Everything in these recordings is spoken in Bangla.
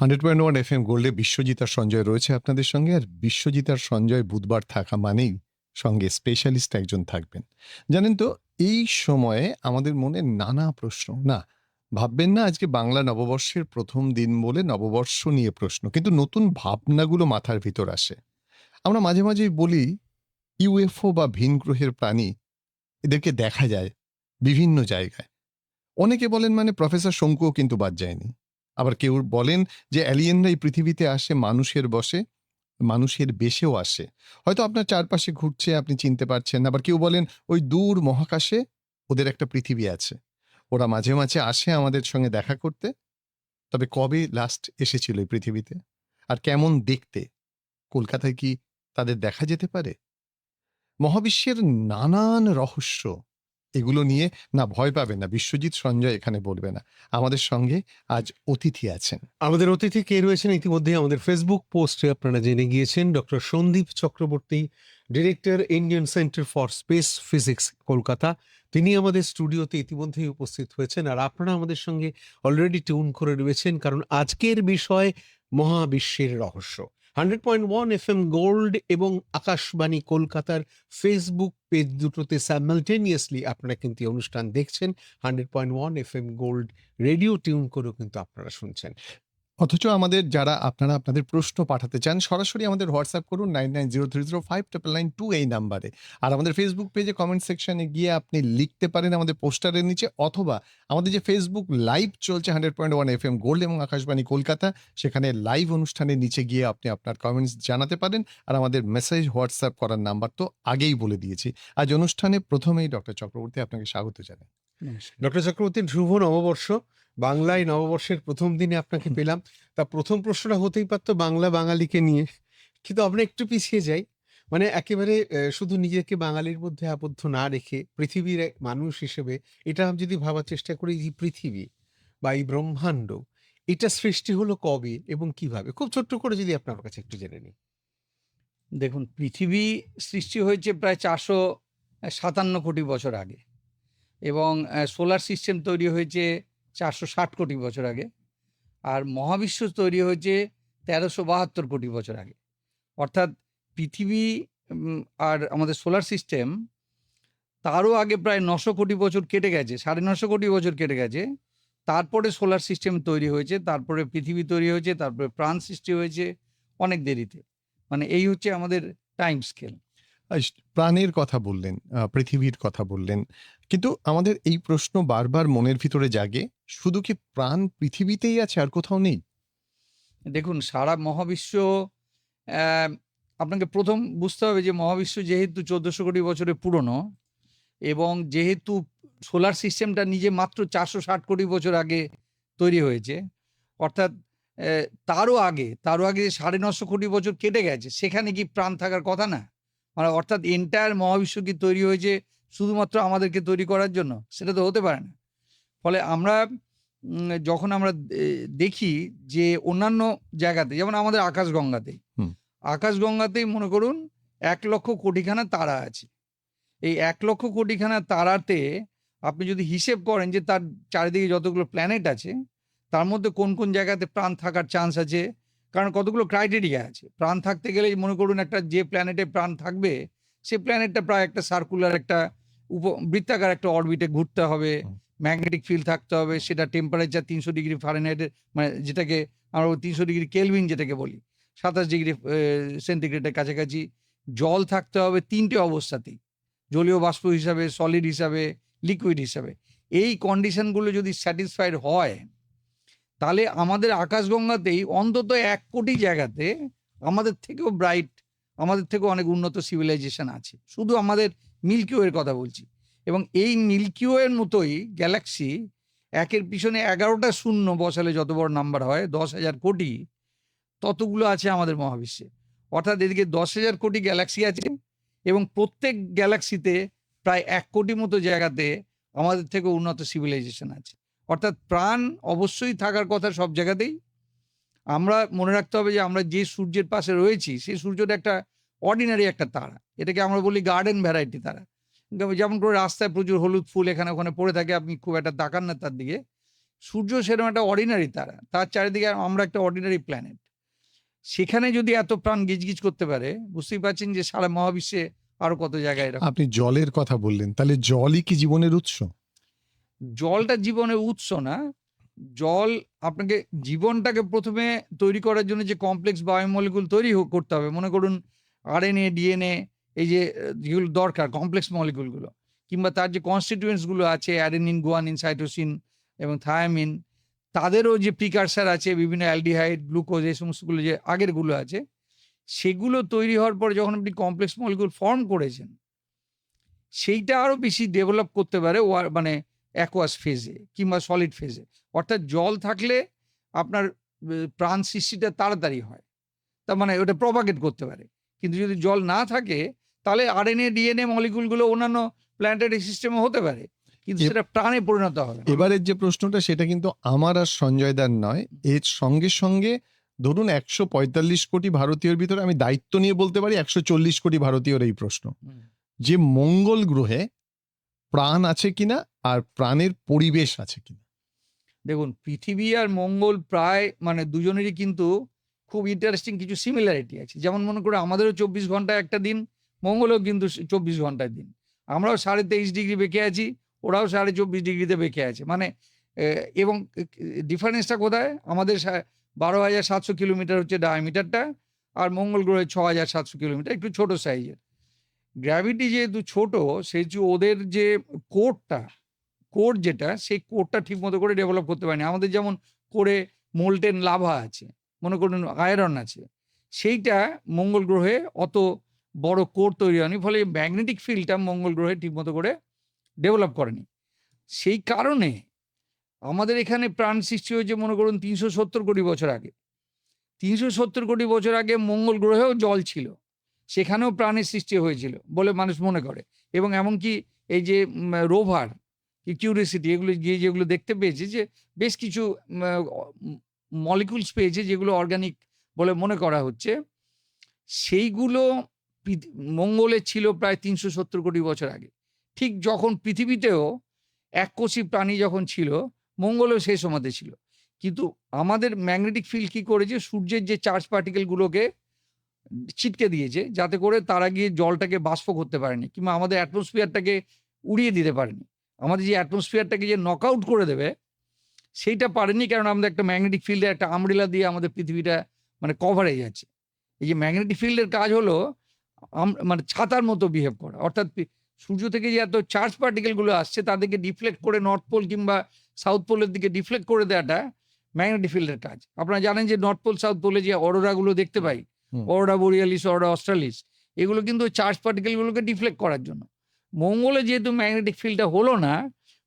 100.1 FM গোল্ডে বিশ্বজিৎ আর সঞ্জয় রয়েছে আপনাদের সঙ্গে। আর বিশ্বজিৎ আর সঞ্জয় বুধবার থাকা মানেই সঙ্গে স্পেশালিস্ট একজন থাকবেন। জানেন তো, এই সময়ে আমাদের মনে নানা প্রশ্ন। না, ভাববেন না আজকে বাংলা নববর্ষের প্রথম দিন বলে নববর্ষ নিয়ে প্রশ্ন, কিন্তু নতুন ভাবনাগুলো মাথার ভিতর আসে। আমরা মাঝে মাঝেই বলি ইউএফও বা ভিন গ্রহের প্রাণী, এদেরকে দেখা যায় বিভিন্ন জায়গায়। অনেকে বলেন মানে প্রফেসর শঙ্কুও কিন্তু বাদ যায়নি। আবার কেউ বলেন যে অ্যালিয়েনরা এই পৃথিবীতে আসে মানুষের বশে, মানুষের বেশেও আসে। হয়তো আপনার চারপাশে ঘুরছে, আপনি চিনতে পারছেন না। আবার কেউ বলেন ওই দূর মহাকাশে ওদের একটা পৃথিবী আছে, ওরা মাঝে মাঝে আসে আমাদের সঙ্গে দেখা করতে। তবে কবে লাস্ট এসেছিল এই পৃথিবীতে, আর কেমন দেখতে, কলকাতায় কি তাদের দেখা যেতে পারে? মহাবিশ্বের নানান রহস্য, এগুলো নিয়ে না ভয় পাবেন না, বিশ্বজিৎ সঞ্জয় এখানে বলবে না। আমাদের সঙ্গে আজ অতিথি আছেন। আমাদের অতিথি কে রয়েছেন ইতিমধ্যে আমাদের ফেসবুক পোস্টে আপনারা জেনে গিয়েছেন। Doctor Sandeep Chakraborty, director, Indian centre for space physics, Kolkata. তিনি আমাদের স্টুডিওতে ইতিমধ্যেই উপস্থিত হয়েছেন, আর আপনারা আমাদের সঙ্গে অলরেডি টিউন করে রয়েছেন, কারণ আজকের বিষয় মহাবিশ্বের রহস্য। 100.1 FM গোল্ড এবং আকাশবাণী কলকাতার ফেসবুক পেজ দুটোতে সাইমালটেনিয়াসলি আপনারা কিন্তু এই অনুষ্ঠান দেখছেন। 100.1 FM গোল্ড রেডিও টিউন করেও কিন্তু আপনারা শুনছেন। অথচ আমাদের যারা আপনারা আপনাদের প্রশ্ন পাঠাতে চান, সরাসরি আমাদের হোয়াটসঅ্যাপ করুন 9903059992 এই নাম্বারে। আর আমাদের ফেসবুক পেজে কমেন্ট সেকশনে গিয়ে আপনি লিখতে পারেন আমাদের পোস্টারের নিচে, অথবা আমাদের যে ফেসবুক লাইভ চলছে 100.1 FM গোল্ড এবং আকাশবাণী কলকাতা, সেখানে লাইভ অনুষ্ঠানের নিচে গিয়ে আপনি আপনার কমেন্টস জানাতে পারেন। আর আমাদের মেসেজ হোয়াটসঅ্যাপ করার নাম্বার তো আগেই বলে দিয়েছি। আজ অনুষ্ঠানে প্রথমেই ডক্টর চক্রবর্তী আপনাকে স্বাগত জানাই। ডক্টর চক্রবর্তীর শুভ নববর্ষ। বাংলায় নববর্ষের প্রথম দিনে আপনাকে পেলাম। তা প্রথম প্রশ্নটা হতেই পারতো বাংলা বাঙালিকে নিয়ে, কিন্তু আমরা একটু পিছিয়ে যাই। মানে একেবারে শুধু নিজেকে বাঙালির মধ্যে আবদ্ধ না রেখে পৃথিবীর এক মানুষ হিসেবে এটা যদি ভাবার চেষ্টা করি, এই পৃথিবী বা এই ব্রহ্মাণ্ড, এটা সৃষ্টি হলো কবে এবং কিভাবে, খুব ছোট্ট করে যদি আপনার কাছে একটু জেনে নিই। দেখুন, পৃথিবী সৃষ্টি হয়েছে প্রায় 457 কোটি বছর আগে, এবং সোলার সিস্টেম তৈরি হয়েছে 460 কোটি বছর আগে, আর মহাবিশ্ব তৈরি হয়েছে 1372 কোটি বছর আগে। অর্থাৎ পৃথিবী আর আমাদের সোলার সিস্টেম তারও আগে প্রায় 900 কোটি বছর কেটে গেছে, 950 কোটি বছর কেটে গেছে। তারপরে সোলার সিস্টেম তৈরি হয়েছে, তারপরে পৃথিবী তৈরি হয়েছে, তারপরে প্রাণ সৃষ্টি হয়েছে অনেক দেরিতে। মানে এই হচ্ছে আমাদের টাইম স্কেল। প্রাণের কথা বললেন, পৃথিবীর কথা বললেন, কিন্তু আমাদের এই প্রশ্ন বারবার মনের ভিতরে জাগে, শুধু কি প্রাণ পৃথিবীতেই আছে, আর কোথাও নেই? দেখুন, সারা মহাবিশ্ব, আহ, আপনাকে প্রথম বুঝতে হবে যে মহাবিশ্ব যেহেতু 1400 কোটি বছরের পুরনো, এবং যেহেতু সোলার সিস্টেমটা নিজে মাত্র 460 কোটি বছর আগে তৈরি হয়েছে, অর্থাৎ তারও আগে 950 কোটি বছর কেটে গেছে, সেখানে কি প্রাণ থাকার কথা না? মানে অর্থাৎ এন্টায়ার মহাবিশ্ব কি তৈরি হয়েছে শুধুমাত্র আমাদেরকে তৈরি করার জন্য? সেটা তো হতে পারে না। ফলে আমরা যখন আমরা দেখি যে অন্যান্য জায়গাতে, যেমন আমাদের আকাশগঙ্গাতে, হুম। আকাশগঙ্গাতেই মনে করুন 1,00,00,000 কোটিখানা তারা আছে। এই 1,00,00,000 কোটিখানা তারাতে আপনি যদি হিসেব করেন যে তার চারিদিকে যতগুলো প্ল্যানেট আছে, তার মধ্যে কোন কোন জায়গাতে প্রাণ থাকার চান্স আছে, কারণ কতগুলো ক্রাইটেরিয়া আছে। প্রাণ থাকতে গেলে মনে করুন একটা যে প্ল্যানেটে প্রাণ থাকবে, সে প্ল্যানেটটা প্রায় একটা সার্কুলার একটা বৃত্তাকার একটা অরবিটে ঘুরতে হবে, ম্যাগনেটিক ফিল্ড থাকতে হবে, সেটা টেম্পারেচার 300 ডিগ্রি ফারেনহাইটের, মানে যেটাকে আমরা 300 ডিগ্রি কেলভিন যেটাকে বলি, 27 ডিগ্রি সেন্টিগ্রেডের কাছাকাছি। জল থাকতে হবে 3টে অবস্থাতেই, জলীয় বাষ্প হিসাবে, সলিড হিসাবে, লিকুইড হিসাবে। এই কন্ডিশনগুলো যদি স্যাটিসফাইড হয়, তাহলে আমাদের আকাশগঙ্গাতেই অন্তত 1 কোটি জায়গাতে আমাদের থেকেও ব্রাইট, আমাদের থেকেও অনেক উন্নত সিভিলাইজেশন আছে। শুধু আমাদের মিল্কি ওয়ের কথা বলছি। এবং এই মিল্কি ওয়ের মতোই গ্যালাক্সি, একের পিছনে 11টা শূন্য বসালে যত বড় নাম্বার হয়, 10,000 কোটি, ততগুলো আছে আমাদের মহাবিশ্বে। অর্থাৎ এদিকে 10,000 কোটি গ্যালাক্সি আছে, এবং প্রত্যেক গ্যালাক্সিতে প্রায় 1 কোটি মতো জায়গাতে আমাদের থেকে উন্নত সিভিলাইজেশন আছে। অর্থাৎ প্রাণ অবশ্যই থাকার কথা সব জায়গাতেই। আমরা মনে রাখতে হবে যে আমরা যে সূর্যের পাশে রয়েছি, সেই সূর্যটা একটা অর্ডিনারি একটা তারা, এটাকে আমরা বলি গার্ডেন ভ্যারাইটি তারা। যেমন করে রাস্তায় প্রচুর হলুদ ফুল এখানে ওখানে পড়ে থাকে, আপনি খুব একটা তাকান না তার দিকে, সূর্য সেরকম একটা অর্ডিনারি তারা, তার চারিদিকে আমরা একটা অর্ডিনারি প্ল্যানেট। সেখানে যদি এত প্রাণ গিজগিজ করতে পারে, বুঝতেই পারছেন যে সারা মহাবিশ্বে আরো কত জায়গায় এরকম। আপনি জলের কথা বললেন, তাহলে জলই কি জীবনের উৎস? জলটা জীবনের উৎস না। জল আপনাকে জীবনটাকে প্রথমে তৈরি করার জন্য যে কমপ্লেক্স বায়োমলিকুল তৈরি করতে হবে, মনে করুন আরএনএ, ডিএনএ, এই যে যেগুলো দরকার কমপ্লেক্স মলিকুলগুলো, কিংবা তার যে কনস্টিটিউয়েন্টস গুলো আছে অ্যাডেনিন, গুয়ানিন, সাইটোসিন এবং থায়ামিন, তাদেরও যে প্রিকারসার আছে বিভিন্ন অ্যালডিহাইড, গ্লুকোজ, এই সমস্তগুলো যে আগেরগুলো আছে, সেগুলো তৈরি হওয়ার পরে যখন আপনি কমপ্লেক্স মলিকুল ফর্ম করেছেন, সেইটা আরো বেশি ডেভেলপ করতে পারে মানে অ্যাকোয়াস ফেজে কিংবা সলিড ফেজে। অর্থাৎ জল থাকলে আপনার প্রাণ সৃষ্টিটা তাড়াতাড়ি হয়, তার মানে ওটা প্রপাগেট করতে পারে। কিন্তু যদি জল না থাকে তাহলে আরএনএ, ডিএনএ মলিকুলগুলো অন্যান্য প্ল্যানেটারি সিস্টেমে হতে পারে, কিন্তু সেটা প্রাণে পরিণত হবে না। এবারের যে প্রশ্নটা সেটা কিন্তু আমার আর সঞ্জয় দার নয়, এর সঙ্গে সঙ্গে ধরুন 145 কোটি ভারতীয়র ভিতরে আমি দায়িত্ব নিয়ে বলতে পারি 140 কোটি ভারতীয়র এই প্রশ্ন, হুম। যে মঙ্গল গ্রহে প্রাণ আছে কিনা আর প্রাণের পরিবেশ আছে কিনা। দেখুন, পৃথিবী আর মঙ্গল প্রায় মানে দুজনেরই কিন্তু খুব ইন্টারেস্টিং কিছু সিমিলারিটি আছে। যেমন মনে করে আমাদেরও 24 ঘন্টায় একটা দিন, মঙ্গলেও কিন্তু 24 ঘন্টার দিন। আমরাও 23.5 ডিগ্রি বেঁকে আছি, ওরাও 24.5 ডিগ্রিতে বেঁকে আছে। মানে এবং ডিফারেন্সটা কোথায়? আমাদের 12,700 কিলোমিটার হচ্ছে ডায়ামিটারটা, আর মঙ্গল গ্রহে 6,700 কিলোমিটার, একটু ছোট সাইজের। গ্র্যাভিটি যেহেতু ছোট, সেহেতু ওদের যে কোর যেটা, সেই কোরটা ঠিক মতো করে ডেভেলপ করতে পারেনি। আমাদের যেমন কোরে মোল্টেন লাভা আছে, মনে করুন আয়রন আছে, সেইটা মঙ্গল গ্রহে অত বড় কোর তৈরি হয়নি, ফলে ম্যাগনেটিক ফিল্ডটা মঙ্গল গ্রহে ঠিক মতো করে ডেভেলপ করেনি। সেই কারণে আমাদের এখানে প্রাণ সৃষ্টি হয়েছে মনে করুন 370 কোটি বছর আগে। 370 কোটি বছর আগে মঙ্গল গ্রহেও জল ছিল, সেখানেও প্রাণের সৃষ্টি হয়েছিল বলে মানুষ মনে করে। এবং এমনকি এই যে রোভার কিউরিওসিটি, এগুলো গিয়ে যেগুলো দেখতে পেয়েছে যে বেশ কিছু মলিকুলস পেয়েছে যেগুলো অর্গানিক বলে মনে করা হচ্ছে, সেইগুলো মঙ্গলে ছিল প্রায় 370 কোটি বছর আগে। ঠিক যখন পৃথিবীতেও এককোষী প্রাণী যখন ছিল, মঙ্গলেও সেই সময়তে ছিল। কিন্তু আমাদের ম্যাগনেটিক ফিল্ড কি করেছে, সূর্যের যে চার্জ পার্টিকেলগুলোকে ছিটকে দিয়েছে, যাতে করে তারা গিয়ে জলটাকে বাষ্প করতে পারেনি, কিংবা আমাদের অ্যাটমসফিয়ারটাকে উড়িয়ে দিতে পারেনি। আমাদের যে অ্যাটমসফিয়ারটাকে যে নকআউট করে দেবে, সেইটা পারেনি, কারণ আমাদের একটা ম্যাগনেটিক ফিল্ডের একটা আমব্রেলা দিয়ে আমাদের পৃথিবীটা মানে কভার হয়ে যাচ্ছে। এই যে ম্যাগনেটিক ফিল্ডের কাজ হলো মানে ছাতার মতো বিহেভ করা। অর্থাৎ সূর্য থেকে যে এত চার্জ পার্টিকেলগুলো আসছে, তাদেরকে ডিফ্লেক্ট করে নর্থ পোল কিংবা সাউথ পোলের দিকে ডিফ্লেক্ট করে দেওয়াটা ম্যাগনেটিক ফিল্ডের কাজ। আপনারা জানেন যে নর্থ পোল সাউথ পোলে যে অরোরাগুলো দেখতে পাই, অরোরা বোরিয়ালিস, অরোরা অস্ট্রালিস, এগুলো কিন্তু চার্জ পার্টিকেলগুলোকে ডিফ্লেক্ট করার জন্য। মঙ্গলে যেহেতু ম্যাগনেটিক ফিল্ডটা হলো না,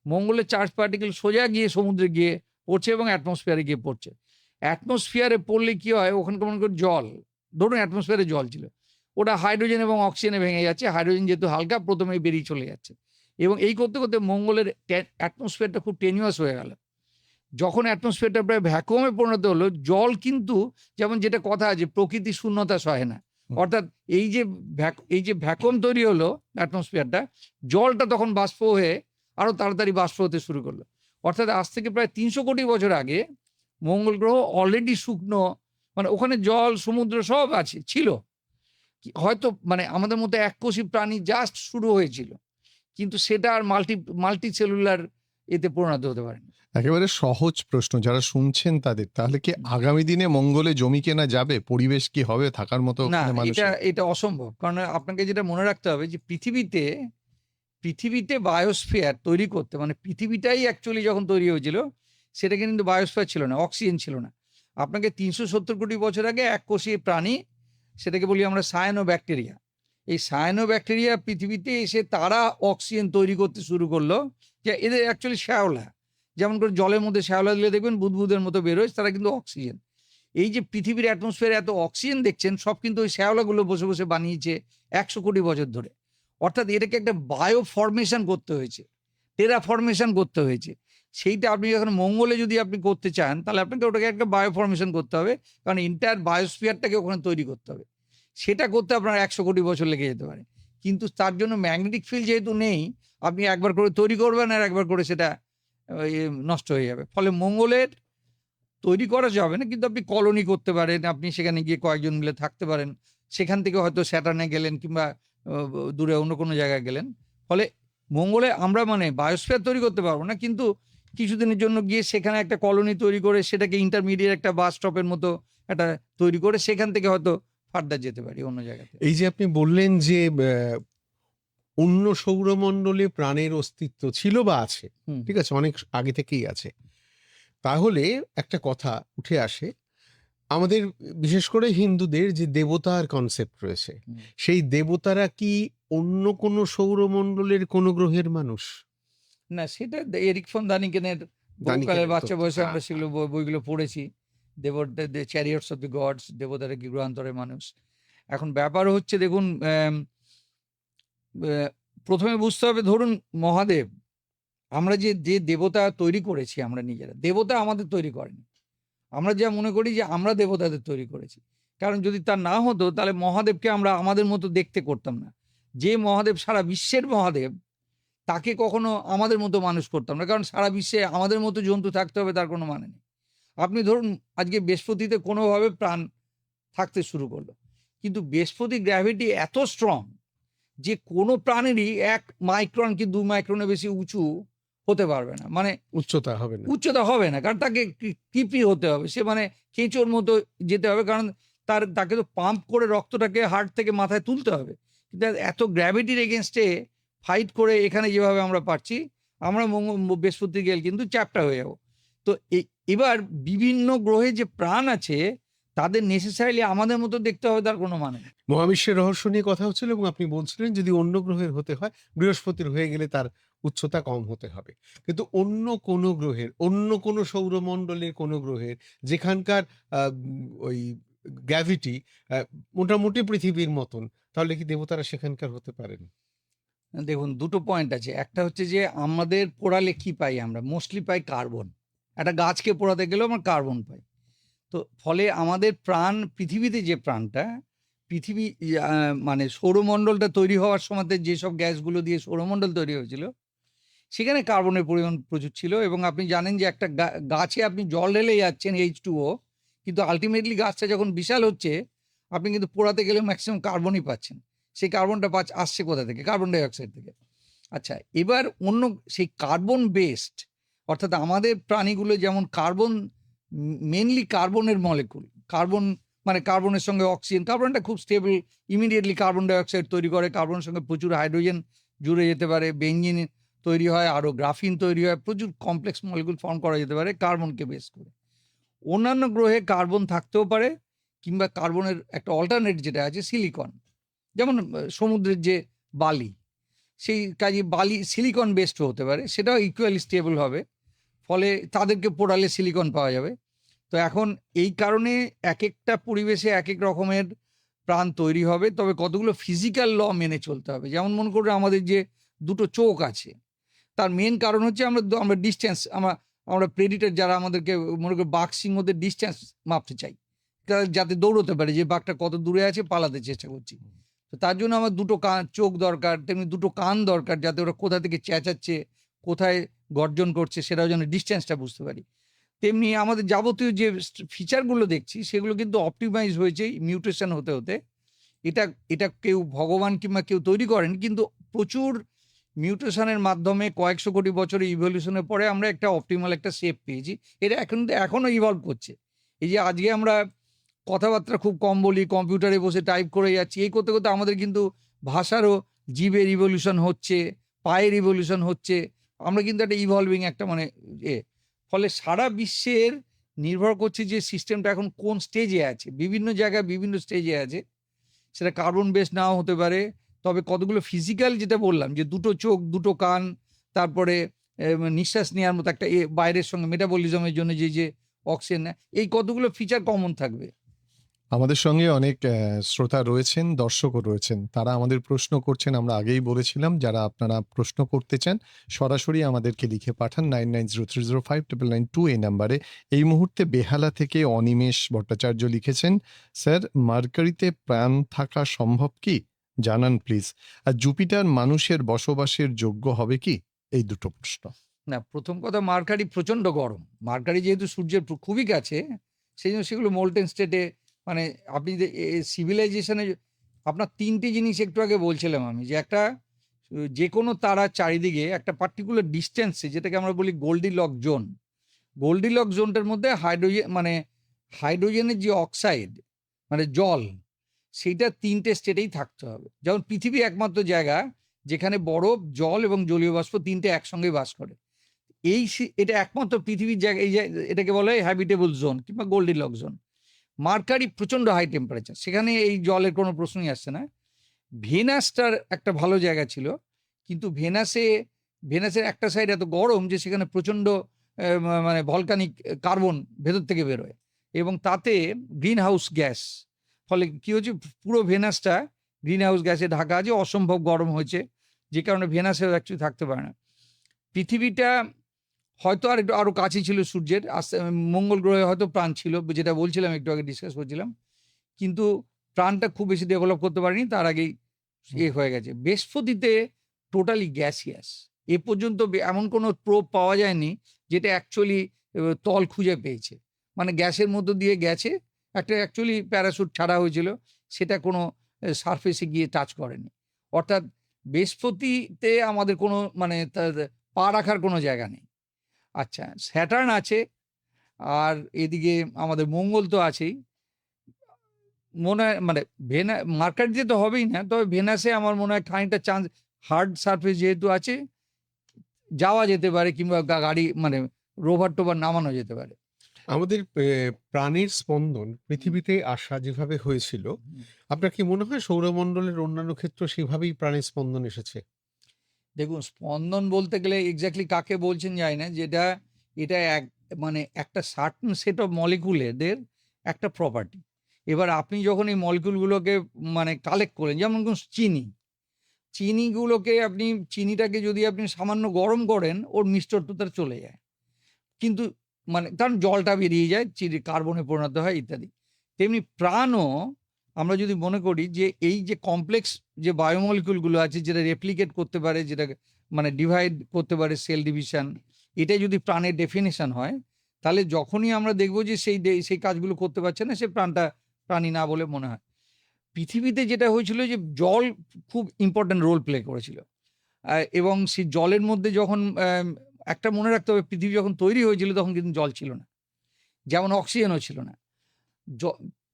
মঙ্গলের চার্জ পার্টিকেল সোজা গিয়ে সমুদ্রে গিয়ে পড়ছে এবং অ্যাটমসফিয়ারে গিয়ে পড়ছে। অ্যাটমসফিয়ারে পড়লে কি হয়, ওখানকার মনে করেন জল, ধরুন অ্যাটমসফিয়ারে জল ছিল, ওটা হাইড্রোজেন এবং অক্সিজেনে ভেঙে যাচ্ছে। হাইড্রোজেন যেহেতু হালকা, প্রথমেই বেরিয়ে চলে যাচ্ছে, এবং এই করতে করতে মঙ্গলের অ্যাটমসফিয়ারটা খুব টেনিউয়াস হয়ে গেল। যখন অ্যাটমসফিয়ারটা প্রায় ভ্যাকুয়ামে পরিণত হলো, জল কিন্তু, যেমন যেটা কথা আছে, প্রকৃতি শূন্যতা সহে না, অর্থাৎ এই যে ভ্যাকুয়াম তৈরি হলো অ্যাটমসফিয়ারটা, জলটা তখন বাষ্প হয়ে আরো তাড়াতাড়ি বাষ্প হতে শুরু করলো। অর্থাৎ আজ থেকে প্রায় 300 কোটি বছর আগে মঙ্গল গ্রহ অলরেডি শুকনো, মানে ওখানে জল, সমুদ্র সব আছে, ছিল। হয়তো মানে আমাদের মধ্যে এককোষী প্রাণী জাস্ট শুরু হয়েছিল, কিন্তু সেটা আর মাল্টি সেলুলার এতে পরিণত হতে পারেনি। একেবারে সহজ প্রশ্ন যারা শুনছেন তাদের, তাহলে কি আগামী দিনে মঙ্গলে জমি কেনা যাবে? পরিবেশ কি হবে থাকার মতো না, ওখানে মানুষের? এটা অসম্ভব। কারণ আপনাকে যেটা মনে রাখতে হবে যে পৃথিবীতে বায়োস্ফিয়ার তৈরি করতে, মানে পৃথিবীটাই অ্যাকচুয়ালি যখন তৈরি হয়েছিল, সেটা কিন্তু বায়োস্ফিয়ার ছিল না, অক্সিজেন ছিল না। আপনাকে 370 কোটি বছর আগে এককোষী প্রাণী, সেটাকে বলি আমরা সায়ানোব্যাকটেরিয়া, এই সায়ানোব্যাকটেরিয়া পৃথিবীতে এসে তারা অক্সিজেন তৈরি করতে শুরু করলো। যে এদের অ্যাকচুয়ালি শ্যাওলা, যেমন করে জলের মধ্যে শ্যাওলা দিলে দেখবেন বুদবুদের মতো বেরোয়, তারা কিন্তু অক্সিজেন। এই যে পৃথিবীর অ্যাটমসফিয়ারে এত অক্সিজেন দেখছেন, সব কিন্তু ওই শ্যাওলাগুলো বসে বসে বানিয়েছে 100 কোটি বছর ধরে। অর্থাৎ এটাকে একটা বায়ো ফরমেশন করতে হয়েছে, টেরা ফরমেশন করতে হয়েছে। সেইটা আপনি যখন মঙ্গলে যদি আপনি করতে চান, তাহলে আপনাকে ওটাকে একটা বায়ো ফরমেশন করতে হবে, কারণ এন্টায়ার বায়োস্ফিয়ারটাকে ওখানে তৈরি করতে হবে। সেটা করতে আপনার 100 কোটি বছর লেগে যেতে পারে। কিন্তু তার জন্য ম্যাগনেটিক ফিল্ড যেহেতু নেই, আপনি একবার করে তৈরি করবেন আর একবার করে সেটা নষ্ট হয়ে যাবে। ফলে মঙ্গলের তৈরি করা যাবে না, কিন্তু আপনি কলোনি করতে পারেন, আপনি সেখানে গিয়ে কয়েকজন মিলে থাকতে পারেন, সেখান থেকে হয়তো স্যাটার্নে গেলেন কিংবা দূরে অন্য কোনো জায়গায় গেলেন। ফলে মঙ্গলে আমরা মানে বায়োস্ফিয়ার তৈরি করতে পারবো না, কিন্তু কিছুদিনের জন্য গিয়ে সেখানে একটা কলোনি তৈরি করে সেটাকে ইন্টারমিডিয়েট একটা বাস স্টপের মতো একটা তৈরি করে সেখান থেকে হয়তো ফার্দার যেতে পারি অন্য জায়গাতে। এই যে আপনি বললেন যে অন্য সৌরমণ্ডলে প্রাণের অস্তিত্ব ছিল বা আছে, হুম। ঠিক আছে, অনেক আগে থেকেই আছে, তাহলে একটা কথা উঠে আসে, আমাদের বিশেষ করে হিন্দুদের যে দেবতার কনসেপ্ট রয়েছে, হুম। সেই দেবতারা কি অন্য কোনো সৌরমণ্ডলের কোনো গ্রহের মানুষ? না, সেটা এরিক ফন দানিকেনের বহুকালের দানিকেনের বাচ্চা তত্ত্ব, বয়সে হ্যাঁ, আমরা সেগুলো বইগুলো পড়েছি। দেবতা চ্যারিয়টস অফ দ্য গডস, দেবতারা কি গ্রহান্তরের মানুষ। এখন ব্যাপার হচ্ছে দেখুন, প্রথমে বুঝতে হবে, ধরুন মহাদেব, আমরা যে যে দেবতা তৈরি করেছি আমরা নিজেরা, দেবতা আমাদের তৈরি করেনি। আমরা যা মনে করি যে আমরা দেবতাদের তৈরি করেছি, কারণ যদি তা না হতো তাহলে মহাদেবকে আমরা আমাদের মতো দেখতে করতাম না। যে মহাদেব সারা বিশ্বের মহাদেব, তাকে কখনো আমাদের মতো মানুষ করতাম না, কারণ সারা বিশ্বে আমাদের মতো জন্তু থাকতে হবে তার কোনো মানে নেই। আপনি ধরুন আজকে বৃহস্পতিতে কোনোভাবে প্রাণ থাকতে শুরু করলো, কিন্তু বৃহস্পতি গ্র্যাভিটি এত স্ট্রং যে কোনো প্রাণেরই 1 মাইক্রন কি 2 মাইক্রনের বেশি উঁচু হতে পারবে না, মানে উচ্চতা হবে না। উচ্চতা হবে না, কারণ তাকে কৃপি হতে হবে, সে মানে কেঁচোর মতো যেতে হবে, কারণ তাকে তো পাম্প করে রক্তটাকে হার্ট থেকে মাথায় তুলতে হবে। কিন্তু এত গ্র্যাভিটির এগেনস্টে ফাইট করে এখানে যেভাবে আমরা পারছি, আমরা বৃহস্পতি গেল কিন্তু চ্যাপ্টা হয়ে যাবো। তো এবার বিভিন্ন গ্রহে যে প্রাণ আছে তাদের নেসেসারিলি আমাদের মতো দেখতে হবে তার কোনো মানে নেই। মহাবিশ্বের রহস্য নিয়ে কথা হচ্ছিল এবং আপনি বলছিলেন যদি অন্য গ্রহের হতে হয়, বৃহস্পতির হয়ে গেলে তার উচ্চতা কম হতে হবে। কিন্তু অন্য কোনো গ্রহের, অন্য কোনো সৌরমণ্ডলের কোনো গ্রহের যেখানকার ওই গ্র্যাভিটি মোটামুটি পৃথিবীর মতন, তাহলে কি দেবতারা সেখানকার হতে পারেন? দেখুন, দুটো পয়েন্ট আছে। একটা হচ্ছে যে আমাদের পোড়ালে কি পাই, আমরা মোস্টলি পাই কার্বন। একটা গাছকে পোড়াতে গেলেও আমরা কার্বন পাই। তো ফলে আমাদের প্রাণ, পৃথিবীতে যে প্রাণটা, পৃথিবী মানে সৌরমণ্ডলটা তৈরি হওয়ার সময়তে যেসব গ্যাসগুলো দিয়ে সৌরমণ্ডল তৈরি হয়েছিল, সেখানে কার্বনের পরিমাণ প্রচুর ছিল। এবং আপনি জানেন যে একটা গাছে আপনি জল ঢেলে যাচ্ছেন H2O, কিন্তু আল্টিমেটলি গাছটা যখন বিশাল হচ্ছে, আপনি কিন্তু পোড়াতে গেলে ম্যাক্সিমাম কার্বনই পাচ্ছেন। সেই কার্বনটা আসছে কোথা থেকে? কার্বন ডাই অক্সাইড থেকে। আচ্ছা, এবার অন্য সেই কার্বন বেসড, অর্থাৎ আমাদের প্রাণীগুলো যেমন কার্বন, মেনলি কার্বনের মলিকুল, কার্বন মানে কার্বনের সঙ্গে অক্সিজেন, কার্বনটা খুব stable, immediately carbon die oxide তৈরি করে, কার্বনের সঙ্গে প্রচুর হাইড্রোজেন জুড়ে যেতে পারে, বেঞ্জিন তৈরি হয়, আরও গ্রাফিন তৈরি হয়, প্রচুর কমপ্লেক্স মলিকুল ফর্ম করা যেতে পারে কার্বনকে বেস করে। অন্যান্য গ্রহে কার্বন থাকতেও পারে, কিংবা কার্বনের একটা অল্টারনেট যেটা আছে সিলিকন, যেমন সমুদ্রের যে বালি, সেই কাজে বালি সিলিকন বেসড হতে পারে, সেটাও ইকুয়ালি স্টেবল হবে। ফলে তাদেরকে পোড়ালে সিলিকন পাওয়া যাবে। তো এখন এই কারণে এক একটা পরিবেশে এক এক রকমের প্রাণ তৈরি হবে, তবে কতগুলো ফিজিক্যাল ল মেনে চলতে হবে। যেমন মনে করুন আমাদের যে দুটো চোখ আছে, তার মেন কারণ হচ্ছে আমরা ডিস্টেন্স, আমরা প্রেডিটর যারা আমাদেরকে মনে করি বাঘ সিংহদের ডিস্টেন্স মাপতে চাই, যাতে দৌড়তে পারে যে বাঘটা কত দূরে আছে, পালাতে চেষ্টা করছি। তো তার জন্য আমার দুটো চোখ দরকার, তেমনি দুটো কান দরকার, যাতে ওরা কোথা থেকে চেঁচাচ্ছে, কোথায় গর্জন করছে, সেটাও যেন ডিস্টেন্সটা বুঝতে পারি। তেমনি আমাদের যাবতীয় যে ফিচারগুলো দেখছি সেগুলো কিন্তু অপটিমাইজ হয়েছে মিউটেশন হতে হতে। এটা কেউ ভগবান কিংবা কেউ তৈরি করেন, কিন্তু প্রচুর মিউটেশনের মাধ্যমে কয়েকশো কোটি বছরের ইভলিউশনের পরে আমরা একটা অপটিমাল একটা শেপ পেয়েছি। এটা এখনো ইভলভ করছে। এই যে আজকে আমরা কথাবার্তা খুব কম বলি, কম্পিউটারে বসে টাইপ করে যাচ্ছি, এই করতে করতে আমাদের কিন্তু ভাষারও, জীবের ইভলিউশন হচ্ছে, পায়ের ইভলিউশন হচ্ছে। আমরা কিন্তু একটা ইভলভিং একটা মানে ফলে সারা বিশ্বের নির্ভর করছে যে সিস্টেমটা এখন কোন স্টেজে আছে, বিভিন্ন জায়গায় বিভিন্ন স্টেজে আছে। সেটা কার্বন বেস নাও হতে পারে, তবে কতগুলো ফিজিক্যাল, যেটা বললাম যে দুটো চোখ, দুটো কান, তারপরে নিঃশ্বাস নেওয়ার মতো একটা বাইরের সঙ্গে মেটাবলিজমের জন্য যে অক্সিজেন, এই কতগুলো ফিচার কমন থাকবে। আমাদের সঙ্গে অনেক শ্রোতা রয়েছেন, দর্শকও রয়েছেন। তারা আমাদের প্রশ্ন করছেন। আমরা আগেই বলেছিলাম, যারা আপনারা প্রশ্ন করতে চান সরাসরি আমাদেরকে লিখে পাঠান 9903059992 এই নাম্বারে। এই মুহূর্তে বেহালা থেকে অনিমেষ ভট্টাচার্য লিখেছেন, স্যার মার্কারিতে প্রাণ থাকা সম্ভব কি? জানান প্লিজ। আর জুপিটার মানুষের বসবাসের যোগ্য হবে কি? এই দুটো প্রশ্ন। না, প্রথম কথা মার্কারি প্রচণ্ড গরম। মার্কারি যেহেতু সূর্যের খুবই কাছে, সেই জন্য সেগুলো মোল্টেন স্টেটে, মানে আপনি যে সিভিলাইজেশনে আপনার ৩ টে জিনিস একটু আগে বলছিলাম আমি, যে একটা যেকোনো তারার চারিদিকে একটা পার্টিকুলার ডিসট্যান্সে, যেটাকে আমরা বলি গোল্ডিলক জোন। গোল্ডিলক জোনটার মধ্যে হাইড্রোজেনের যে অক্সাইড মানে জল, সেইটা ৩ টে স্টেটেই থাকতে হবে। যেমন পৃথিবী একমাত্র জায়গা যেখানে বরফ, জল এবং জলীয় বাষ্প ৩ টে একসঙ্গে বাস করে। এটা একমাত্র পৃথিবীর জায়গা, এটাকে বলা হয় হ্যাবিটেবল জোন কিংবা গোল্ডিলক জোন। মার্কারি প্রচণ্ড হাই টেম্পারেচার, সেখানে এই জলের কোনো প্রশ্নই আসছে না। ভেনাসটার একটা ভালো জায়গা ছিল, কিন্তু ভেনাসের একটা সাইড এত গরম যে সেখানে প্রচণ্ড মানে ভলকানিক কার্বন ভেতর থেকে বেরোয়, এবং তাতে গ্রিন হাউস গ্যাস, ফলে কি হচ্ছে, পুরো ভেনাসটা গ্রিন হাউস গ্যাসে ঢাকা আছে, অসম্ভব গরম হয়েছে, যে কারণে ভেনাসেও অ্যাকচুয়ালি থাকতে পারে না। পৃথিবীটা হয়তো আরো কাছে ছিল সূর্যের, মঙ্গল গ্রহে হয়তো প্রাণ ছিল, যেটা বলছিলাম একটু আগে ডিসকাস করছিলাম, কিন্তু প্রাণটা খুব বেশি ডেভেলপ করতে পারেনি, তার আগেই হয়ে গেছে। বৃহস্পতিতে টোটালি গ্যাসিয়াস। এ পর্যন্ত এমন কোনো প্রোব পাওয়া যায়নি যেটা অ্যাকচুয়ালি তল খুঁজে পেয়েছে, মানে গ্যাসের মধ্য দিয়ে গেছে, একটা অ্যাকচুয়ালি প্যারাশুট ছাড়া হয়েছিল, সেটা কোনো সারফেসে গিয়ে টাচ করেনি। অর্থাৎ বৃহস্পতিতে আমাদের কোনো মানে পা রাখার কোনো জায়গা নেই। আচ্ছা, স্যাটার্ন আছে, আর এদিকে আমাদের মঙ্গল তো আছেই। মনে হয় মানে মার্কারিতে তো হবেই না, তবে ভেনাসে আমার মনে হয় খানিকটা চান্স, হার্ড সারফেস যেহেতু আছে, যাওয়া যেতে পারে, কিংবা গাড়ি মানে রোভার টোভার নামানো যেতে পারে। আমাদের প্রাণের স্পন্দন পৃথিবীতে আসা যেভাবে হয়েছিল, আপনার কি মনে হয় সৌরমণ্ডলের অন্যান্য ক্ষেত্র সেভাবেই প্রাণের স্পন্দন এসেছে? দেখুন, স্পন্দন বলতে গেলে এক্স্যাক্টলি কাকে বলছেন জানি না, যেটা এটা মানে একটা সার্টেন সেট অফ মলিকুলেদের একটা প্রপার্টি। এবার আপনি যখন এই মলিকুলগুলোকে মানে কালেক্ট করেন, যেমন চিনিটাকে যদি আপনি সামান্য গরম করেন, ওর মিষ্টত্বটা চলে যায়, কিন্তু মানে কারণ জলটা বেরিয়ে যায়, চিনি কার্বনে পরিণত হয় ইত্যাদি। তেমনি প্রাণও আমরা যদি মনে করি যে এই যে কমপ্লেক্স যে বায়োমলিকুলগুলো আছে, যেটা রেপ্লিকেট করতে পারে, যেটা মানে ডিভাইড করতে পারে, সেল ডিভিশন, এটাই যদি প্রাণের ডেফিনেশন হয়, তাহলে যখনই আমরা দেখব যে সেই কাজগুলো করতে পারছে না, সে প্রাণী না বলে মনে হয়। পৃথিবীতে যেটা হয়েছিল যে জল খুব ইম্পর্ট্যান্ট রোল প্লে করেছিল, এবং সেই জলের মধ্যে যখন একটা মনে রাখতে হবে, পৃথিবী যখন তৈরি হয়েছিল তখন কিন্তু জল ছিল না, যেমন অক্সিজেনও ছিল না।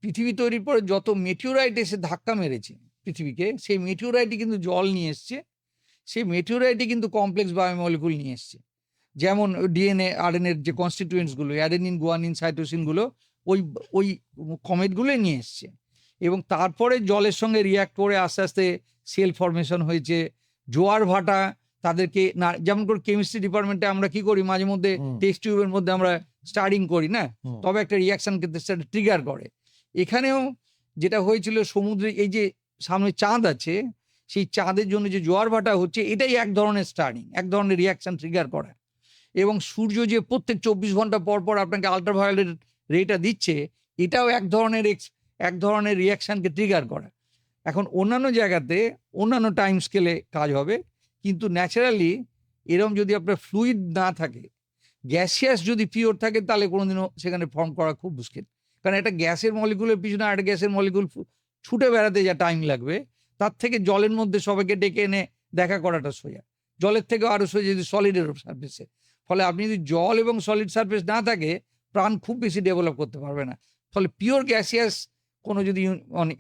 পৃথিবী তৈরির পরে যত মেটিওরাইট এসে ধাক্কা মেরেছে পৃথিবীকে, সেই মেটিওরাইটই কিন্তু জল নিয়ে এসছে, সেই মেটিওরাইটই কিন্তু কমপ্লেক্স বায়োমলিকুল নিয়ে এসছে। যেমন ডিএনএ আরএনএর যে কনস্টিটিউয়েন্টসগুলো, অ্যাডেনিন, গুয়ানিন, সাইটোসিনগুলো ওই ওই কমেটগুলোই নিয়ে এসছে, এবং তারপরে জলের সঙ্গে রিয়াক্ট করে আস্তে আস্তে সেল ফরমেশন হয়েছে, জোয়ার ভাটা তাদেরকে না, যেমন করে কেমিস্ট্রি ডিপার্টমেন্টে আমরা কি করি, মাঝে মধ্যে টেস্ট টিউবের মধ্যে আমরা স্টাডিং করি না, তবে একটা রিয়াকশন কিন্তু সেটা ট্রিগার করে। এখানেও যেটা হয়েছিল, সমুদ্রে এই যে সামনে চাঁদ আছে, সেই চাঁদের জন্য যে জোয়ার ভাটা হচ্ছে, এটাই এক ধরনের স্টার্টিং, এক ধরনের রিয়াকশন ট্রিগার করা। এবং সূর্য যে প্রত্যেক 24 ঘন্টা পর পর আপনাকে আল্ট্রাভায়োলেট রেটা দিচ্ছে, এটাও এক ধরনের রিয়াকশনকে ট্রিগার করা। এখন অন্যান্য জায়গাতে অন্যান্য টাইম স্কেলে কাজ হবে, কিন্তু ন্যাচারালি এরকম যদি আপনার ফ্লুইড না থাকে, গ্যাসিয়াস যদি পিওর থাকে, তাহলে কোনোদিনও সেখানে ফর্ম করা খুব মুশকিল। কারণ একটা গ্যাসের মলিকুলের পিছনে একটা গ্যাসের মলিকুল ছুটে বেড়াতে যা টাইম লাগবে, তার থেকে জলের মধ্যে সবাইকে ডেকে এনে দেখা করাটা সোজা, জলের থেকে আরও সোজা যদি সলিডের সার্ফেসে। ফলে আপনি যদি জল এবং সলিড সার্ফেস না থাকে, প্রাণ খুব বেশি ডেভেলপ করতে পারবে না। ফলে পিওর গ্যাসিয়াস কোনো যদি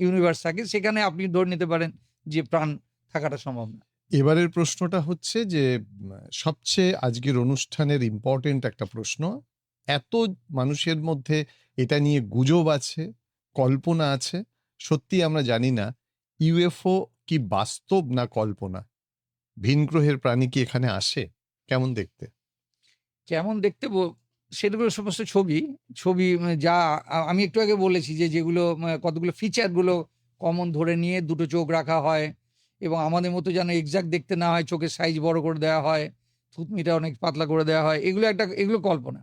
ইউনিভার্স থাকে, সেখানে আপনি ধরে নিতে পারেন যে প্রাণ থাকাটা সম্ভব না। এবারের প্রশ্নটা হচ্ছে যে সবচেয়ে আজকের অনুষ্ঠানের ইম্পর্টেন্ট একটা প্রশ্ন। এত মানুষের মধ্যে এটা নিয়ে গুজব আছে, কল্পনা আছে, সত্যি আমরা জানি না ইউএফও কি বাস্তব না কল্পনা, ভিন গ্রহের প্রাণী কি এখানে আসে, কেমন দেখতে? কেমন দেখতে সেগুলো সমস্ত ছবি যা আমি একটু আগে বলেছি, যে যেগুলো কতগুলো ফিচারগুলো কমন ধরে নিয়ে দুটো চোখ রাখা হয়, এবং আমাদের মতো যেন এক্সাক্ট দেখতে না হয়, চোখের সাইজ বড় করে দেওয়া হয়, থুতনিটা অনেক পাতলা করে দেওয়া হয়, এগুলো কল্পনা।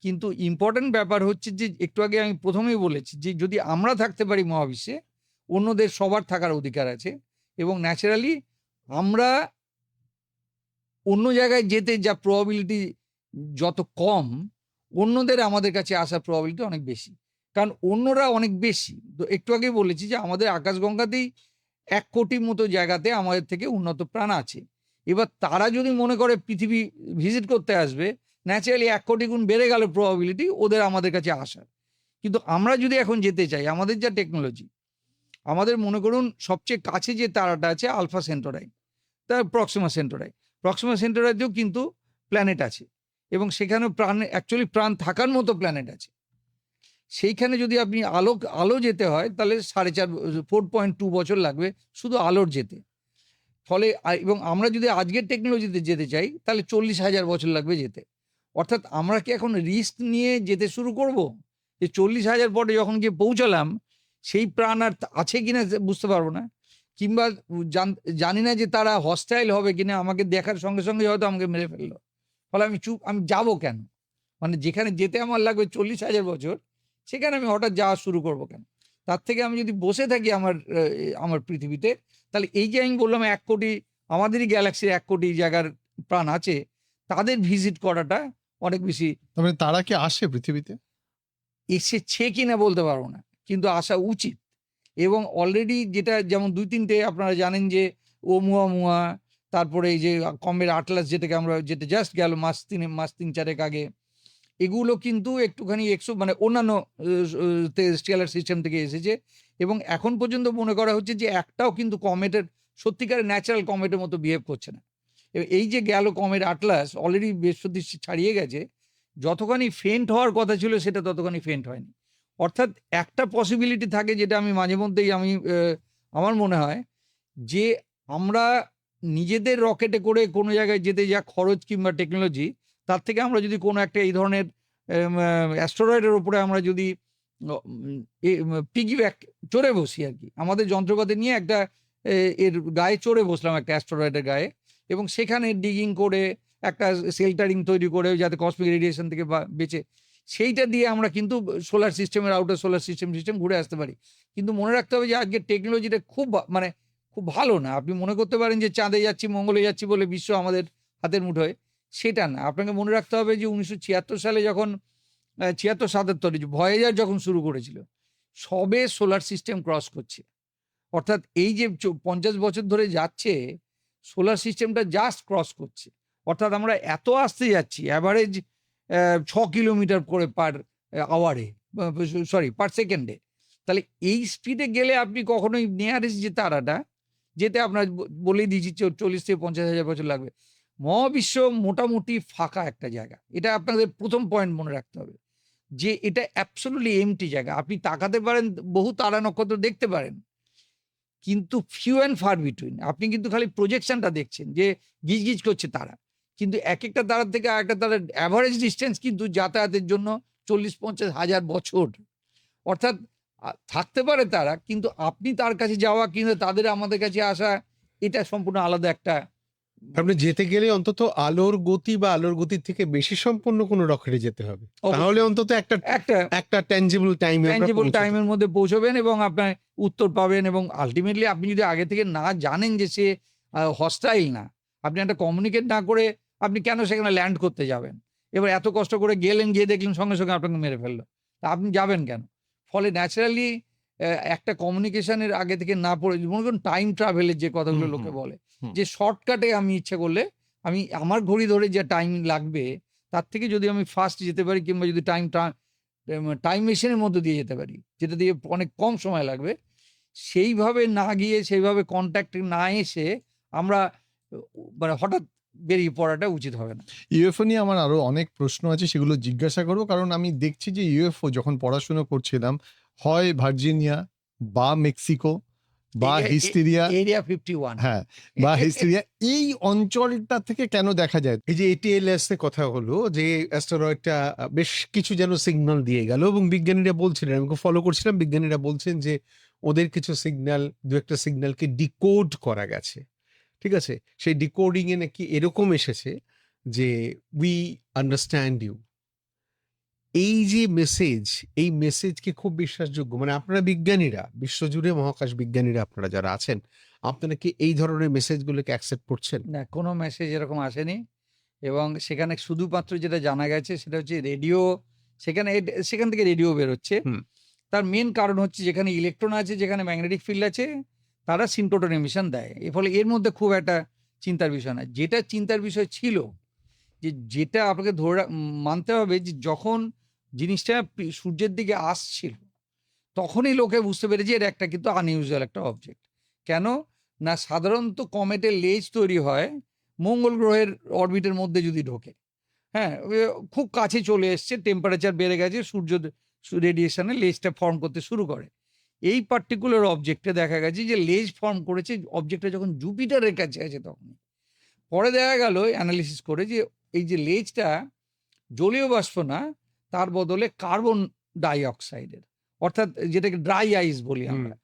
কিন্তু ইম্পর্টেন্ট ব্যাপার হচ্ছে যে একটু আগে আমি প্রথমেই বলেছি, যে যদি আমরা থাকতে পারি মহাবিশ্বে, অন্যদের সবার থাকার অধিকার আছে, এবং ন্যাচারালি আমরা অন্য জায়গায় যেতে যা প্রবাবিলিটি যত কম, অন্যদের আমাদের কাছে আসার প্রবাবিলিটি অনেক বেশি। কারণ অন্যরা অনেক বেশি। তো একটু আগেই বলেছি যে আমাদের আকাশগঙ্গাতেই ১ কোটির মতো জায়গাতে আমাদের থেকে উন্নত প্রাণ আছে। এবার তারা যদি মনে করে পৃথিবী ভিজিট করতে আসবে, ন্যাচারালি ১ কোটি গুণ বেড়ে গেল প্রবাবিলিটি ওদের আমাদের কাছে আসার। কিন্তু আমরা যদি এখন যেতে চাই, আমাদের যা টেকনোলজি, আমাদের মনে করুন সবচেয়ে কাছে যে তারাটা আছে আলফা সেন্টোরাই, তার প্রক্সিমা সেন্টোরাই। প্রক্সিমা সেন্টোরাইতেও কিন্তু প্ল্যানেট আছে এবং সেখানেও অ্যাকচুয়ালি প্রাণ থাকার মতো প্ল্যানেট আছে। সেইখানে যদি আপনি আলো যেতে হয় তাহলে 4.2 বছর লাগবে শুধু আলোর যেতে। ফলে এবং আমরা যদি আজকের টেকনোলজিতে যেতে চাই তাহলে 40,000 বছর লাগবে যেতে। অর্থাৎ আমরা কি এখন রিস্ক নিয়ে যেতে শুরু করব? যে 40,000 পরে যখন গিয়ে পৌঁছালাম সেই প্রাণ আর আছে কিনা বুঝতে পারবো না, কিংবা জানি না যে তারা হস্টাইল হবে কিনা, আমাকে দেখার সঙ্গে সঙ্গে হয়তো আমাকে মেরে ফেললো। ফলে আমি যাব কেন? মানে যেখানে যেতে আমার লাগবে 40,000 বছর, সেখানে আমি হঠাৎ যাওয়া শুরু করব কেন? তার থেকে আমি যদি বসে থাকি আমার পৃথিবীতে, তাহলে এই যে আমি বললাম ১ কোটি, আমাদেরই গ্যালাক্সির ১ কোটি জায়গার প্রাণ আছে, তাদের ভিজিট করাটা অনেক বেশি। তার মানে তারা কি আসে পৃথিবীতে? এসেছে কিনা বলতে পারবো না, কিন্তু আসা উচিত। এবং অলরেডি যেটা যেমন ২-৩টে আপনারা জানেন যে ওমুয়ামুয়া, তারপরে এই যে কমেট আটলাস যেটা জাস্ট গেল মাস ৩-৪ আগে, এগুলো কিন্তু একটুখানি মানে অন্যান্য স্টেলার সিস্টেম থেকে এসেছে এবং এখন পর্যন্ত মনে করা হচ্ছে যে একটাও কিন্তু কমেটের সত্যিকারের ন্যাচারাল কমেটের মতো বিহেভ করছে না। এই যে গেল কমেট আটলাস অলরেডি বৃহস্পতি ছাড়িয়ে গেছে, যতখানি ফেন্ট হওয়ার কথা ছিল সেটা ততখানি ফেন্ট হয়নি। অর্থাৎ একটা পসিবিলিটি থাকে, যেটা আমি মাঝে মধ্যেই আমার মনে হয় যে আমরা নিজেদের রকেটে করে কোনো জায়গায় যেতে যা খরচ কিংবা টেকনোলজি, তার থেকে আমরা যদি কোনো একটা এই ধরনের অ্যাস্টেরয়েডের উপরে আমরা যদি পিগিব্যাক চড়ে বসি আর কি, আমাদের যন্ত্রপাতি নিয়ে একটা এর গায়ে চড়ে বসলাম, একটা অ্যাস্টেরয়েডের গায়ে, এবং সেখানে ডিগিং করে একটা শেল্টারিং তৈরি করে যাতে কসমিক রেডিয়েশন থেকে বেঁচে, সেইটা দিয়ে আমরা কিন্তু সোলার সিস্টেমের আউটার সোলার সিস্টেম ঘুরে আসতে পারি। কিন্তু মনে রাখতে হবে যে আজকের টেকনোলজিটা মানে খুব ভালো না। আপনি মনে করতে পারেন যে চাঁদে যাচ্ছি, মঙ্গলে যাচ্ছি বলে বিশ্ব আমাদের হাতের মুঠোয়, সেটা না। আপনাকে মনে রাখতে হবে যে 1976 সালে যখন 76-77 ভয়েজার যখন শুরু করেছিল, সবে সোলার সিস্টেম ক্রস করছে। অর্থাৎ এই যে 50 বছর ধরে যাচ্ছে, সোলার সিস্টেমটা জাস্ট ক্রস করছে। অর্থাৎ আমরা এত আসতে যাচ্ছি, অ্যাভারেজ 6 কিলোমিটার করে পার আওয়ারে, পার সেকেন্ডে। তাহলে এই স্পিডে গেলে আপনি কখনোই নিয়ারেস্ট যে তারাটা যেতে আপনার বলেই দিয়েছি 40,000-50,000 বছর লাগবে। মহাবিশ্ব মোটামুটি ফাঁকা একটা জায়গা। এটা আপনাদের প্রথম পয়েন্ট মনে রাখতে হবে যে এটা অ্যাবসলিউটলি এমটি জায়গা। আপনি তাকাতে পারেন, বহু তারা নক্ষত্র দেখতে পারেন, কিন্তু ফিউ অ্যান্ড ফার বিটুইন। আপনি কিন্তু খালি প্রজেকশনটা দেখছেন যে গিজগিজ করছে তারা, কিন্তু এক একটা তারার থেকে আরেকটা তারার অ্যাভারেজ ডিস্টেন্স কিন্তু যাতায়াতের জন্য 40-50 হাজার বছর। অর্থাৎ থাকতে পারে তারা, কিন্তু আপনি তার কাছে যাওয়া কিংবা তাদের আমাদের কাছে আসা, এটা সম্পূর্ণ আলাদা একটা। আপনি যেতে গেলে অন্তত আলোর গতি বা আলোর গতির থেকে বেশি সম্পন্ন কোনো রকেটে যেতে হবে, তাহলে অন্তত একটা ট্যানজিবল টাইমের মধ্যে পৌঁছবেন এবং আপনার উত্তর পাবেন। এবং আলটিমেটলি আপনি যদি আগে থেকে না জানেন যে সে হস্টাইল না, আপনি একটা কমিউনিকেট না করে আপনি কেন সেখানে ল্যান্ড করতে যাবেন? এবার এত কষ্ট করে গেলেন, গিয়ে দেখলেন সঙ্গে সঙ্গে আপনাকে মেরে ফেললো, তা আপনি যাবেন কেন? ফলে ন্যাচারালি একটা কমিউনিকেশনের আগে থেকে না পড়ে, মনে করুন টাইম ট্রাভেলের যে কথাগুলো লোকে বলে যে শর্টকাটে আমি ইচ্ছে করলে আমি আমার ঘড়ি ধরে যে টাইম লাগবে তার থেকে যদি আমি ফাস্ট যেতে পারি, কিংবা যদি টাইম মেশিনের মধ্যে দিয়ে যেতে পারি যেটা দিয়ে অনেক কম সময় লাগবে, সেইভাবে না গিয়ে সেইভাবে কন্ট্যাক্ট না এসে আমরা মানে হঠাৎ বেরিয়ে পড়াটা উচিত হবে না। ইউএফও নিয়ে আমার আরো অনেক প্রশ্ন আছে, সেগুলো জিজ্ঞাসা করবো, কারণ আমি দেখছি যে ইউএফও যখন পড়াশোনা করছিলাম, হয় ভার্জিনিয়া বা মেক্সিকো বা হিস্টেরিয়া, এরিয়া 51, হ্যাঁ, বা হিস্টেরিয়া, এই অঞ্চলটা থেকে কেন দেখা যায়? এই যে ATLS এর কথা হলো, যে অ্যাস্টেরয়েডটা বেশ কিছু যেন সিগন্যাল দিয়ে গেল, এবং বিজ্ঞানীরা বলছিলেন, আমি ফলো করছিলাম, বিজ্ঞানীরা বলছেন যে ওদের কিছু সিগন্যাল, দু একটা সিগন্যালকে ডিকোড করা গেছে। ঠিক আছে, সেই ডিকোডিং এ নাকি এরকম এসেছে যে উই আন্ডারস্ট্যান্ড ইউ। এই যে মেসেজ, এই মেসেজ কি খুব বিশ্বাসযোগ্য? মানে আপনারা বিজ্ঞানীরা, বিশ্বজুড়ে মহাকাশ বিজ্ঞানীরা আপনারা যারা আছেন, আপনারা কি এই ধরনের মেসেজগুলোকে অ্যাকসেপ্ট করছেন? না, কোনো মেসেজ এরকম আসেনি। এবং সেখানে শুধুমাত্র যেটা জানা গেছে সেটা হচ্ছে রেডিও, সেখান থেকে রেডিও বেরোচ্ছে। হুম। তার মেন কারণ হচ্ছে যেখানে ইলেকট্রন আছে, যেখানে ম্যাগনেটিক ফিল্ড আছে, তারা সিনক্রোটন এমিশন দেয়। এর ফলে এর মধ্যে খুব একটা চিন্তার বিষয় না। যেটা চিন্তার বিষয় ছিল, যেটা আপনাকে মানতে হবে যে যখন জিনিসটা সূর্যের দিকে আসছিল, তখনই লোকে বুঝতে পেরেছে এটা একটা কিন্তু আনইউজুয়াল একটা অবজেক্ট। কেন না, সাধারণত কমেটের লেজ তৈরি হয় মঙ্গল গ্রহের অরবিটের মধ্যে যদি ঢোকে। হ্যাঁ, খুব কাছে চলে এসছে, টেম্পারেচার বেড়ে গেছে, সূর্য রেডিয়েশনে লেজটা ফর্ম করতে শুরু করে। এই পার্টিকুলার অবজেক্টে দেখা গেছে যে লেজ ফর্ম করেছে অবজেক্টটা যখন জুপিটারের কাছে আছে তখন। পরে দেখা গেল অ্যানালিসিস করে যে এই যে লেজটা জলীয় বাষ্প না, তার বদলে কার্বন ডাই অক্সাইডের, অর্থাৎ যেটাকে ড্রাই আইস বলি আমরা।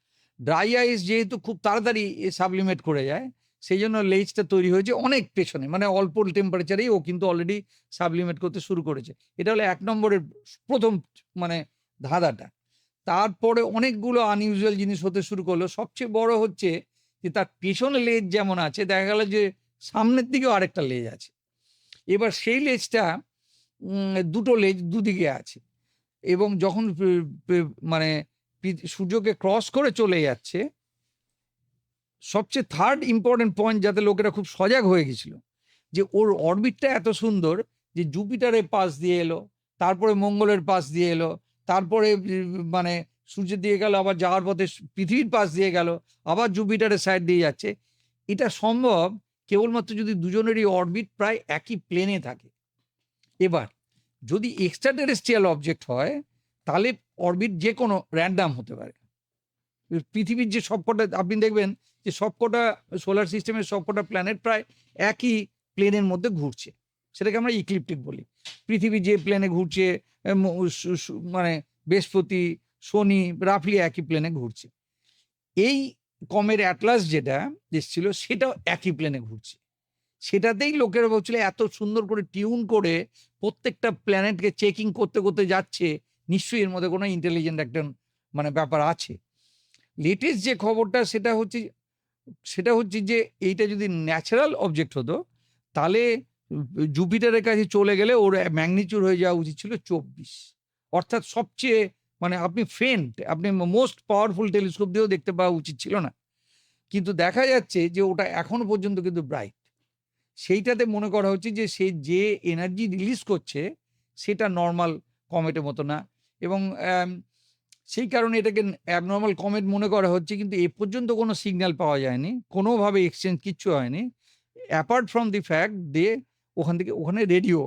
ড্রাই আইস যেহেতু খুব তাড়াতাড়ি সাবলিমেট করে যায়, সেই জন্য লেজটা তৈরি হয়েছে অনেক পেছনে, মানে অল্প টেম্পারেচারেই ও কিন্তু অলরেডি সাবলিমেট করতে শুরু করেছে। এটা হলো 1 নম্বরের প্রথম মানে ধাঁধাটা। তারপরে অনেকগুলো আনইউজুয়াল জিনিস হতে শুরু করলো। সবচেয়ে বড় হচ্ছে যে তার পেছনে লেজ যেমন আছে, দেখা গেল যে সামনের দিকেও আরেকটা লেজ আছে। এবার সেই লেজটা দুটো লেজ দুদিকে আছে, এবং যখন মানে সূর্যকে ক্রস করে চলে যাচ্ছে, সবচেয়ে থার্ড ইম্পর্টেন্ট পয়েন্ট যাতে লোকেরা খুব সজাগ হয়ে গেছিল, যে ওর অরবিটটা এত সুন্দর যে জুপিটারের পাশ দিয়ে এলো, তারপরে মঙ্গলের পাশ দিয়ে এলো, তারপরে মানে সূর্যের দিকে গেল, আবার যাওয়ার পথে পৃথিবীর পাশ দিয়ে গেল, আবার জুপিটারের সাইড দিয়ে যাচ্ছে। এটা সম্ভব কেবলমাত্র যদি দুজনেরই অরবিট প্রায় একই প্লেনে থাকে। এবার যদি এক্সট্রা টেরেস্ট্রিয়াল অবজেক্ট হয়, তাহলে অরবিট যে কোনো র্যান্ডাম হতে পারে। পৃথিবীর যে সবকটা আপনি দেখবেন যে সবকটা সোলার সিস্টেমের সবকটা প্ল্যানেট প্রায় একই প্লেনের মধ্যে ঘুরছে, সেটাকে আমরা ইক্লিপ্টিক বলি। পৃথিবী যে প্লেনে ঘুরছে, মানে বৃহস্পতি, শনি রাফলি একই প্লেনে ঘুরছে। এই কমের অ্যাটলাস যেটা এসেছিল সেটাও একই প্লেনে ঘুরছে। সেটাতেই লোকেরা বলছিল এত সুন্দর করে টিউন করে প্রত্যেকটা প্ল্যানেটকে চেকিং করতে করতে যাচ্ছে, নিশ্চয়ই এর মধ্যে কোনো ইন্টেলিজেন্ট একটা মানে ব্যাপার আছে। লেটেস্ট যে খবরটা সেটা হচ্ছে যে এইটা যদি ন্যাচারাল অবজেক্ট হতো, তাহলে জুপিটারের কাছে চলে গেলে ওর ম্যাগনিটিউড হয়ে যাওয়া উচিত ছিল 24, অর্থাৎ সবচেয়ে মানে আপনি মোস্ট পাওয়ারফুল টেলিস্কোপ দিয়েও দেখতে পাওয়া উচিত ছিল না। কিন্তু দেখা যাচ্ছে যে ওটা এখনো পর্যন্ত কিন্তু ব্রাইট। সেইটাতে মনে করা হচ্ছে যে সে যে এনার্জি রিলিজ করছে সেটা নর্মাল কমেটের মতো না, এবং সেই কারণে এটাকে অ্যাবনর্মাল কমেট মনে করা হচ্ছে। কিন্তু এ পর্যন্ত কোনো সিগন্যাল পাওয়া যায়নি, কোনোভাবে এক্সচেঞ্জ কিচ্ছু হয়নি, অ্যাপার্ট ফ্রম দি ফ্যাক্ট ওখানে রেডিও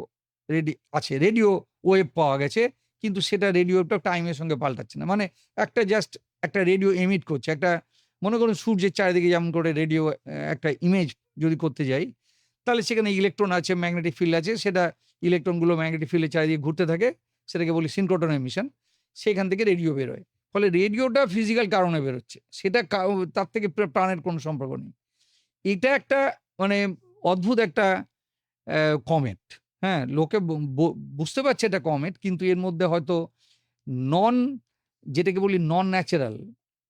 আছে, রেডিও ওয়েভ পাওয়া গেছে, কিন্তু সেটা রেডিওটা টাইমের সঙ্গে পাল্টাচ্ছে না। মানে জাস্ট একটা রেডিও এমিট করছে, একটা মনে করুন সূর্যের চারিদিকে যেমন করে রেডিও একটা ইমেজ যদি করতে যাই, তাহলে সেখানে ইলেকট্রন আছে, ম্যাগনেটিক ফিল্ড আছে, সেটা ইলেকট্রনগুলো ম্যাগনেটিক ফিল্ডের চারিদিকে ঘুরতে থাকে, সেটাকে বলি সিনক্রোটন এমিশন। সেখান থেকে রেডিও বেরোয়, ফলে রেডিওটা ফিজিক্যাল কারণে বেরোচ্ছে, সেটা তার থেকে প্রাণের কোনো সম্পর্ক নেই। এটা একটা মানে অদ্ভুত একটা কমেট। হ্যাঁ, লোকে বুঝতে পারছে এটা কমেট, কিন্তু এর মধ্যে হয়তো যেটাকে বলি নন ন্যাচারাল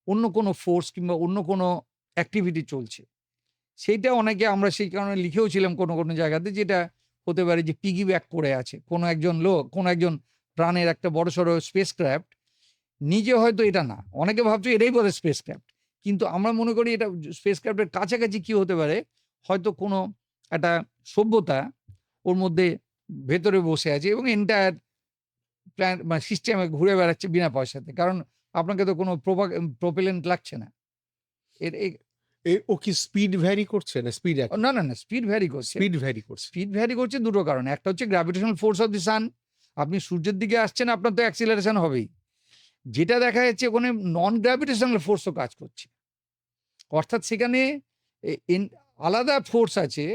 অন্য কোনো ফোর্স কিংবা অন্য কোনো অ্যাক্টিভিটি চলছে। সেইটা অনেকে আমরা সেই কারণে লিখেও ছিলাম কোনো কোনো জায়গাতে, যেটা হতে পারে যে পিগি ব্যাক করে আছে কোনো একজন প্রাণের একটা বড়সড় স্পেস ক্রাফট, নিজে হয়তো এটা না, অনেকে ভাবছে এটাই বলে স্পেস ক্রাফট, কিন্তু আমরা মনে করি এটা স্পেস ক্রাফটের কাছাকাছি কি হতে পারে, হয়তো কোনো একটা সভ্যতা ওর মধ্যে ভেতরে বসে আছে এবং এন্টায়ার প্ল্যান মানে সিস্টেমে ঘুরে বেড়াচ্ছে বিনা পয়সাতে, কারণ আপনাকে তো কোনো প্রোপেলেন্ট লাগছে না। ও কি স্পিড ভ্যারি করছে না স্পিড না, স্পিড ভ্যারি করছে। স্পিড ভ্যারি করছে দুটো কারণে। একটা হচ্ছে গ্র্যাভিটেশনাল ফোর্স অফ দি সান, আপনি সূর্যের দিকে আসছেন, আপনার তো অ্যাক্সিলারেশন হবেই। যেটা দেখা যাচ্ছে ওখানে নন গ্র্যাভিটেশনাল ফোর্সও কাজ করছে, অর্থাৎ সেখানে আলাদা ফোর্স আছে,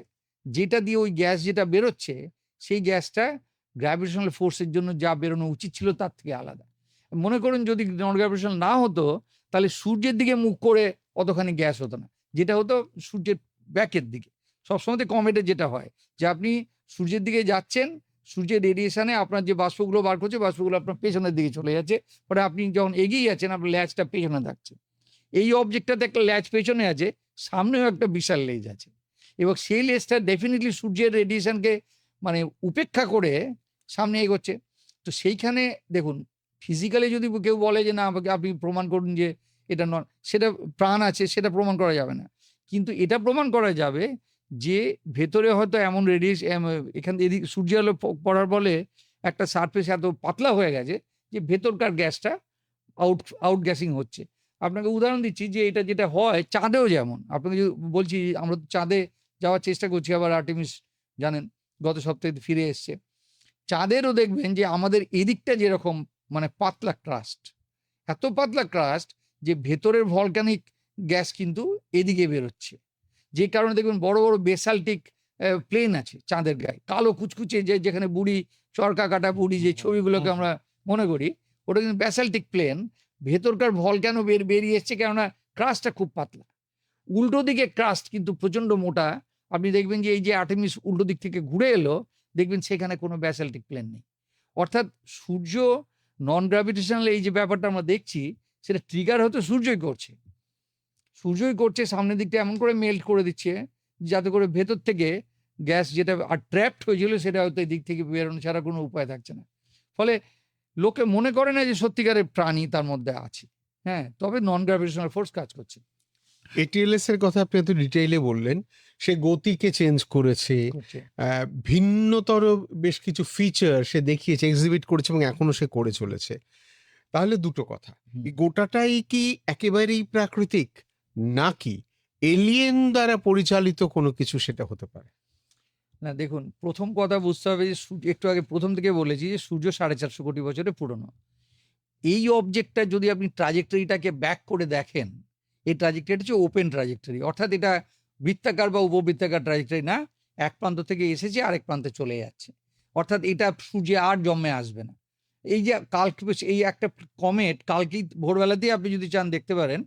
যেটা দিয়ে ওই গ্যাস যেটা বেরোচ্ছে, সেই গ্যাসটা গ্র্যাভিটেশনাল ফোর্সের জন্য যা বেরোনো উচিত ছিল তার থেকে আলাদা। মনে করুন যদি নন গ্র্যাভিটেশনাল না হতো, তাহলে সূর্যের দিকে মুখ করে অতখানি গ্যাস হতো না, যেটা হতো সূর্যের ব্যাকের দিকে। সবসময় কমেটে যেটা হয় যে আপনি সূর্যের দিকে যাচ্ছেন, সূর্যের রেডিয়েশনে আপনার যে বাষ্পগুলো বার করছে, বাষ্পগুলো আপনার পেছনের দিকে চলে যাচ্ছে। পরে আপনি যখন এগিয়ে যাচ্ছেন, আপনার ল্যাজটা পেছনে থাকছে। এই অবজেক্টটাতে একটা ল্যাজ পেছনে আছে, সামনেও একটা বিশাল লেজ আছে, এবং সেই লেজটা ডেফিনেটলি সূর্যের রেডিয়েশনকে মানে উপেক্ষা করে সামনে এগোচ্ছে। তো সেইখানে দেখুন, ফিজিক্যালি যদি কেউ বলে যে না আমাকে আপনি প্রমাণ করুন যে এটা নন, সেটা প্রাণ আছে, সেটা প্রমাণ করা যাবে না। কিন্তু এটা প্রমাণ করা যাবে যে ভেতরে হয়তো এমন এখান এদিক সূর্যের আলো পড়ার ফলে একটা সারফেস এত পাতলা হয়ে গেছে যে ভেতরকার গ্যাসটা আউট গ্যাসিং হচ্ছে। আপনাকে উদাহরণ দিচ্ছি যে এটা যেটা হয় চাঁদেও, যেমন আপনাকে বলছি আমরা তো চাঁদে যাওয়ার চেষ্টা করছি, আবার আর্টেমিস জানেন গত সপ্তাহে ফিরে এসছে। চাঁদেরও দেখবেন যে আমাদের এদিকটা যেরকম মানে পাতলা ক্রাস্ট, এত পাতলা ক্রাস্ট যে ভেতরের ভলকানিক গ্যাস কিন্তু এদিকে বেরোচ্ছে। যে কারণে দেখবেন বড় বড় বেসাল্টিক প্লেন আছে চাঁদের গায়ে, কালো কুচকুচে, যেখানে বুড়ি চরকা কাটা বুড়ি যে ছবিগুলোকে আমরা মনে করি, ওটা কিন্তু ব্যাসাল্টিক প্লেন। ভেতরকার ভলক্যানো বেরিয়ে এসছে, কেননা ক্রাস্টটা খুব পাতলা। উল্টো দিকে ক্রাস্ট কিন্তু প্রচন্ড মোটা। আপনি দেখবেন যে এই যে আর্টেমিস উল্টো দিক থেকে ঘুরে এলো, দেখবেন সেখানে কোনো ব্যাসাল্টিক প্লেন নেই। অর্থাৎ সূর্য নন গ্র্যাভিটেশনাল এই যে ব্যাপারটা আমরা দেখছি, সেটা ট্রিগার হয়তো সূর্যই করছে। সূর্যই করছে, সামনের দিকটা এমন করে মেল্ট করে দিচ্ছে যাতে করে ভেতর থেকে গ্যাস যেটা আর ট্র্যাপড হয়েছিল সেটা হয়তো এই দিক থেকে বেরোনো ছাড়া কোনো উপায় থাকছে না। ফলে লোকে মনে করে না যে সত্যিকারের প্রাণী তার মধ্যে আছে। হ্যাঁ, তবে নন গ্র্যাভিটেশনাল ফোর্স কাজ করছে। এটিএলএস এর কথা আপনি এত ডিটেইলে বললেন, সে গতিকে চেঞ্জ করেছে, করছে। ভিন্নতর বেশ কিছু ফিচার সে দেখিয়েছে, এক্সিবিট করেছে এবং এখনো সে করে চলেছে। তাহলে দুটো কথা, এই গোটাটাই কি একেবারেই প্রাকৃতিক, নাকি এলিয়েন দ্বারা পরিচালিত কোনো কিছু সেটা হতে পারে? না দেখুন, প্রথম কথা বুঝতে হবে যে একটু আগে প্রথম থেকে বলেছি যে সূর্য 450 কোটি বছরের পুরনো। এই অবজেক্টটা যদি আপনি ট্রাজেক্টরিটাকে ব্যাক করে দেখেন, এই ট্রাজেক্টরিটা হচ্ছে ওপেন ট্রাজেক্টরি, অর্থাৎ এটা বৃত্তাকার বা উপবৃত্তাকার ট্রাজেক্টরি না। এক প্রান্ত থেকে এসেছে আরেক প্রান্তে চলে যাচ্ছে, অর্থাৎ এটা সূর্যে আর জন্মে আসবে না। এই যে এই একটা কমেট কালকেই ভোরবেলাতেই আপনি যদি চান দেখতে পারেন,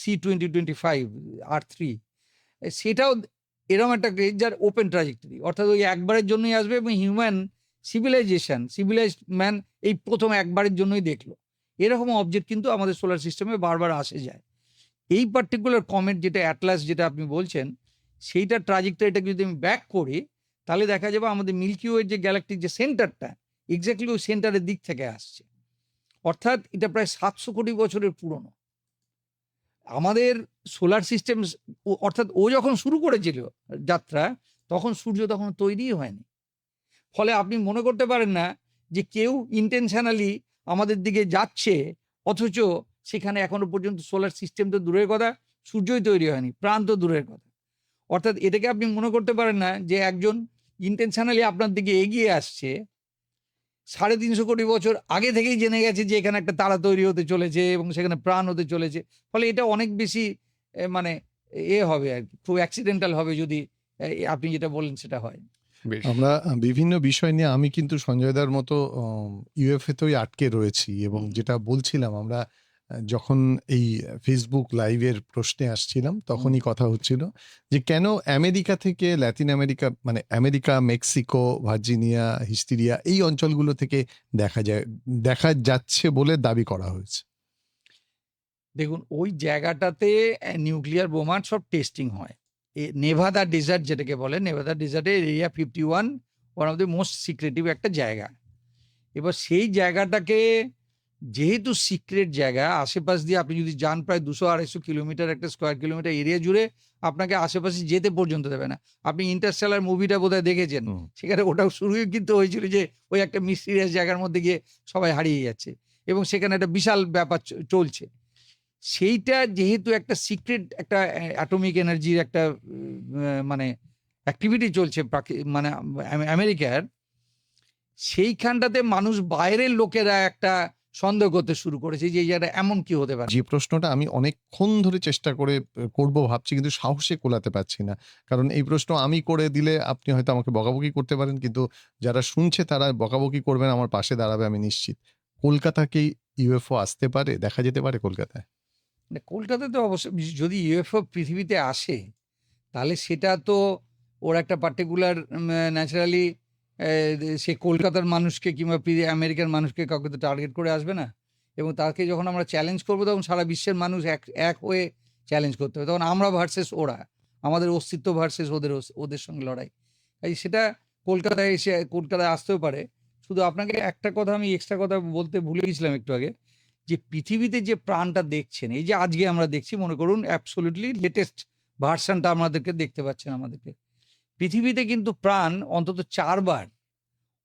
C2025 R3, সেটাও এরকম একটা গ্রেড যার ওপেন ট্রাজেক্টরি, অর্থাৎ ওই একবারের জন্যই আসবে, এবং হিউম্যান সিভিলাইজড ম্যান এই প্রথম একবারের জন্যই দেখলো। এরকম অবজেক্ট কিন্তু আমাদের সোলার সিস্টেমে বারবার আসে যায়। এই পার্টিকুলার কমেট যেটা অ্যাটলাস যেটা আপনি বলছেন, সেইটার ট্রাজেক্টরিটাকে যদি আমি ব্যাক করি, তাহলে দেখা যাবে আমাদের মিল্কি ওয়ের যে গ্যালাক্টিক যে সেন্টারটা, এক্স্যাক্টলি ওই সেন্টারের দিক থেকে আসছে। অর্থাৎ এটা প্রায় 700 কোটি বছরের পুরনো। আমাদের সোলার সিস্টেম, অর্থাৎ ও যখন শুরু করেছিল যাত্রা, তখন সূর্য তখন তৈরিই হয়নি। ফলে আপনি মনে করতে পারেন না যে কেউ ইন্টেনশনালি আমাদের দিকে যাচ্ছে, অথচ সেখানে এখনো পর্যন্ত সোলার সিস্টেম তো দূরের কথা, সূর্যই তৈরি হয়নি, প্রাণ তো দূরের কথা। অর্থাৎ এটাকে আপনি মনে করতে পারেন না যে একজন ইন্টেনশনালি আপনার দিকে এগিয়ে আসছে, 350 কোটি বছর আগে থেকেই জেনে গেছে যে এখানে একটা তারা তৈরি হতে চলেছে এবং সেখানে প্রাণ হতে চলেছে। ফলে এটা অনেক বেশি মানে হবে আর কি, খুব অ্যাক্সিডেন্টাল হবে যদি আপনি যেটা বললেন সেটা হয়। বেশ। আমরা বিভিন্ন বিষয় নিয়ে আমি কিন্তু সঞ্জয়দার মতো ইউএফএতেই আটকে রয়েছি, এবং যেটা বলছিলাম আমরা যখন এই ফেসবুক লাইভের প্রশ্নে আসছিলাম তখনই কথা হচ্ছিল যে কেন আমেরিকা থেকে ল্যাতিন আমেরিকা, মানে আমেরিকা, মেক্সিকো, ভার্জিনিয়া, হিস্টিরিয়া এই অঞ্চলগুলো থেকে দেখা যাচ্ছে বলে দাবি করা হয়েছে। দেখুন, ওই জায়গাটাতে নিউক্লিয়ার বোমার সব টেস্টিং হয়। নেভাদা ডেজার্ট যেটাকে বলে, নেভাদা ডেজার্টে area 51 one of the most secretive একটা জায়গা। এবার সেই জায়গাটাকে যেহেতু সিক্রেট জায়গা, আশেপাশ দিয়ে আপনি যদি যান প্রায় 200-250 কিলোমিটার, একটা স্কোয়ার কিলোমিটার এরিয়া জুড়ে আপনাকে আশেপাশে যেতে পর্যন্ত দেবে না। আপনি ইন্টারস্টেলার মুভিটা বোধহয় দেখেছেন, সেখানে ওটাও শুরুই কিন্তু হয়েছিল যে ওই একটা মিস্টিরিয়াস জায়গার মধ্যে গিয়ে সবাই হারিয়ে যাচ্ছে, এবং সেখানে একটা বিশাল ব্যাপার চলছে। সেইটা যেহেতু একটা সিক্রেট, একটা অ্যাটমিক এনার্জির একটা মানে অ্যাক্টিভিটি চলছে মানে আমেরিকার, সেইখানটাতে মানুষ বাইরের লোকেরা একটা সন্দেহ করতে শুরু করেছে যে এই জায়গাটা এমন কি হতে পারে। যে প্রশ্নটা আমি অনেকক্ষণ ধরে চেষ্টা করে করব ভাবছি, কিন্তু সাহসে কোলাতে পারছি না, কারণ এই প্রশ্ন আমি করে দিলে আপনি হয়তো আমাকে বকাবকি করতে পারেন, কিন্তু যারা শুনছে তারা বকাবকি করবেন, আমার পাশে দাঁড়াবে আমি নিশ্চিত। কলকাতাকেই ইউএফও আসতে পারে, দেখা যেতে পারে কলকাতায়? কলকাতাতে অবশ্যই যদি ইউএফও পৃথিবীতে আসে, তাহলে সেটা তো ওর একটা পার্টিকুলার ন্যাচারালি সে কলকাতার মানুষকে কিংবা আমেরিকার মানুষকে কাউকে তো টার্গেট করে আসবে না। এবং তাকে যখন আমরা চ্যালেঞ্জ করবো তখন সারা বিশ্বের মানুষ এক হয়ে চ্যালেঞ্জ করতে হবে। তখন আমরা ভার্সেস ওরা, আমাদের অস্তিত্ব ভার্সেস ওদের সঙ্গে লড়াই। তাই সেটা কলকাতায় আসতেও পারে। শুধু আপনাকে একটা কথা আমি এক্সট্রা কথা বলতে ভুলে গেছিলাম একটু আগে, যে পৃথিবীতে যে প্রাণটা দেখছেন, এই যে আজকে আমরা দেখছি, মনে করুন অ্যাবসলিউটলি লেটেস্ট ভার্সানটা আমাদেরকে দেখতে পাচ্ছেন আমাদেরকে। পৃথিবীতে কিন্তু প্রাণ অন্তত 4 বার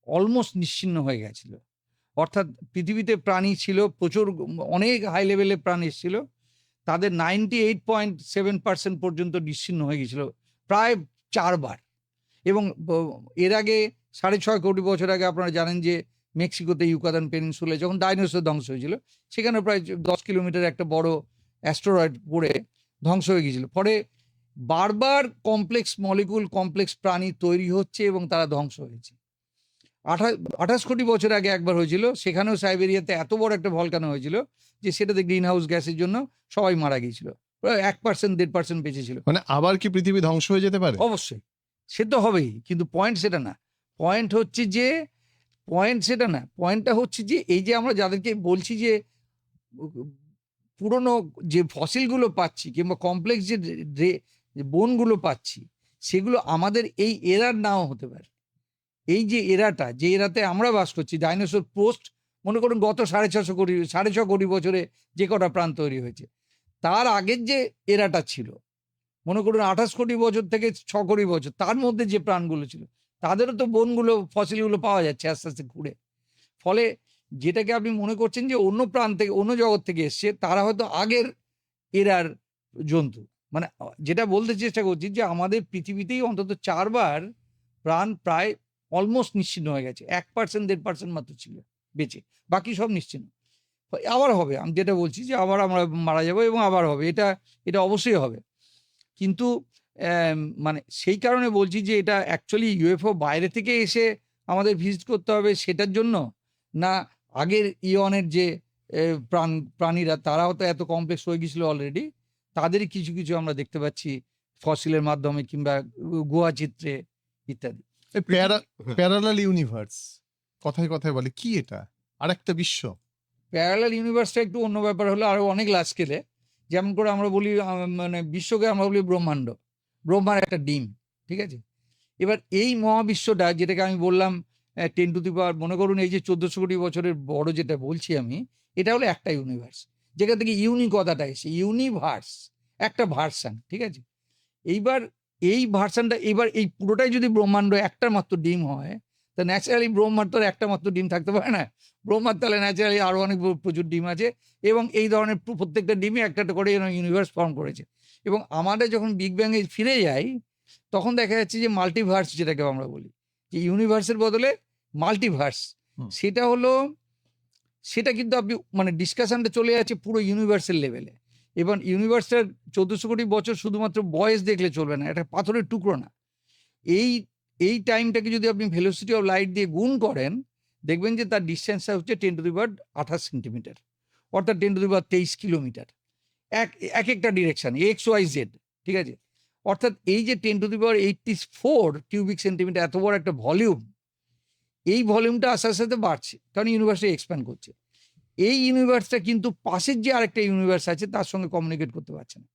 অলমোস্ট নিশ্চিহ্ন হয়ে গেছিল। অর্থাৎ পৃথিবীতে প্রাণী ছিল প্রচুর, অনেক হাই লেভেলে প্রাণ এসেছিল, তাদের 98.7% পর্যন্ত নিশ্চিহ্ন হয়ে গেছিল প্রায় 4 বার। এবং এর আগে 6.5 কোটি বছর আগে আপনারা জানেন যে মেক্সিকোতে ইউকাতান পেনিনসুলায় যখন ডাইনোসর ধ্বংস হয়েছিল, সেখানে প্রায় 10 কিলোমিটার একটা বড় অ্যাস্টেরয়েড পড়ে ধ্বংস হয়ে গিয়েছিল। ফলে বারবার কমপ্লেক্স মলিকুল, কমপ্লেক্স প্রাণী তৈরি হচ্ছে এবং তারা ধ্বংস হয়েছে। 28 কোটি বছর আগে একবার হয়েছিল, সেখানেও সাইবেরিয়াতে এত বড় একটা ভলকানো হয়েছিল যে সেটাতে গ্রিন হাউস গ্যাসের জন্য সবাই মারা গিয়েছিল, প্রায় 1% 1.5% বেঁচেছিল। মানে আবার কি পৃথিবী ধ্বংস হয়ে যেতে পারে? অবশ্যই, সে তো হবেই, কিন্তু পয়েন্ট সেটা না। পয়েন্টটা হচ্ছে যে এই যে আমরা যাদেরকে বলছি যে পুরনো যে ফসিলগুলো পাচ্ছি কিংবা কমপ্লেক্স যে বোনগুলো পাচ্ছি, সেগুলো আমাদের এই এরার নাও হতে পারে। এই যে এরাতে আমরা বাস করছি, ডাইনোসর পোস্ট, মনে করুন গত 6.5 কোটি বছরে যে কটা প্রাণ তৈরি হয়েছে, তার আগের যে এরাটা ছিল, মনে করুন 28 কোটি বছর থেকে 6 কোটি বছর, তার মধ্যে যে প্রাণগুলো ছিল, তাদেরও তো বোনগুলো, ফসিলগুলো পাওয়া যাচ্ছে আস্তে আস্তে ঘুরে। ফলে যেটাকে আপনি মনে করছেন যে অন্য প্রাণ থেকে, অন্য জগৎ থেকে এসছে, তারা হয়তো আগের এরার জন্তু। মানে যেটা বলতে চেষ্টা করছি যে আমাদের পৃথিবীতেই অন্তত 4 বার প্রাণ প্রায় অলমোস্ট নিশ্চিহ্ন হয়ে গেছে, 1% 1.5% মাত্র ছিল বেঁচে, বাকি সব নিশ্চিহ্ন। আবার হবে, আমি যেটা বলছি যে আবার আমরা মারা যাবো এবং আবার হবে, এটা অবশ্যই হবে। কিন্তু মানে সেই কারণে বলছি যে এটা অ্যাকচুয়ালি ইউএফও বাইরে থেকে এসে আমাদের ভিজিট করতে হবে সেটার জন্য, না আগের ইয়নের যে প্রাণীরা, তারাও তো এত কমপ্লেক্স হয়ে গেছিল অলরেডি, তাদেরই কিছু কিছু আমরা দেখতে পাচ্ছি ফসিলের মাধ্যমে কিংবা গুহা চিত্রে ইত্যাদি। প্যারালাল ইউনিভার্স কথায় কথায় বলে, কি এটা? আরেকটা বিশ্ব? প্যারালাল ইউনিভার্সটা একটু অন্য ব্যাপার, হলো আরো অনেক লার্জ স্কেলে। যেমন করে আমরা বলি মানে বিশ্বকে আমরা বলি ব্রহ্মাণ্ড, ব্রহ্মার একটা ডিম, ঠিক আছে? এবার এই মহাবিশ্বটা, যেটাকে আমি বললাম 10 টু দি পাওয়ার, মনে করুন এই যে 1400 কোটি বছরের বড় যেটা বলছি আমি, এটা হলো একটা ইউনিভার্স, যেখান থেকে ইউনি কথাটা এসে, ইউনিভার্স একটা ভার্সান, ঠিক আছে? এইবার এই ভার্সানটা, এইবার এই পুরোটাই যদি ব্রহ্মাণ্ড একটা মাত্র ডিম হয়, তা ন্যাচারালি ব্রহ্মার তো একটা মাত্র ডিম থাকতে পারে না। ব্রহ্মার তাহলে ন্যাচারালি আরো অনেক প্রচুর ডিম আছে, এবং এই ধরনের প্রত্যেকটা ডিমই একটা করে ইউনিভার্স ফর্ম করেছে। এবং আমাদের যখন বিগ ব্যাঙে ফিরে যাই, তখন দেখা যাচ্ছে যে মাল্টিভার্স, যেটাকে আমরা বলি যে ইউনিভার্সের বদলে মাল্টিভার্স, সেটা কিন্তু আপনি মানে ডিসকাশনটা চলে যাচ্ছে পুরো ইউনিভার্সের লেভেলে। এবং ইউনিভার্সটার 1400 কোটি বছর শুধুমাত্র বয়স দেখলে চলবে না, এটা পাথরের টুকরো না। এই টাইমটাকে যদি আপনি ভেলোসিটি অফ লাইট দিয়ে গুণ করেন, দেখবেন যে তার ডিস্টেন্সটা হচ্ছে 10 টু দি পাওয়ার 28 সেন্টিমিটার, অর্থাৎ 10 টু দি পাওয়ার 23 কিলোমিটার একটা ডিরেকশন, XYZ, ঠিক আছে? অর্থাৎ এই যে 10 to the power 84 cubic centimetre এত বড় একটা ভলিউম, এই ভলিউমটা আস্তে আস্তে বাড়ছে, কারণ ইউনিভার্সটা এক্সপ্যান্ড করছে। এই ইউনিভার্সটা কিন্তু পাশের যে আরেকটা ইউনিভার্স আছে তার সঙ্গে কমিউনিকেট করতে পারছে না,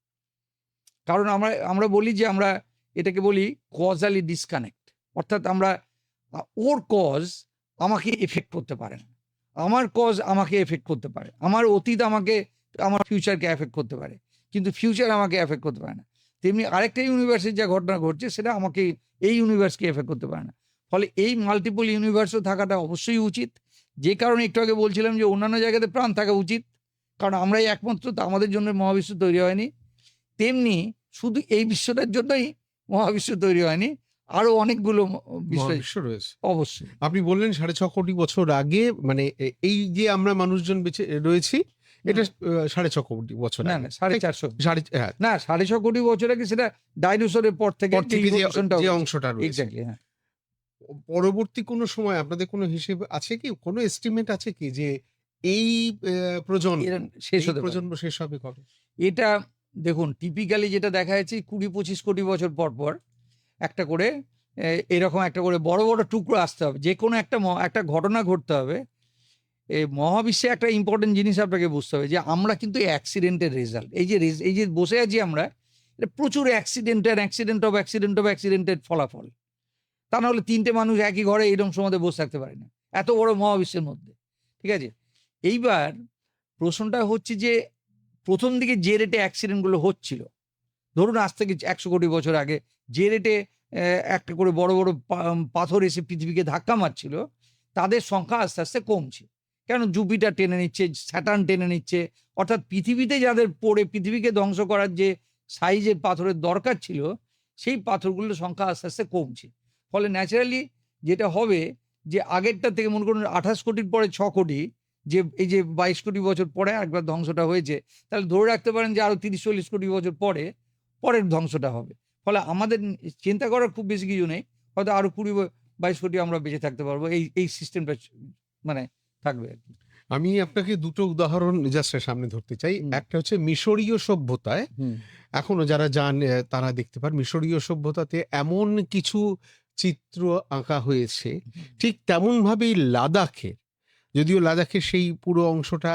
কারণ আমরা বলি যে আমরা এটাকে বলি কজালি ডিসকানেক্ট। অর্থাৎ আমরা ওর কজ আমাকে এফেক্ট করতে পারে না, আমার কজ আমাকে এফেক্ট করতে পারে, আমার অতীত আমার ফিউচারকে এফেক্ট করতে পারে, কিন্তু ফিউচার আমাকে এফেক্ট করতে পারে না। তেমনি আরেকটা ইউনিভার্সের যা ঘটনা ঘটছে সেটা আমাকে, এই ইউনিভার্সকে এফেক্ট করতে পারে না। ফলে এই মাল্টিপল ইউনিভার্সও থাকাটা অবশ্যই উচিত। যে কারণে একটু আগে বলছিলাম যে অন্যান্য জায়গাতে প্রাণ থাকা উচিত, কারণ আমরাই একমাত্র, আমাদের জন্য মহাবিশ্ব তৈরি হয়নি। তেমনি শুধু এই বিশ্বটার জন্যই মহাবিশ্ব তৈরি হয়নি, আরো অনেকগুলো মহাবিশ্ব রয়েছে। অবশ্যই। আপনি বললেন 6.5 কোটি বছর আগে, মানে এই যে আমরা মানুষজন বেঁচে রয়েছি, এটা 6.5 কোটি বছর না আগে। না 450, হ্যাঁ, না 6.5 কোটি বছর আগে, সেটা ডাইনোসরের পর থেকে যে অংশটা রয়েছে। এক্স্যাক্টলি। হ্যাঁ, পরবর্তী কোনো সময় আপনাদের কোনো হিসেব আছে কি, কোনো এস্টিমেট আছে কি যে এই প্রজন্ম শেষ হবে কবে? এটা দেখুন, টিপিক্যালি যেটা দেখা যাচ্ছে 20-25 কোটি বছর পর পর একটা করে এরকম একটা করে বড় বড় টুকরো আসতে হবে, যে কোনো একটা ঘটনা ঘটতে হবে। এই মহাবিশ্বে একটা ইম্পর্টেন্ট জিনিস আপনাকে বুঝতে হবে, যে আমরা কিন্তু অ্যাক্সিডেন্টের রেজাল্ট। এই যে বসে আছি আমরা, এটা প্রচুর অ্যাক্সিডেন্টের ফলাফল। তা না হলে 3টে মানুষ একই ঘরে এরকম সময় বসে থাকতে পারে না, এত বড় মহাবিশ্বের মধ্যে। ঠিক আছে, এইবার প্রশ্নটা হচ্ছে যে প্রথম দিকে যে রেটে অ্যাক্সিডেন্টগুলো হচ্ছিল, ধরুন আজ থেকে 100 কোটি বছর আগে যে রেটে একটা করে বড় বড় পাথর এসে পৃথিবীকে ধাক্কা মারছিল, তাদের সংখ্যা আস্তে আস্তে কমছে। কেন? জুপিটার টেনে নিচ্ছে, স্যাটার্ন টেনে নিচ্ছে। অর্থাৎ পৃথিবীতে যাদের পড়ে পৃথিবীকে ধ্বংস করার যে সাইজের পাথরের দরকার ছিল, সেই পাথরগুলোর সংখ্যা আস্তে আস্তে কমছে। ফলে ন্যাচারালি যেটা হবে, যে আগেরটা থেকে মনে করুন 28 কোটির পরে 6 কোটি, যে এই যে 22 কোটি বছর পরে একবার ধ্বংসটা হয়েছে, তাহলে ধরে রাখতে পারেন যে আরো 30-40 কোটি বছর পরে পরের ধ্বংসটা হবে। ফলে আমাদের চিন্তা করার খুব বেশি কিছু নেই, হয়তো আরো 20-22 কোটি আমরা বেঁচে থাকতে পারবো, এই সিস্টেমটা মানে থাকবে আর কি। আমি আপনাকে দুটো উদাহরণ জাস্ট সামনে ধরতে চাই। একটা হচ্ছে মিশরীয় সভ্যতায়, এখনো যারা যান তারা দেখতে পান মিশরীয় সভ্যতাতে এমন কিছু চিত্র আঁকা হয়েছে, ঠিক তেমন ভাবেই লাদাখে, যদিও লাদাখের সেই পুরো অংশটা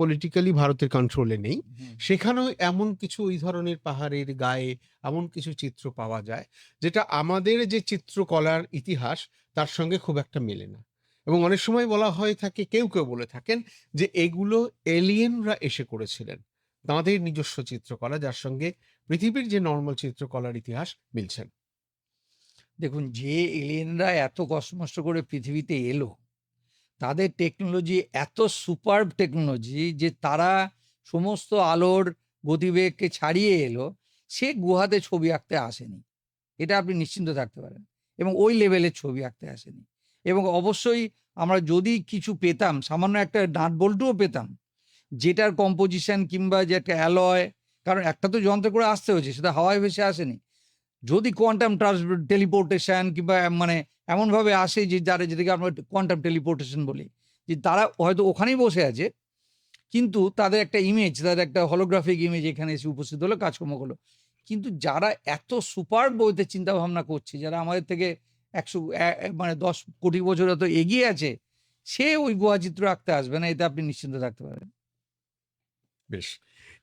পলিটিক্যালি ভারতের কন্ট্রোলে নেই, সেখানেও এমন কিছু ওই ধরনের পাহাড়ের গায়ে এমন কিছু চিত্র পাওয়া যায়, যেটা আমাদের যে চিত্রকলার ইতিহাস তার সঙ্গে খুব একটা মেলে না। এবং অনেক সময় বলা হয় থাকে, কেউ কেউ বলে থাকেন যে এগুলো এলিয়েনরা এসে করেছিলেন, তাঁদের নিজস্ব চিত্রকলা, যার সঙ্গে পৃথিবীর যে নর্মাল চিত্রকলার ইতিহাস মিলছেন। দেখুন, যে এলিয়েনরা এত কষ্ট করে পৃথিবীতে এলো, তাদের টেকনোলজি এত সুপারব টেকনোলজি যে তারা সমস্ত আলোর গতিবেগকে ছাড়িয়ে এলো, সে গুহাতে ছবি আঁকতে আসেনি, এটা আপনি নিশ্চিন্ত থাকতে পারেন। এবং ওই লেভেলের ছবি আঁকতে আসেনি। এবং অবশ্যই আমরা যদি কিছু পেতাম, সামান্য একটা নাট বল্টুও পেতাম, যেটার কম্পোজিশন কিংবা যে একটা অ্যালয়, কারণ একটা তো যন্ত্র করে আসতে হয়েছে, সেটা হাওয়ায় ভেসে আসেনি। যদি কোয়ান্টাম টেলিপোর্টেশন কিংবা মানে এমনভাবে আসে যে যেটাকে আমরা কোয়ান্টাম টেলিপোর্টেশন বলি, যে তারা হয়তো ওখানেই বসে আছে, কিন্তু তাদের একটা ইমেজ, তাদের একটা হলোগ্রাফিক ইমেজ এখানে এসে উপস্থিত হলো, কাজকর্ম হলো। কিন্তু যারা এত সুপার বইতে চিন্তা ভাবনা করছে, যারা আমাদের থেকে 10 কোটি বছর এত এগিয়ে আছে, সে ওই গুহা চিত্র আঁকতে আসবে না, এতে আপনি নিশ্চিন্ত থাকতে পারেন। বেশ,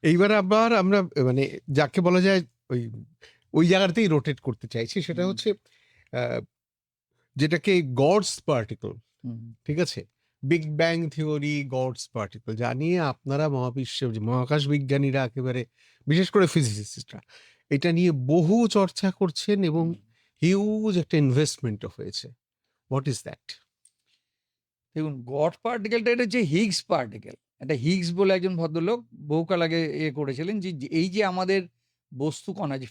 এইবার আবার আমরা মানে যাকে বলা যায় ওই ওই জায়গাতেই রোটেট করতে চাইছি, সেটা হচ্ছে যেটাকে গডস পার্টিকল, ঠিক আছে, big bang theory, God's particle, যা নিয়ে আপনারা মহাবিশ্বের যে মহাকাশ বিজ্ঞানীরা, একেবারে বিশেষ করে ফিজিসিস্টরা, এটা নিয়ে বহু চর্চা করছেন এবং হিউজ একটা ইনভেস্টমেন্টও হয়েছে। What is that? দেখুন, গড পার্টিকেলটা এটা হচ্ছে হিগস পার্টিকেল। এটা হিগস বলে একজন ভদ্রলোক বহুকাল আগে করেছিলেন, যে এই যে আমাদের বস্তু কণা, যে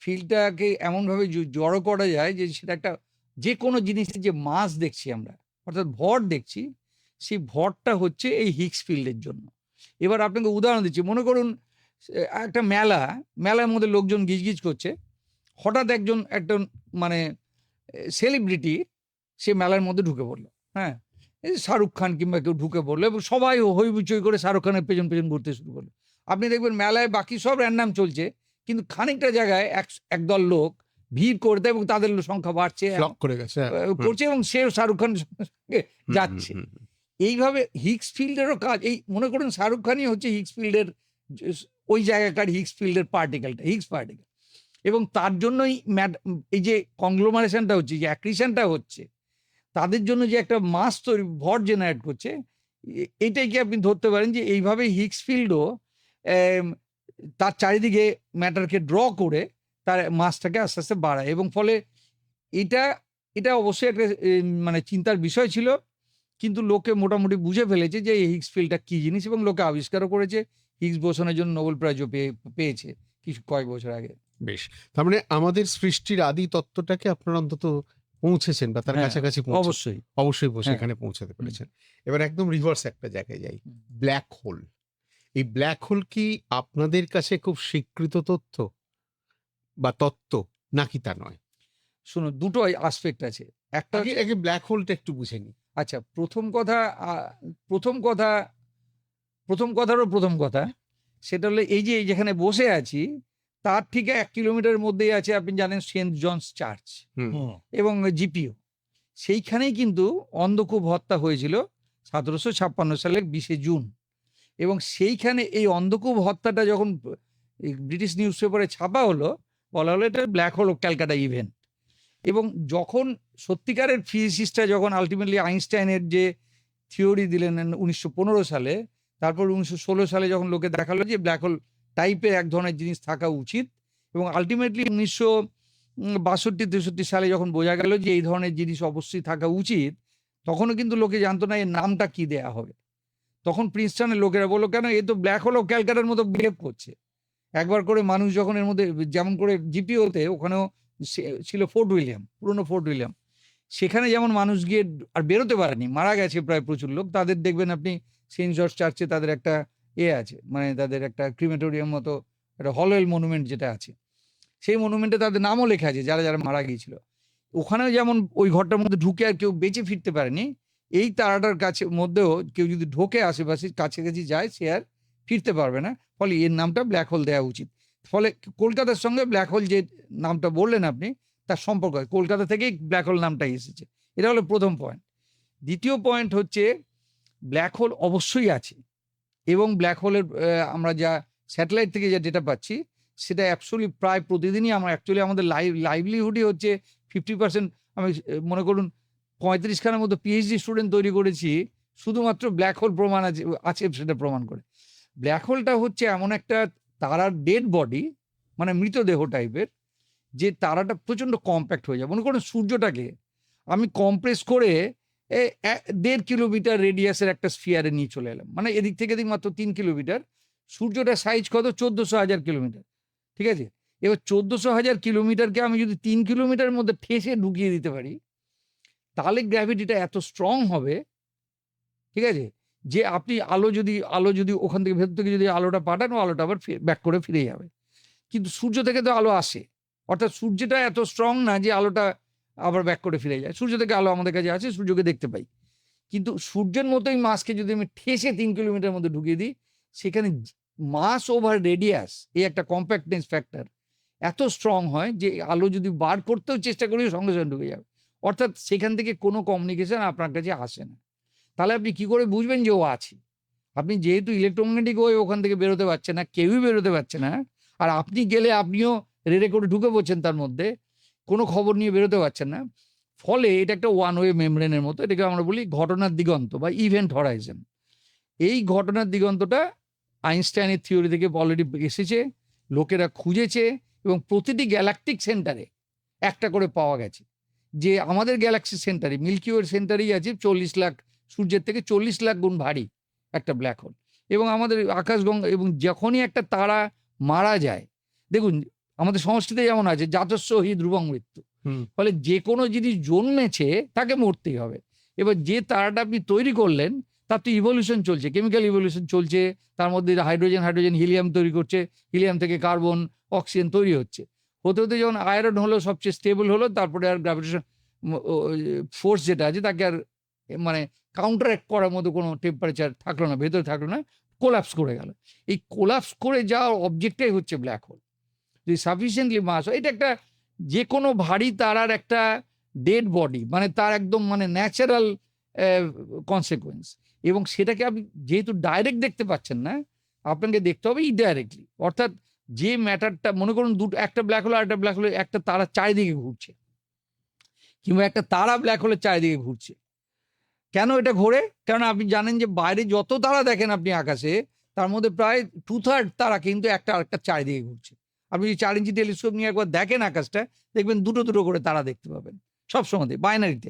ফিল্ডটাকে এমনভাবে জড়ো করা যায় যে সেটা একটা, যে কোনো জিনিসের যে মাস দেখছি আমরা, অর্থাৎ ভর দেখছি, সেই ভরটা হচ্ছে এই হিগস ফিল্ডের জন্য। এবার আপনাকে উদাহরণ দিচ্ছি, মনে করুন একটা মেলার মধ্যে লোকজন গিজগিজ করছে, হঠাৎ একটা মানে সেলিব্রিটি সে মেলার মধ্যে ঢুকে পড়লো। হ্যাঁ, এই শাহরুখ খান কিংবা কেউ ঢুকে পড়লো এবং সবাই হইচই করে শাহরুখ খানের পেছন ঘুরতে শুরু করলো। আপনি দেখবেন মেলায় বাকি সব র্যান্ডাম চলছে, কিন্তু খানিকটা জায়গায় একদল লোক ভিড় করে দেয় এবং তাদের সংখ্যা বাড়ছে, করে গেছে করছে, এবং সেও শাহরুখ খানের সঙ্গে যাচ্ছে। এইভাবে হিগস ফিল্ডেরও কাজ, এই মনে করুন শাহরুখ খানই হচ্ছে হিগস ফিল্ডের, ওই জায়গাকার হিগস ফিল্ডের হিগস পার্টিকেল। এবং তার জন্যই এই যে কংগ্লোমারেশনটা হচ্ছে, যে অ্যাক্রিশনটা হচ্ছে, তাদের জন্য যে একটা মাস তৈরি, ভর জেনারেট করছে, এইটাই কি আপনি ধরতে পারেন যে এইভাবে হিগস ফিল্ডও তার চারিদিকে ম্যাটারকে ড্র করে তার মাসটাকে আস্তে আস্তে বাড়ায়। এবং ফলে এটা অবশ্যই একটা মানে চিন্তার বিষয় ছিল, কিন্তু লোকে মোটামুটি বুঝে ফেলেছে যে এই হিগস ফিল্ডটা কী জিনিস, এবং লোকে আবিষ্কারও করেছে। হিগস বোসনের জন্য নোবেল প্রাইজও পেয়েছে কিছু কয়েক বছর আগে। বেশ, তার মানে আমাদের সৃষ্টির আদি তত্ত্বটাকে আপনারা অন্তত পৌঁছেছেন বা তার কাছাকাছি অবশ্যই সেখানে পৌঁছাতে পেরেছেন। এবার একদম রিভার্স একটা জায়গায় যাই, ব্ল্যাক হোল। এই ব্ল্যাক হোল কি আপনাদের কাছে খুব স্বীকৃত তথ্য বা তত্ত্ব, নাকি তা নয়? শুনুন, দুটো আসপেক্ট আছে। একটা আগে ব্ল্যাক হোলটা একটু বুঝে নিই। আচ্ছা, প্রথম কথারও প্রথম কথা, সেটা হলো এই যে যেখানে বসে আছি তার ঠিক 1 কিলোমিটারের মধ্যেই আছে আপনি জানেন সেন্ট জনস চার্চ হুম। এবং জিপিও। সেইখানেই কিন্তু অন্ধকূপ হত্যা হয়েছিল 1756 সালের 20শে জুন। এবং সেইখানে এই অন্ধকূপ হত্যাটা যখন এই ব্রিটিশ নিউজ পেপারে ছাপা হলো, বলা হলো এটা ব্ল্যাক হোল ক্যালকাটা ইভেন্ট। এবং যখন সত্যিকারের ফিজিসিস্টরা যখন আলটিমেটলি আইনস্টাইনের যে থিওরি দিলেন 1915 সালে, তারপর 1916 সালে যখন লোকে দেখালো যে ব্ল্যাক হোল টাইপের এক ধরনের জিনিস থাকা উচিত, এবং আলটিমেটলি 1962-63 সালে যখন বোঝা গেল যে এই ধরনের জিনিস অবশ্যই থাকা উচিত, তখনও কিন্তু লোকে জানতো না এর নামটা কি দেয়া হবে। তখন প্রিন্সটনের লোকেরা বললো, কেন এ তো ব্ল্যাক হোল ক্যালকাটার মতো বিহেভ করছে। একবার করে মানুষ যখন এর মধ্যে, যেমন করে জিপিওতে ওখানেও ছিল ফোর্ট উইলিয়াম, পুরনো ফোর্ট উইলিয়াম, সেখানে যেমন মানুষ গিয়ে আর বেরোতে পারেনি, মারা গেছে প্রায় প্রচুর লোক। তাদের দেখবেন আপনি সেন্ট জর্জ চার্চে তাদের একটা আছে, মানে তাদের একটা ক্রিমেটোরিয়াম মতো একটা হলওয়েল মনুমেন্ট যেটা আছে, সেই মনুমেন্টে তাদের নামও লেখা আছে যারা যারা মারা গিয়েছিল। ওখানেও যেমন ওই ঘরটার মধ্যে ঢুকে আর কেউ বেঁচে ফিরতে পারেনি, এই তারাটার কাছে মধ্যেও কেউ যদি ঢোকে আশেপাশে কাছাকাছি যায় সে আর ফিরতে পারবে না। ফলে এর নামটা ব্ল্যাক হোল দেওয়া উচিত। ফলে কলকাতার সঙ্গে ব্ল্যাক হোল যে নামটা বললেন আপনি, তার সম্পর্ক হয় কলকাতা থেকেই ব্ল্যাক হোল নামটা এসেছে। এটা হলো প্রথম পয়েন্ট। দ্বিতীয় পয়েন্ট হচ্ছে ব্ল্যাক হোল অবশ্যই আছে, এবং ব্ল্যাক হোলের আমরা যা স্যাটেলাইট থেকে যে ডেটা পাচ্ছি সেটা অ্যাবসলিউটলি প্রায় প্রতিদিনই আমরা অ্যাকচুয়ালি আমাদের লাইভলিহুডই হচ্ছে 50%। আমি মনে করুন 35খানার মতো পিএইচডি স্টুডেন্ট তৈরি করেছি শুধুমাত্র ব্ল্যাক হোল প্রমাণ আছে সেটা প্রমাণ করে। ব্ল্যাক হোলটা হচ্ছে এমন একটা তারার ডেড বডি, মানে মৃতদেহ টাইপের, যে তারাটা প্রচণ্ড কম্প্যাক্ট হয়ে যায়। মনে করুন সূর্যটাকে আমি কম্প্রেস করে 1.5 কিলোমিটার রেডিয়াসের একটা স্ফিয়ারে নিয়ে চলে এলাম, মানে এদিক থেকে এদিক মাত্র 3 কিলোমিটার। সূর্যটার সাইজ কত? 1400,000 কিলোমিটার। ঠিক আছে, এবার 1400,000 কিলোমিটারকে আমি যদি 3 কিলোমিটারের মধ্যে ঠেসে ঢুকিয়ে দিতে পারি, তাহলে গ্র্যাভিটিটা এত স্ট্রং হবে, ঠিক আছে, যে আপনি আলো যদি ওখান থেকে ভেতর থেকে যদি আলোটা পাঠান, ও আলোটা আবার ব্যাক করে ফিরে যাবে। কিন্তু সূর্য থেকে তো আলো আসে, অর্থাৎ সূর্যটা এত স্ট্রং না যে আলোটা আবার ব্যাক করে ফিরে যায়। সূর্য থেকে আলো আমাদের কাছে আছে, সূর্যকে দেখতে পাই, কিন্তু সূর্যের মতোই মাসকে যদি আমি ঠেসে 3 কিলোমিটার মধ্যে ঢুকিয়ে দিই, সেখানে মাস ওভার রেডিয়াস, এই একটা কম্প্যাক্টনেস ফ্যাক্টর এত স্ট্রং হয় যে আলো যদি বার করতেও চেষ্টা করি সঙ্গে সঙ্গে ঢুকে যাবে। অর্থাৎ সেখান থেকে কোনো কমিউনিকেশন আপনার কাছে আসে না। তাহলে আপনি কি করে বুঝবেন যে ও আছে? আপনি যেহেতু ইলেকট্রোম্যাগনেটিক ওয়েভ ওখান থেকে বেরোতে পারছে না, কেউই বেরোতে পারছে না, আর আপনি গেলে আপনিও রেড়ে করে ঢুকে পড়ছেন তার মধ্যে, কোনো খবর নিয়ে বেরোতে পারছেন না। ফলে এটা একটা ওয়ান ওয়ে মেমব্রেনের মতো, এটাকে আমরা বলি ঘটনার দিগন্ত বা ইভেন্ট হরাইজন। এই ঘটনার দিগন্তটা আইনস্টাইনের থিওরি থেকে অলরেডি এসেছে, লোকেরা খুঁজেছে, এবং প্রতিটি গ্যালাকটিক সেন্টারে একটা করে পাওয়া গেছে। যে আমাদের গ্যালাক্সি সেন্টারে, মিল্কি ওয়ের সেন্টারেই আছে 40 লাখ, সূর্যের থেকে 40 লাখ গুণ ভারী একটা ব্ল্যাক হোল। এবং আমাদের আকাশগঙ্গা, এবং যখনই একটা তারা মারা যায়, দেখুন আমাদের সংস্কৃতি যেমন আছে জাতস্য হি ধ্রুবং মৃত্যু, ফলে যে কোনো জিনিস জন্মেছে তাকে মরতেই হবে। এবার যে তারাটা আপনি তৈরি করলেন তার তো ইভলিউশন চলছে, কেমিক্যাল ইভলিউশন চলছে, তার মধ্যে হাইড্রোজেন হিলিয়াম তৈরি করছে, হিলিয়াম থেকে কার্বন অক্সিজেন তৈরি হচ্ছে, হতে হতে যখন আয়রন হলো সবচেয়ে স্টেবল হলো, তারপরে আর গ্র্যাভিটেশন ফোর্স যেটা আছে তাকে আর মানে কাউন্টারঅ্যাক্ট করার মতো কোনো টেম্পারেচার থাকলো না, ভেতরে থাকলো না, কোলাপস করে গেল। এই কোলাপস করে যাওয়ার অবজেক্টটাই হচ্ছে ব্ল্যাক হোল। যদি সাফিসিয়েন্টলি মাস হয়, এটা একটা যে কোনো ভারী তারার একটা ডেড বডি, মানে তার একদম মানে ন্যাচারাল কনসিকুয়েন্স। এবং সেটাকে আপনি যেহেতু ডাইরেক্ট দেখতে পাচ্ছেন না, আপনাকে দেখতে হবে ইনডাইরেক্টলি। অর্থাৎ যে ম্যাটারটা, মনে করুন একটা ব্ল্যাক হোল আর একটা ব্ল্যাক হোলে একটা তারা চারিদিকে ঘুরছে, কিংবা একটা তারা ব্ল্যাক হোলের চারিদিকে ঘুরছে। কেন এটা ঘোরে? কারণ আপনি জানেন যে বাইরে যত তারা দেখেন আপনি আকাশে, তার মধ্যে প্রায় 2/3 তারা কিন্তু একটা আরেকটা চারিদিকে ঘুরছে। আপনি যদি 4 ইঞ্চি টেলিস্কোপ নিয়ে একবার দেখেন আকাশটা, দেখবেন দুটো দুটো করে তারা দেখতে পাবেন সবসময় বাইনারিতে।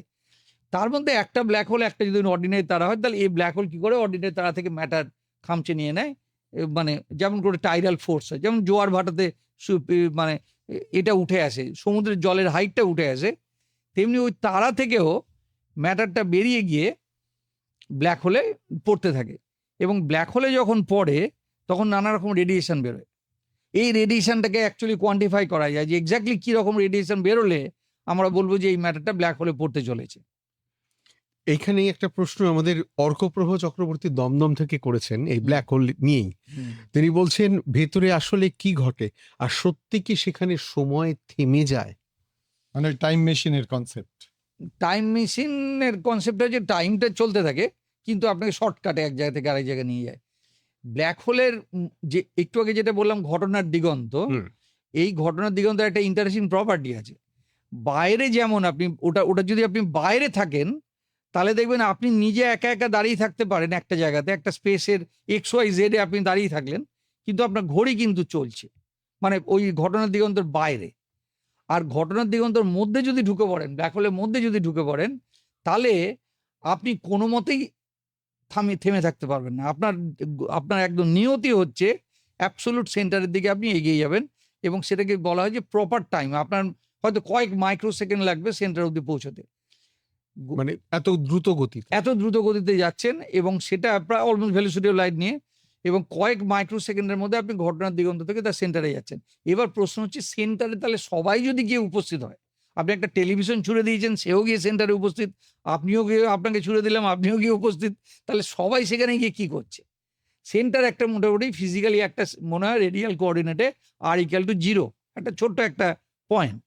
তার মধ্যে একটা ব্ল্যাক হোল, একটা যদি অর্ডিনারি তারা হয়, তাহলে এই ব্ল্যাক হোল কি করে অর্ডিনারি তারা থেকে ম্যাটার খামচে নিয়ে নেয়, মানে যেমন করে টাইডাল ফোর্স হয়, যেমন জোয়ার ভাটাতে মানে এটা উঠে আসে, সমুদ্রের জলের হাইটটা উঠে আসে, তেমনি ওই তারা থেকেও ম্যাটারটা বেরিয়ে গিয়ে ব্ল্যাক হোলে পড়তে থাকে। এবং ব্ল্যাক হোলে যখন পড়ে তখন নানা রকম রেডিয়েশন বেরোয়। এই রেডিয়েশনটাকে অ্যাকচুয়ালি কোয়ান্টিফাই করা যায় যে এক্স্যাক্টলি কী রকম রেডিয়েশন বেরোলে আমরা বলবো যে এই ম্যাটারটা ব্ল্যাক হোলে পড়তে চলেছে। এইখানেই একটা প্রশ্ন আমাদের অর্কপ্রভ চক্রবর্তী দমদম থেকে করেছেন এই ব্ল্যাক হোল নিয়েই। তিনি বলছেন ভেতরে আসলে কি ঘটে, আর সত্যি কি সেখানে সময় থেমে যায়? মানে টাইম মেশিনের কনসেপ্ট। টাইম মেশিনের কনসেপ্ট হচ্ছে টাইমটা চলতে থাকে, কিন্তু আপনাকে শর্টকাটে এক জায়গা থেকে আরেক জায়গায় নিয়ে যায়। ব্ল্যাক হোলের যে একটু আগে যেটা বললাম ঘটনার দিগন্ত, হুম। এই ঘটনার দিগন্তের একটা ইন্টারেস্টিং প্রপার্টি আছে। বাইরে যেমন আপনি ওটা যদি আপনি বাইরে থাকেন, তাহলে দেখবেন আপনি নিজে একা একা দাঁড়িয়ে থাকতে পারেন একটা জায়গাতে, একটা স্পেসের XYZ এ আপনি দাঁড়িয়ে থাকলেন, কিন্তু আপনার ঘড়ি কিন্তু চলছে, মানে ওই ঘটনার দিগন্তের বাইরে। আর ঘটনার দিগন্তের মধ্যে যদি ঢুকে পড়েন, ব্ল্যাক হোলের মধ্যে যদি ঢুকে পড়েন, তাহলে আপনি কোনো মতেই থেমে থাকতে পারবেন না। আপনার একদম নিয়তি হচ্ছে অ্যাবসোলুট সেন্টারের দিকে আপনি এগিয়ে যাবেন, এবং সেটাকে বলা হয় যে প্রপার টাইম। আপনার হয়তো কয়েক মাইক্রো সেকেন্ড লাগবে সেন্টার অব্দি পৌঁছতে, মানে এত দ্রুত গতি। এত দ্রুত গতিতে যাচ্ছেন, এবং সেটা প্রায় অলমোস্ট ভেলোসিটি অফ লাইট নিয়ে, এবং কয়েক মাইক্রো সেকেন্ডের মধ্যে আপনি ঘটনার দিগন্ত থেকে তার সেন্টারে যাচ্ছেন। এবার প্রশ্ন হচ্ছে সেন্টারে তাহলে সবাই যদি গিয়ে উপস্থিত হয়, আপনি একটা টেলিভিশন ছুড়ে দিয়েছেন, সেও গিয়ে সেন্টারে উপস্থিত, আপনিও গিয়ে আপনাকে ছুড়ে দিলাম, আপনিও গিয়ে উপস্থিত, তাহলে সবাই সেখানে গিয়ে কি করছে? সেন্টার একটা মোটামুটি ফিজিক্যালি একটা মনে হয় রেডিয়াল কোঅর্ডিনেটে r=0, একটা ছোট্ট একটা পয়েন্ট।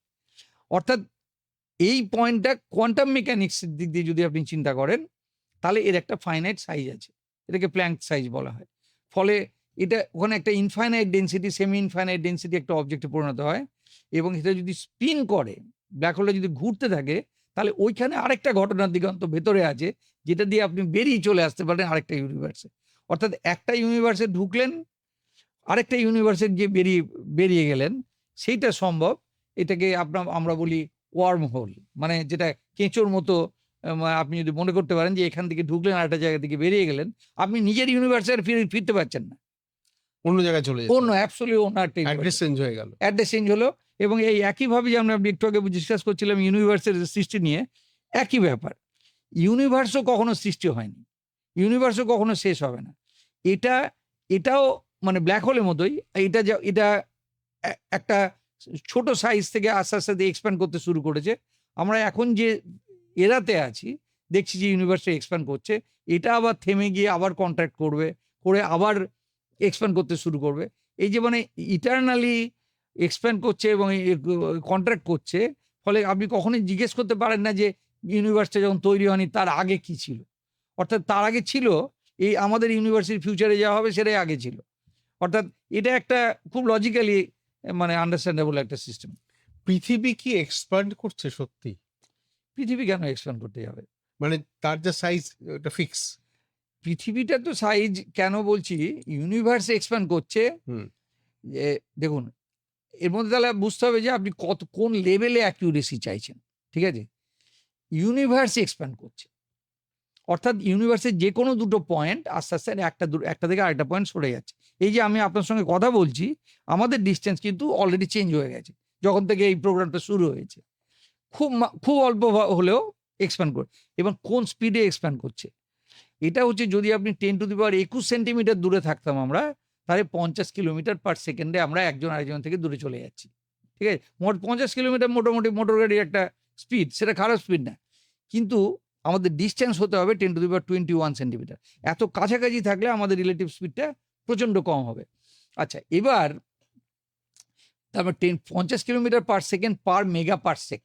অর্থাৎ এই পয়েন্টটা কোয়ান্টাম মেকানিক্সের দিক দিয়ে যদি আপনি চিন্তা করেন, তাহলে এর একটা ফাইনাইট সাইজ আছে, এটাকে প্ল্যাঙ্ক সাইজ বলা হয়। ফলে এটা ওখানে একটা infinite density, semi infinite density একটা অবজেক্টে পরিণত হয়, এবং এটা যদি স্পিন করে, ব্ল্যাক হোলটা যদি ঘুরতে থাকে, তাহলে ওইখানে আরেকটা ঘটনার দিগন্ত ভেতরে আছে, যেটা দিয়ে আপনি বেরিয়ে চলে আসতে পারেন আরেকটা ইউনিভার্সে। অর্থাৎ একটা ইউনিভার্সে ঢুকলেন, আরেকটা ইউনিভার্সে গিয়ে বেরিয়ে গেলেন, সেইটা সম্ভব। এটাকে আমরা বলি ওয়ার্ম হোল, মানে যেটা কেঁচোর মতো। আপনি যদি মনে করতে পারেন যে এখান থেকে ঢুকলেন, আরেকটা জায়গা থেকে বেরিয়ে গেলেন, আপনি নিজের ইউনিভার্সে আর ফিরতে পারছেন না, অন্য জায়গায় চলে অন্য অ্যাবসলিউট অন্য একটা অ্যাড্রেস চেঞ্জ হয়ে গেল। অ্যাড্রেস চেঞ্জ হলো। এবং এই একইভাবে যে আমরা একটু আগে ডিসকাস করছিলাম ইউনিভার্সের সৃষ্টি নিয়ে, একই ব্যাপার। ইউনিভার্সও কখনো সৃষ্টি হয়নি, ইউনিভার্সও কখনো শেষ হবে না। এটাও মানে ব্ল্যাক হোলের মতোই, এটা একটা ছোট সাইজ থেকে আস্তে আস্তে এক্সপ্যান্ড করতে শুরু করেছে। আমরা এখন যে এরাতে আছি, দেখছি যে ইউনিভার্সটা এক্সপ্যান্ড করছে, এটা আবার থেমে গিয়ে আবার কন্ট্রাক্ট করে আবার এক্সপ্যান্ড করতে শুরু করবে। এই যে মানে ইটারনালি এক্সপ্যান্ড করছে এবং কন্ট্রাক্ট করছে, ফলে আপনি কখনোই জিজ্ঞেস করতে পারেন না যে ইউনিভার্সটা যখন তৈরি হয়নি তার আগে কি ছিল। অর্থাৎ তার আগে ছিল এই আমাদের ইউনিভার্সিটির ফিউচারে যা হবে সেটাই আগে ছিল। অর্থাৎ এটা একটা খুব লজিক্যালি মানে আন্ডারস্ট্যান্ডেবল একটা সিস্টেম। পৃথিবী কি এক্সপ্যান্ড করছে সত্যি? পৃথিবী কেন এক্সপ্যান্ড করতে যাবে? মানে তার যা সাইজ ওটা ফিক্স। পৃথিবীটা তো সাইজ কেন বলছি, ইউনিভার্স এক্সপ্যান্ড করছে। হুম। যে দেখুন, এর মধ্যে তাহলে বুঝতে হবে যে আপনি কোন লেভেলে অ্যাকিউরেসি চাইছেন। ঠিক আছে, ইউনিভার্স এক্সপ্যান্ড করছে, অর্থাৎ ইউনিভার্সের যে কোনো দুটো পয়েন্ট আস্তে আস্তে একটা থেকে আরেকটা পয়েন্ট সরে যাচ্ছে। এই যে আমি আপনার সঙ্গে কথা বলছি, আমাদের ডিস্টেন্স কিন্তু অলরেডি চেঞ্জ হয়ে গেছে যখন থেকে এই প্রোগ্রামটা শুরু হয়েছে। খুব অল্প হলেও এক্সপ্যান্ড করে, এবং কোন স্পিডে এক্সপ্যান্ড করছে এটা হচ্ছে, যদি আপনি 10⁻21 সেন্টিমিটার দূরে থাকতাম আমরা, তাহলে 50 কিলোমিটার পার সেকেন্ডে আমরা একজন আরেকজন থেকে দূরে চলে যাচ্ছি। ঠিক আছে, 50 কিলোমিটার মোটামুটি মোটর গাড়ির একটা স্পিড, সেটা খারাপ স্পিড না, কিন্তু আমাদের ডিস্টেন্স হতে হবে 10⁻21 সেন্টিমিটার। এত কাছাকাছি থাকলে আমাদের রিলেটিভ স্পিডটা প্রচণ্ড কম হবে। আচ্ছা, এবার তারপর 50 kilometre per second per mega per sec,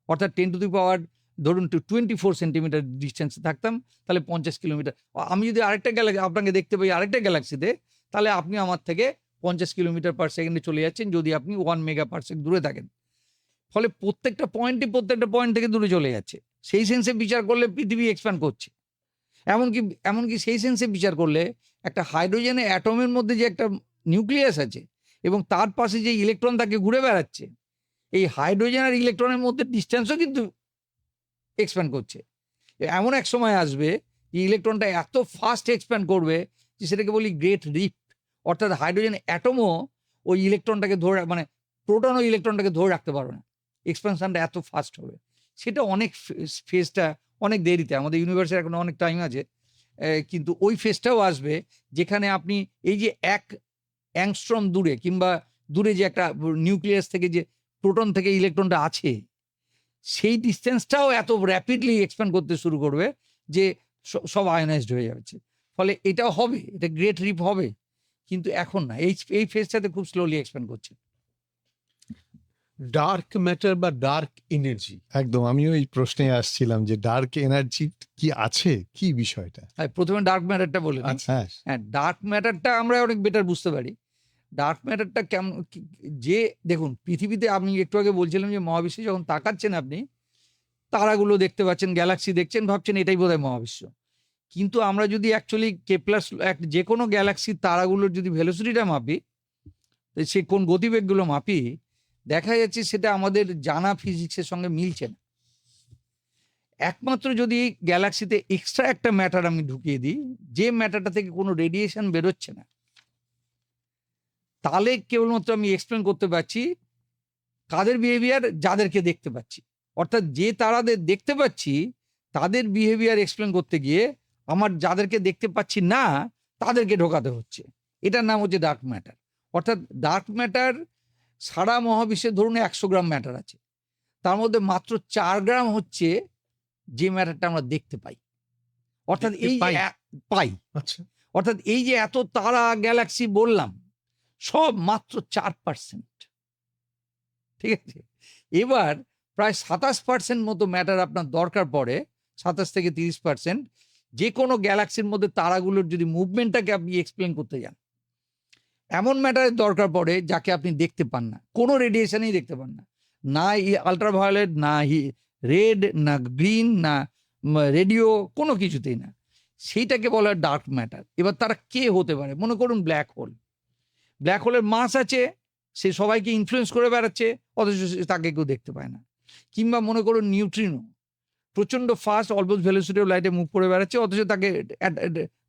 অর্থাৎ 10⁻, ধরুন 24 সেন্টিমিটার ডিস্টেন্সে থাকতাম, তাহলে 50 কিলোমিটার। আমি যদি আরেকটা গ্যালাক্সি আপনাকে দেখতে পাই আরেকটা গ্যালাক্সিতে, তাহলে আপনি আমার থেকে 50 কিলোমিটার পার সেকেন্ডে চলে যাচ্ছেন, যদি আপনি 1 মেগা পার সেকেন্ড দূরে থাকেন। ফলে প্রত্যেকটা পয়েন্ট থেকে দূরে চলে যাচ্ছে। সেই সেন্সে বিচার করলে পৃথিবী এক্সপ্যান্ড করছে। এমনকি সেই সেন্সে বিচার করলে একটা হাইড্রোজেনের অ্যাটমের মধ্যে যে একটা নিউক্লিয়াস আছে এবং তার পাশে যে ইলেকট্রন তাকে ঘুরে বেড়াচ্ছে, এই হাইড্রোজেন আর ইলেকট্রনের মধ্যে ডিস্টেন্সও কিন্তু এক্সপ্যান্ড করছে। এমন এক সময় আসবে যে ইলেকট্রনটা এত ফাস্ট এক্সপ্যান্ড করবে যে সেটাকে বলি গ্রেট রিফট। অর্থাৎ হাইড্রোজেন অ্যাটমও ওই ইলেকট্রনটাকে মানে প্রোটন ও ইলেকট্রনটাকে ধরে রাখতে পারবে না, এক্সপ্যানশনটা এত ফাস্ট হবে। সেটা অনেক ফেজটা অনেক দেরিতে, আমাদের ইউনিভার্সের এখন অনেক টাইম আছে, কিন্তু ওই ফেজটাও আসবে যেখানে আপনি এই যে 1 অ্যাংস্ট্রম দূরে কিংবা দূরে যে একটা নিউক্লিয়াস থেকে যে প্রোটন থেকে ইলেকট্রনটা আছে, সেই ডিস্টেন্সটাও এত র্যাপিডলি এক্সপ্যান্ড করতে শুরু করবে যে সব আয়োনাইজড হয়ে যাচ্ছে। ফলে এটাও হবে, এটা গ্রেট রিপ হবে, কিন্তু এখন না, এই ফেজটাতে খুব স্লোলি এক্সপ্যান্ড করছে। ডার্ক ম্যাটার বা ডার্ক এনার্জি, একদম, আমিও এই প্রশ্নে আসছিলাম যে ডার্ক এনার্জি কি আছে, কি বিষয়টা? প্রথমে ডার্ক ম্যাটারটা বলে নিই। আচ্ছা হ্যাঁ, হ্যাঁ, ডার্ক ম্যাটারটা আমরা অনেক বেটার বুঝতে পারি। ডার্ক ম্যাটারটা কেমন, যে দেখুন পৃথিবীতে আমি একটু আগে বলছিলাম যে মহাবিশ্বে যখন তাকাচ্ছেন আপনি, তারাগুলো দেখতে পাচ্ছেন, গ্যালাক্সি দেখছেন, ভাবছেন এটাই বোধহয় মহাবিশ্ব। কিন্তু আমরা যদি অ্যাকচুয়ালি কেপলার যে কোনো গ্যালাক্সির তারাগুলোর যদি ভেলোসিটিটা মাপি, সে কোন গতিবেগগুলো মাপি, দেখা যাচ্ছে সেটা আমাদের জানা ফিজিক্সের সঙ্গে মিলছে না। একমাত্র যদি গ্যালাক্সিতে এক্সট্রা একটা ম্যাটার আমি ঢুকিয়ে দিই, যে ম্যাটারটা থেকে কোনো রেডিয়েশন বেরোচ্ছে না, তাহলে কেবলমাত্র আমি এক্সপ্লেন করতে পারছি কাদের বিহেভিয়ার, যাদেরকে দেখতে পাচ্ছি। অর্থাৎ যে তারাদের দেখতে পাচ্ছি তাদের বিহেভিয়ার এক্সপ্লেন করতে গিয়ে আমার যাদেরকে দেখতে পাচ্ছি না তাদেরকে ঢোকাতে হচ্ছে। এটার নাম হচ্ছে ডার্ক ম্যাটার। অর্থাৎ ডার্ক ম্যাটার সারা মহাবিশ্বে ধরুন 100 গ্রাম ম্যাটার আছে, তার মধ্যে মাত্র 4 গ্রাম হচ্ছে যে ম্যাটারটা আমরা দেখতে পাই। অর্থাৎ দেখতে এই যে পাই? পাই, আচ্ছা, অর্থাৎ এই যে এত তারা গ্যালাক্সি বললাম, সব মাত্র 4%। ঠিক আছে, এবার প্রায় 27% মতো ম্যাটার আপনার দরকার পড়ে, 27 থেকে 30%, যে কোনো গ্যালাক্সির মধ্যে তারাগুলোর যদি মুভমেন্টটাকে আপনি এক্সপ্লেন করতে যান। এমন ম্যাটারের দরকার পড়ে যাকে আপনি দেখতে পান না, কোনো রেডিয়েশনই দেখতে পান না, না আলট্রাভায়োলেট, না রেড, না গ্রিন, না রেডিও, কোনো কিছুতেই না। সেইটাকে বলা হয় ডার্ক ম্যাটার। এবার তারা কে হতে পারে? মনে করুন ব্ল্যাক হোল। ব্ল্যাক হোলের মাস আছে, সে সবাইকে ইনফ্লুয়েন্স করে বেড়াচ্ছে, অথচ তাকে কেউ দেখতে পায় না। কিংবা মনে করুন নিউট্রিনো, প্রচন্ড ফাস্ট, অলমোস্ট ভেলোসিটি অফ লাইটে মুভ করে বেড়াচ্ছে, অথচ তাকে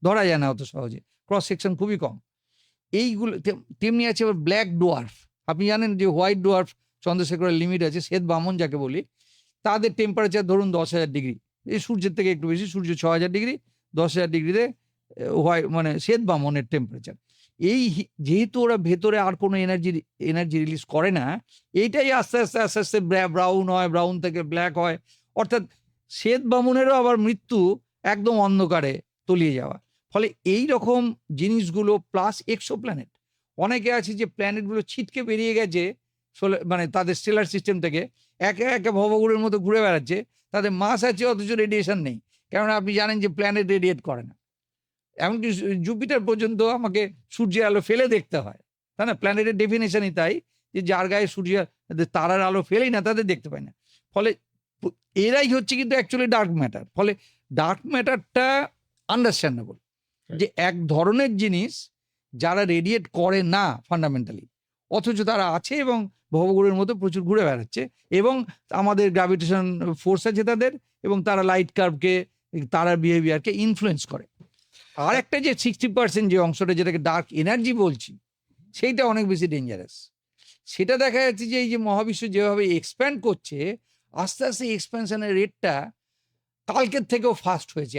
ধরা যায় না অত সহজে, ক্রস সেকশন খুবই কম। এইগুলো তেমনি আছে আবার ব্ল্যাক ডোয়ার্ফ। আপনি জানেন যে হোয়াইট ডোয়ার্ফ চন্দ্রশেখরের লিমিট আছে, শ্বেত বামন যাকে বলি, তাদের টেম্পারেচার ধরুন 10,000 ডিগ্রি, এই সূর্যের থেকে একটু বেশি, সূর্য 6,000 ডিগ্রি, 10,000 ডিগ্রিতে মানে শ্বেত বামনের টেম্পারেচার। যেহেতু ওরা ভেতরে আর কোনো এনার্জি রিলিজ করে না, এইটাই আস্তে আস্তে আস্তে আস্তে ব্রাউন হয়, ব্রাউন থেকে ব্ল্যাক হয়। অর্থাৎ শ্বেত বামনেরও আবার মৃত্যু একদম অন্ধকারে তলিয়ে যাওয়া। ফলে এই রকম জিনিসগুলো প্লাস এক্সোপ্ল্যানেট, অনেকে আছে যে প্ল্যানেটগুলো ছিটকে বেরিয়ে গেছে মানে তাদের স্টেলার সিস্টেম থেকে, একে একে ভবঘুরের মতো ঘুরে বেড়াচ্ছে, তাদের মাস আছে অথচ রেডিয়েশন নেই। কেননা আপনি জানেন যে প্ল্যানেট রেডিয়েট করে না। এমনকি জুপিটার পর্যন্ত আমাকে সূর্যের আলো ফেলে দেখতে হয়, তাই না? প্ল্যানেটের ডেফিনেশনই তাই, যে যার গায়ে সূর্যের তারার আলো ফেলেই না তাদের দেখতে পায় না। ফলে এরাই হচ্ছে কিন্তু অ্যাকচুয়ালি ডার্ক ম্যাটার। ফলে ডার্ক ম্যাটারটা আন্ডারস্ট্যান্ডেবল, যে এক ধরনের জিনিস যারা রেডিয়েট করে না ফান্ডামেন্টালি, অথচ তারা আছে এবং ভবঘুরের মতো প্রচুর ঘুরে বেড়াচ্ছে, এবং আমাদের গ্র্যাভিটেশন ফোর্স আছে তাদের, এবং তারা লাইট কার্ভকে, তারার বিহেভিয়ারকে ইনফ্লুয়েন্স করে। আর একটা যে 60% যে অংশটা, যেটাকে ডার্ক এনার্জি বলছি, সেইটা অনেক বেশি ডেঞ্জারাস। সেটা দেখা যাচ্ছে যে এই যে মহাবিশ্ব যেভাবে এক্সপ্যান্ড করছে, আস্তে আস্তে এক্সপ্যানশনের রেটটা কালকের থেকেও ফাস্ট হয়েছে,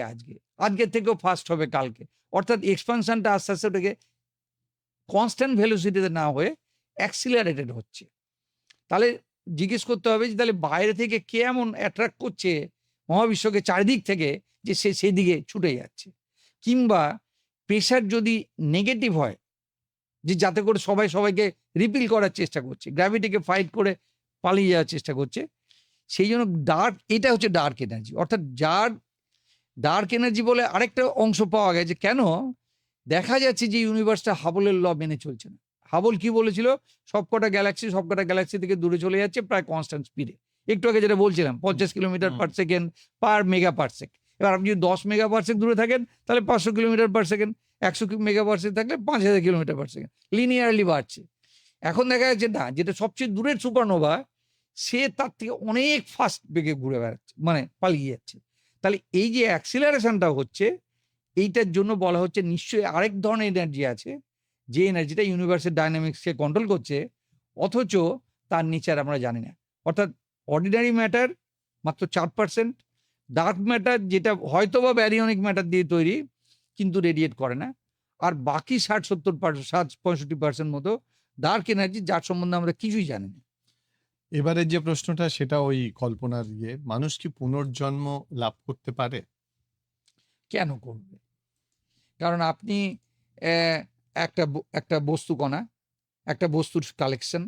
আজকের থেকেও ফাস্ট হবে কালকে। অর্থাৎ এক্সপানশনটা আস্তে আস্তে ওটাকে কনস্ট্যান্ট ভেলোসিটিতে না হয়ে অ্যাক্সিলারেটেড হচ্ছে। তাহলে জিজ্ঞেস করতে হবে যে তাহলে বাইরে থেকে কে এমন অ্যাট্রাক্ট করছে মহাবিশ্বকে চারিদিক থেকে, যে সে সেই দিকে ছুটে যাচ্ছে। কিংবা প্রেশার যদি নেগেটিভ হয়, যে যাতে করে সবাই সবাইকে রিপিল করার চেষ্টা করছে, গ্র্যাভিটিকে ফাইট করে পালিয়ে যাওয়ার চেষ্টা করছে, সেই জন্য এটা হচ্ছে ডার্ক এনার্জি। অর্থাৎ যার ডার্ক এনার্জি বলে আরেকটা অংশ পাওয়া গেছে। কেন? দেখা যাচ্ছে যে ইউনিভার্সটা হাবলের ল মেনে চলছে না। হাবল কি বলেছিল? সবকটা গ্যালাক্সি থেকে দূরে চলে যাচ্ছে প্রায় কনস্ট্যান্ট স্পিডে। একটু আগে যেটা বলছিলাম, 50 kilometre per second per mega per second. এবার আপনি যদি 10 মেগা পার সেকেন্ড দূরে থাকেন, তাহলে 500 kilometre per second, 100 mega per second থাকলে 5,000 কিলোমিটার পার সেকেন্ড, লিনিয়ারলি বাড়ছে। এখন দেখা যাচ্ছে না, যেটা সবচেয়ে দূরের সুপারনোভা, সে তার থেকে অনেক ফাস্ট বেগে ঘুরে বেড়াচ্ছে, মানে পালিয়ে যাচ্ছে। তাহলে এই যে অ্যাক্সিলারেশনটা হচ্ছে, এইটার জন্য বলা হচ্ছে নিশ্চয়ই আরেক ধরনের এনার্জি আছে, যে এনার্জিটা ইউনিভার্সের ডাইনামিক্সকে কন্ট্রোল করছে, অথচ তার নেচার আমরা জানি না। অর্থাৎ অর্ডিনারি ম্যাটার মাত্র 4%, ডার্ক ম্যাটার যেটা হয়তো বা ব্যারিয়নিক ম্যাটার দিয়ে তৈরি কিন্তু রেডিয়েট করে না, আর বাকি 60-65% মতো ডার্ক এনার্জি, যার সম্বন্ধে আমরা কিছুই জানি না। এবারে যে প্রশ্নটা সেটা ওই কল্পনার মানুষ কি পুনর্জন্ম লাভ করতে পারে? কেন করবে? কারণ আপনি আহ, একটা বস্তু কণা, একটা বস্তুর কালেকশন,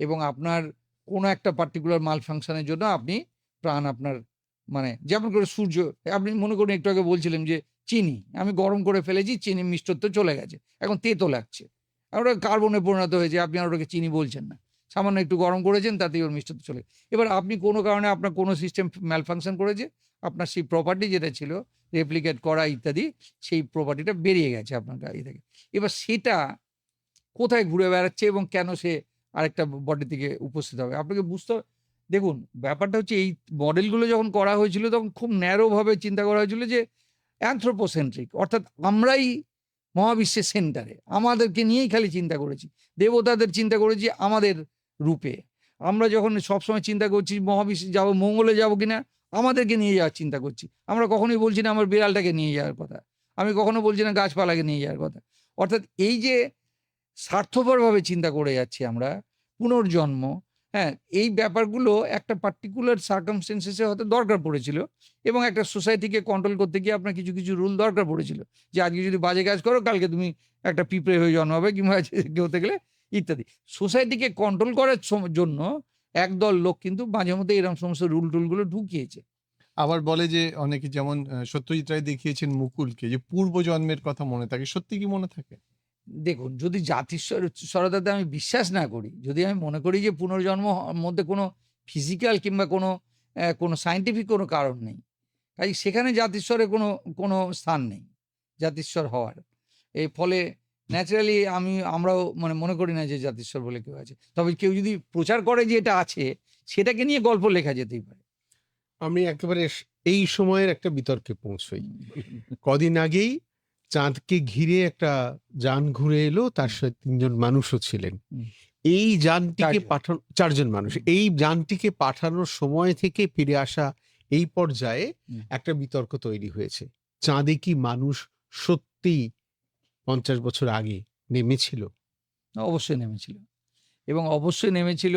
এবং আপনার কোনো একটা পার্টিকুলার মাল ফাংশনের জন্য আপনি প্রাণ আপনার, মানে যেমন করে সূর্য, আপনি মনে করুন একটু আগে বলছিলেন যে চিনি আমি গরম করে ফেলেছি, চিনি মিষ্টত্ব চলে গেছে, এখন তেতো লাগছে, আর ওটা কার্বনে পরিণত হয়েছে, আপনি আর ওটাকে চিনি বলছেন না, সামান্য একটু গরম করেছেন তাতেই ওর মিষ্টত্ব চলে গেছে। এবার আপনি কোনো কারণে আপনার কোনো সিস্টেম ম্যাল ফাংশন করেছে, আপনার সেই প্রপার্টি যেটা ছিল রেপ্লিকেট করা ইত্যাদি, সেই প্রপার্টিটা বেরিয়ে গেছে আপনার গাড়ি থেকে। এবার সেটা কোথায় ঘুরে বেড়াচ্ছে এবং কেন সে আরেকটা বডি থেকে উপস্থিত হবে আপনাকে বুঝতে হবে। দেখুন, ব্যাপারটা হচ্ছে এই মডেলগুলো যখন করা হয়েছিল তখন খুব ন্যারোভাবে চিন্তা করা হয়েছিল যে অ্যানথ্রোপোসেন্ট্রিক, অর্থাৎ আমরাই মহাবিশ্বের সেন্টারে, আমাদেরকে নিয়েই খালি চিন্তা করেছি, দেবতাদের চিন্তা করেছি আমাদের রূপে। আমরা যখন সবসময় চিন্তা করছি মহাবিশ্বে যাব, মঙ্গলে যাব কিনা, আমাদেরকে নিয়ে যাওয়ার চিন্তা করছি। আমরা কখনোই বলছি না আমার বিড়ালটাকে নিয়ে যাওয়ার কথা, আমি কখনো বলছি না গাছপালাকে নিয়ে যাওয়ার কথা। অর্থাৎ এই যে স্বার্থপরভাবে চিন্তা করে যাচ্ছি আমরা, পুনর্জন্ম, হ্যাঁ, এই ব্যাপারগুলো একটা পার্টিকুলার সার্কামস্টেন্সেসে হয়তো দরকার পড়েছিল, এবং একটা সোসাইটিকে কন্ট্রোল করতে গিয়ে আপনার কিছু কিছু রুল দরকার পড়েছিল, যে আজকে যদি বাজে কাজ করো কালকে তুমি একটা পিঁপড়ে হয়ে জন্মাবে, কিংবা হতে গেলে ইত্যাদি। সোসাইটিকে কন্ট্রোল করার জন্য একদল লোক কিন্তু মাঝে মধ্যে এরকম সমস্ত রুল টুলগুলো ঢুকিয়েছে। আবার বলে যে অনেকে, যেমন সত্যজিৎ রায় দেখিয়েছেন মুকুলকে, যে পূর্বজন্মের কথা মনে থাকে। সত্যি কি মনে থাকে? দেখুন, যদি জাতিস্বরতাতে আমি বিশ্বাস না করি, যদি আমি মনে করি যে পুনর্জন্ম মধ্যে কোনো ফিজিক্যাল কিংবা কোনো সায়েন্টিফিক কোনো কারণ নেই, তাই সেখানে জাতিস্বরের কোনো স্থান নেই জাতিস্বর হওয়ার। এই ফলে ন্যাচারালি আমরাও মানে মনে করি না যে জাতিস্বর বলে কেউ আছে। তবে কেউ যদি প্রচার করে যে এটা আছে, সেটাকে নিয়ে গল্প লেখা যেতেই পারে। আমি একেবারে এই সময়ের একটা বিতর্কে পৌঁছই। কদিন আগেই চাঁদকে ঘিরে একটা যান ঘুরে এলো, তার সাথে 3 জন মানুষও ছিলেন। হুম। এই যানটিকে 4 জন। পাঠানো 4 জন মানুষ, এই যানটিকে পাঠানোর সময় থেকে ফিরে আসা এই পর্যায়ে হুম। একটা বিতর্ক তৈরি হয়েছে। চাঁদে কি মানুষ সত্যিই 50 বছর আগে নেমেছিল? অবশ্যই নেমেছিল, এবং অবশ্যই নেমেছিল,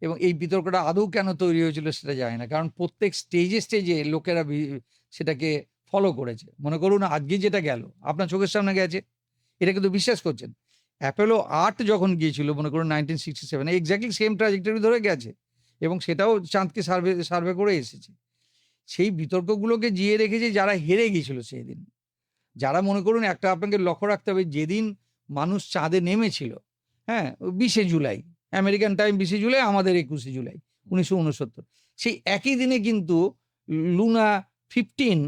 এবং এই বিতর্কটা আদৌ কেন তৈরি হয়েছিল সেটা জানি না, কারণ প্রত্যেক স্টেজে স্টেজে লোকেরা সেটাকে ফলো করেছে। মনে করুন আজকে যেটা গেল আপনার চোখের সামনে গেছে, এটা কিন্তু বিশ্বাস করছেন। অ্যাপোলো 8 যখন গিয়েছিল মনে করুন 1967, এক্স্যাক্টলি সেম ট্রাজেক্টরি ধরে গেছে, এবং সেটাও চাঁদকে সার্ভে করে এসেছে। সেই বিতর্কগুলোকে জিয়ে রেখেছে যারা হেরে গিয়েছিল সেই দিন। যারা মনে করুন, একটা আপনাকে লক্ষ্য রাখতে হবে, যেদিন মানুষ চাঁদে নেমেছিল, হ্যাঁ, 20শে জুলাই আমেরিকান টাইম, 20শে জুলাই, আমাদের 21শে জুলাই 1969, সেই একই দিনে কিন্তু লুনা 15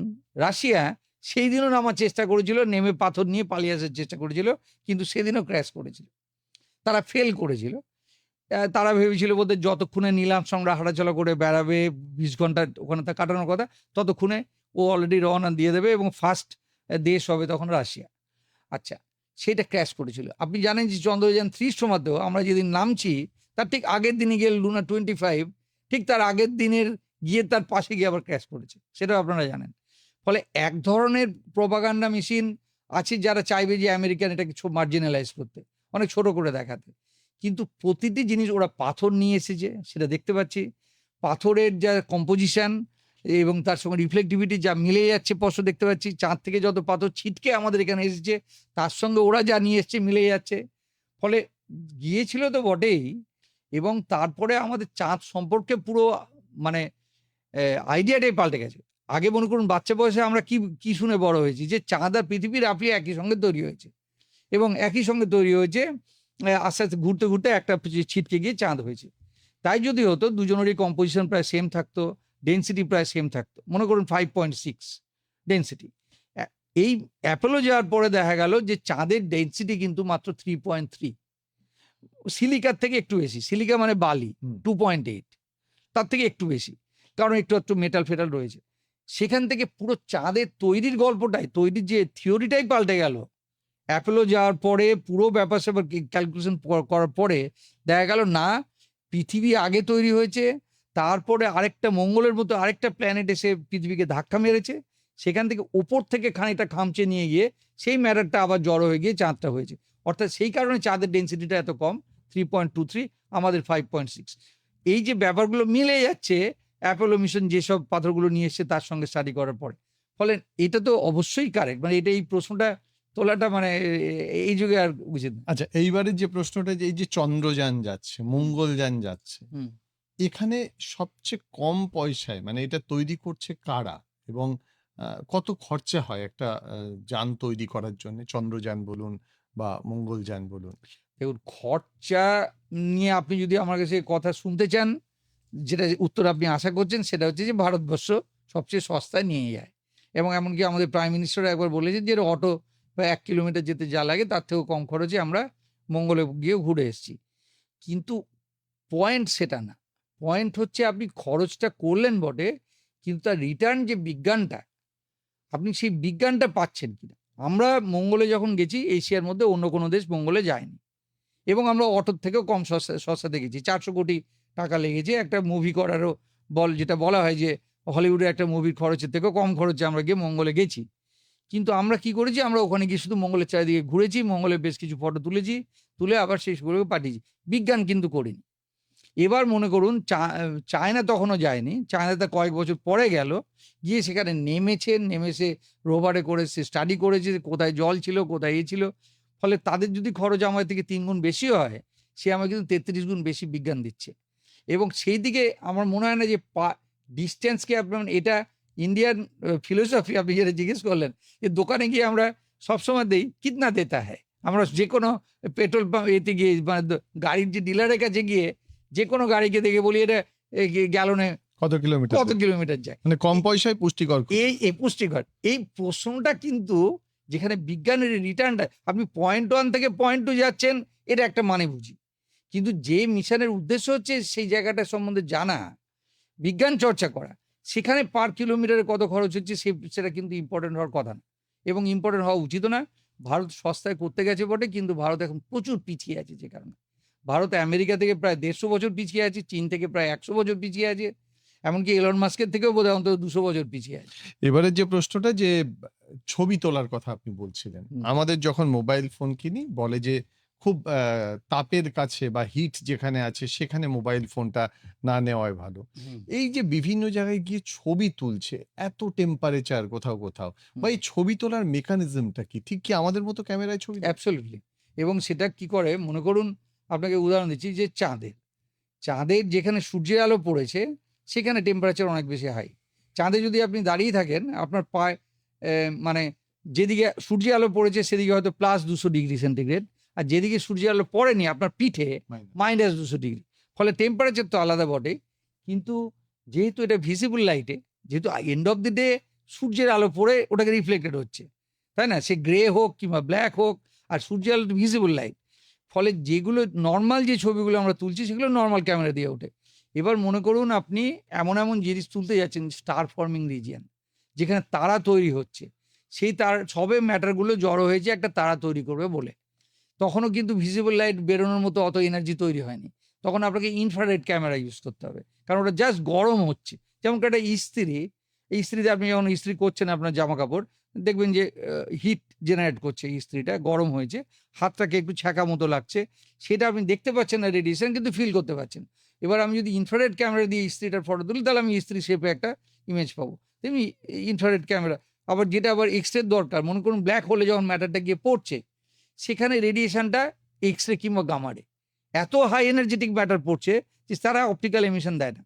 রাশিয়া সেই দিনও নামার চেষ্টা করেছিল, নেমে পাথর নিয়ে পালিয়ে আসার চেষ্টা করেছিল, কিন্তু সেদিনও ক্র্যাশ করেছিল, তারা ফেল করেছিল। তারা ভেবেছিল বোধহয় যতক্ষণে নীলাম সংরা হাঁটাচলা করে বেড়াবে 20 ঘন্টা ওখানে তা কাটানোর কথা, ততক্ষণে ও অলরেডি রওনা দিয়ে দেবে, এবং ফার্স্ট দেশ হবে তখন রাশিয়া। আচ্ছা, সেটা ক্র্যাশ করেছিল। আপনি জানেন যে চন্দ্রযান 3 সময়তেও আমরা যেদিন নামছি তার ঠিক আগের দিনে গিয়ে লুনা 25, ঠিক তার আগের দিনের গিয়ে তার পাশে গিয়ে আবার ক্র্যাশ করেছে, সেটাও আপনারা জানেন। ফলে এক ধরনের প্রপাগান্ডা মেশিন আছে যারা চাইবে যে আমেরিকান এটাকে মার্জিনালাইজ করতে, অনেক ছোট করে দেখাতে, কিন্তু প্রতিটি জিনিস ওরা পাথর নিয়ে এসেছে, সেটা দেখতে পাচ্ছি। পাথরের যা কম্পোজিশন এবং তার সঙ্গে রিফ্লেক্টিভিটি যা মিলে যাচ্ছে স্পষ্ট দেখতে পাচ্ছি। চাঁদ থেকে যত পাথর ছিটকে আমাদের এখানে এসেছে তার সঙ্গে ওরা যা নিয়ে এসছে মিলে যাচ্ছে। ফলে গিয়েছিল তো বটেই, এবং তারপরে আমাদের চাঁদ সম্পর্কে পুরো মানে আইডিয়াটাই পাল্টে গেছে। আগে মনে করুন বাচ্চা বয়সে আমরা কি শুনে বড় হয়েছি, যে চাঁদ আর পৃথিবী রাফলি একই সঙ্গে তৈরি হয়েছে, এবং একই সঙ্গে তৈরি হয়েছে, আস্তে আস্তে ঘুরতে ঘুরতে একটা ছিটকে গিয়ে চাঁদ হয়েছে। তাই যদি হতো দুজনেরই কম্পোজিশন প্রায় সেম থাকতো, ডেন্সিটি প্রায় সেম থাকতো, মনে করুন 5.6 ডেন্সিটি। এই অ্যাপোলো যাওয়ার পরে দেখা গেল যে চাঁদের ডেন্সিটি কিন্তু মাত্র 3.3, সিলিকার থেকে একটু বেশি। সিলিকা মানে বালি, 2.8, তার থেকে একটু বেশি, কারণ একটু মেটাল ফেটাল রয়েছে। সেখান থেকে পুরো চাঁদের তৈরির গল্পটাই, তৈরির যে থিওরিটাই পাল্টে গেল। অ্যাপোলো যাওয়ার পরে পুরো ব্যাপার স্যাপার ক্যালকুলেশন করার পরে দেখা গেল না, পৃথিবী আগে তৈরি হয়েছে, তারপরে আরেকটা মঙ্গলের মতো আরেকটা প্ল্যানেট এসে পৃথিবীকে ধাক্কা মেরেছে, সেখান থেকে ওপর থেকে খানিকটা খামচে নিয়ে গিয়ে সেই ম্যাটারটা আবার জড়ো হয়ে গিয়ে চাঁদটা হয়েছে। অর্থাৎ সেই কারণে চাঁদের ডেন্সিটিটা এত কম, 3.23, আমাদের 5.6। এই যে ব্যাপারগুলো মিলে যাচ্ছে অ্যাপোলো মিশন যেসব পাথরগুলো নিয়ে এসছে তার সঙ্গে স্টাডি করার পরে, ফলে এটা তো অবশ্যই কারেক্ট, মানে এটা এই প্রশ্নটা তোলাটা মানে এই যুগে আর উচিত না। আচ্ছা, এইবারের যে প্রশ্নটা, যে এই যে চন্দ্রযান যাচ্ছে, মঙ্গলযান যাচ্ছে, হুম। এখানে সবচেয়ে কম পয়সায় মানে এটা তৈরি করছে কারা, এবং কত খরচা হয় একটা যান তৈরি করার জন্য, চন্দ্রযান বলুন বা মঙ্গলযান বলুন? দেখুন, খরচা নিয়ে আপনি যদি আমার কাছে কথা শুনতে চান, যেটা উত্তর আপনি আশা করছেন, সেটা হচ্ছে যে ভারতবর্ষ সবচেয়ে সস্তায় নিয়ে যায়। এবং এমনকি আমাদের প্রাইম মিনিস্টার একবার বলেছেন যে অটো বা 1 কিলোমিটার যেতে যা লাগে তার থেকেও কম খরচে আমরা মঙ্গলে গিয়েও ঘুরে এসেছি। কিন্তু পয়েন্ট সেটা না। পয়েন্ট হচ্ছে আপনি খরচটা করলেন বটে, কিন্তু তার রিটার্ন যে বিজ্ঞানটা, আপনি সেই বিজ্ঞানটা পাচ্ছেন কিনা? আমরা মঙ্গলে যখন গেছি, এশিয়ার মধ্যে অন্য কোনো দেশ মঙ্গলে যায়নি। এবং আমরা অটোর থেকেও কম সস্তাতে গেছি। 400 কোটি টাকা লেগেছে একটা মুভি করারও, যেটা বলা হয় যে হলিউডের একটা মুভির খরচের থেকেও কম খরচে আমরা গিয়ে মঙ্গলে গেছি। কিন্তু আমরা কি করেছি? আমরা ওখানে গিয়ে শুধু মঙ্গলের চারিদিকে ঘুরেছি, মঙ্গলের বেশ কিছু ফটো তুলেছি, তুলে আবার সেগুলোকে পাঠিয়েছি। বিজ্ঞান কিন্তু করিনি। এবার মনে করুন চায়না তখনও যায়নি। চায়নাতে কয়েক বছর পরে গেল। গিয়ে সেখানে নেমেছে, নেমে সে রোভারে করে সে স্টাডি করেছে যে কোথায় জল ছিল, কোথায় ছিল। ফলে তাদের যদি খরচ আমার থেকে 3 গুণ বেশিও হয়, সে আমাকে কিন্তু 33 গুণ বেশি বিজ্ঞান দিচ্ছে। এবং সেই দিকে আমার মনে হয় না যে ডিসট্যান্সকে আপনার এটা ইন্ডিয়ান ফিলোসফি আপনি যেটা জিজ্ঞেস করলেন, যে দোকানে গিয়ে আমরা সবসময় দেই কিতনা দেতা হ্যায়। আমরা যেকোনো পেট্রোল পাম্প এতে গিয়ে মানে গাড়ির যে ডিলারের কাছে গিয়ে যেকোনো গাড়িকে দেখে বলি এটা গ্যালনে কত কিলোমিটার কত যায়? কিলোমিটার যায়। মানে কম পয়সায় পুষ্টিকর। এই পুষ্টিকর এই প্রশ্নটা কিন্তু, যেখানে বিজ্ঞানের রিটার্নটা আপনি পয়েন্ট 1 থেকে পয়েন্ট 2 যাচ্ছেন, এটা একটা মানে বুঝি। কিন্তু যে মিশনের উদ্দেশ্য হচ্ছে সেই জায়গাটা সম্বন্ধে জানা, বিজ্ঞান চর্চা করা, সেখানে পার কিলোমিটারে কত খরচ হচ্ছে সেটা কিন্তু ইম্পর্টেন্ট হওয়ার কথা না, এবং ইম্পর্টেন্ট হওয়া উচিত না। ভারত সস্তায় করতে গেছে বটে, কিন্তু ভারত এখন প্রচুর পিছিয়ে আছে। যে কারণে ভারত আমেরিকা থেকে প্রায় 150 বছর পিছিয়ে আছে, চীন থেকে প্রায় 100 বছর পিছিয়ে আছে, এমনকি এলন মাস্কের থেকেও বোধহয় অন্তত 200 বছর পিছিয়ে আছে। এবারের যে প্রশ্নটা, যে ছবি তোলার কথা আপনি বলছিলেন, হুম। আমাদের যখন মোবাইল ফোন কিনি বলে যে খুব তাপের কাছে বা হিট যেখানে আছে সেখানে মোবাইল ফোনটা না নেওয়াই ভালো। হুম। এই যে বিভিন্ন জায়গায় গিয়ে ছবি তুলছে, এত টেম্পারেচার কোথাও কোথাও, বা এই ছবি তোলার মেকানিজমটা কি? ঠিক কি আমাদের মতো ক্যামেরায় ছবি তোলে? অ্যাবসলিউটলি। এবং সেটা কি করে, মনে করুন আপনাকে উদাহরণ দিচ্ছি যে চাঁদের যেখানে সূর্যের আলো পড়েছে সেখানে টেম্পারেচার অনেক বেশি হাই। চাঁদে যদি আপনি দাঁড়িয়ে থাকেন, আপনার পায়ে মানে যেদিকে সূর্যের আলো পড়েছে সেদিকে হয়তো +200°C, আর যেদিকে সূর্যের আলো পড়েনি আপনার পিঠে -200°। ফলে টেম্পারেচার তো আলাদা বটে, কিন্তু যেহেতু এটা ভিজিবল লাইটে, যেহেতু এন্ড অফ দ্য ডে সূর্যের আলো পড়ে ওটাকে রিফ্লেক্টেড হচ্ছে, তাই না? সে গ্রে হোক কিংবা ব্ল্যাক হোক, আর সূর্যের আলো ভিজিবল লাইট। ফলে যেগুলো নরমাল যে ছবিগুলো আমরা তুলছি সেগুলো নরমাল ক্যামেরা দিয়ে ওঠে। এবার মনে করুন আপনি এমন জিনিস তুলতে যাচ্ছেন, স্টার ফর্মিং রিজিয়ন, যেখানে তারা তৈরি হচ্ছে। সেই সবে ম্যাটারগুলো জড়ো হয়েছে একটা তারা তৈরি করবে বলে। তখনও কিন্তু ভিজিবল লাইট বেরোনোর মতো অত এনার্জি তৈরি হয়নি। তখন আপনাকে ইনফ্রারেড ক্যামেরা ইউজ করতে হবে। কারণ ওটা জাস্ট গরম হচ্ছে। যেমন একটা ইস্ত্রিতে আপনি যখন ইস্ত্রি করছেন আপনার জামাকাপড়, দেখবেন যে হিট জেনারেট করছে ইস্ত্রিটা, গরম হয়েছে, হাতটাকে একটু ছ্যাঁকা মতো লাগছে। সেটা আপনি দেখতে পাচ্ছেন না রেডিয়েশন, কিন্তু ফিল করতে পারছেন। এবার আমি যদি ইনফ্রারেড ক্যামেরা দিয়ে ইস্ত্রিটার ফটো তুলি, তাহলে আমি ইস্ত্রি শেপে একটা ইমেজ পাবো। তেমনি ইনফ্রারেড ক্যামেরা আবার, যেটা আবার এক্স-রে দরকার, মনে করুন ব্ল্যাক হোলে যখন ম্যাটারটা গিয়ে পড়ছে, সেখানে রেডিয়েশনটা এক্স-রে কিংবা গামা-রে এত হাই এনার্জেটিক ম্যাটার পড়ছে যে তারা অপটিক্যাল এমিশন দেয় না,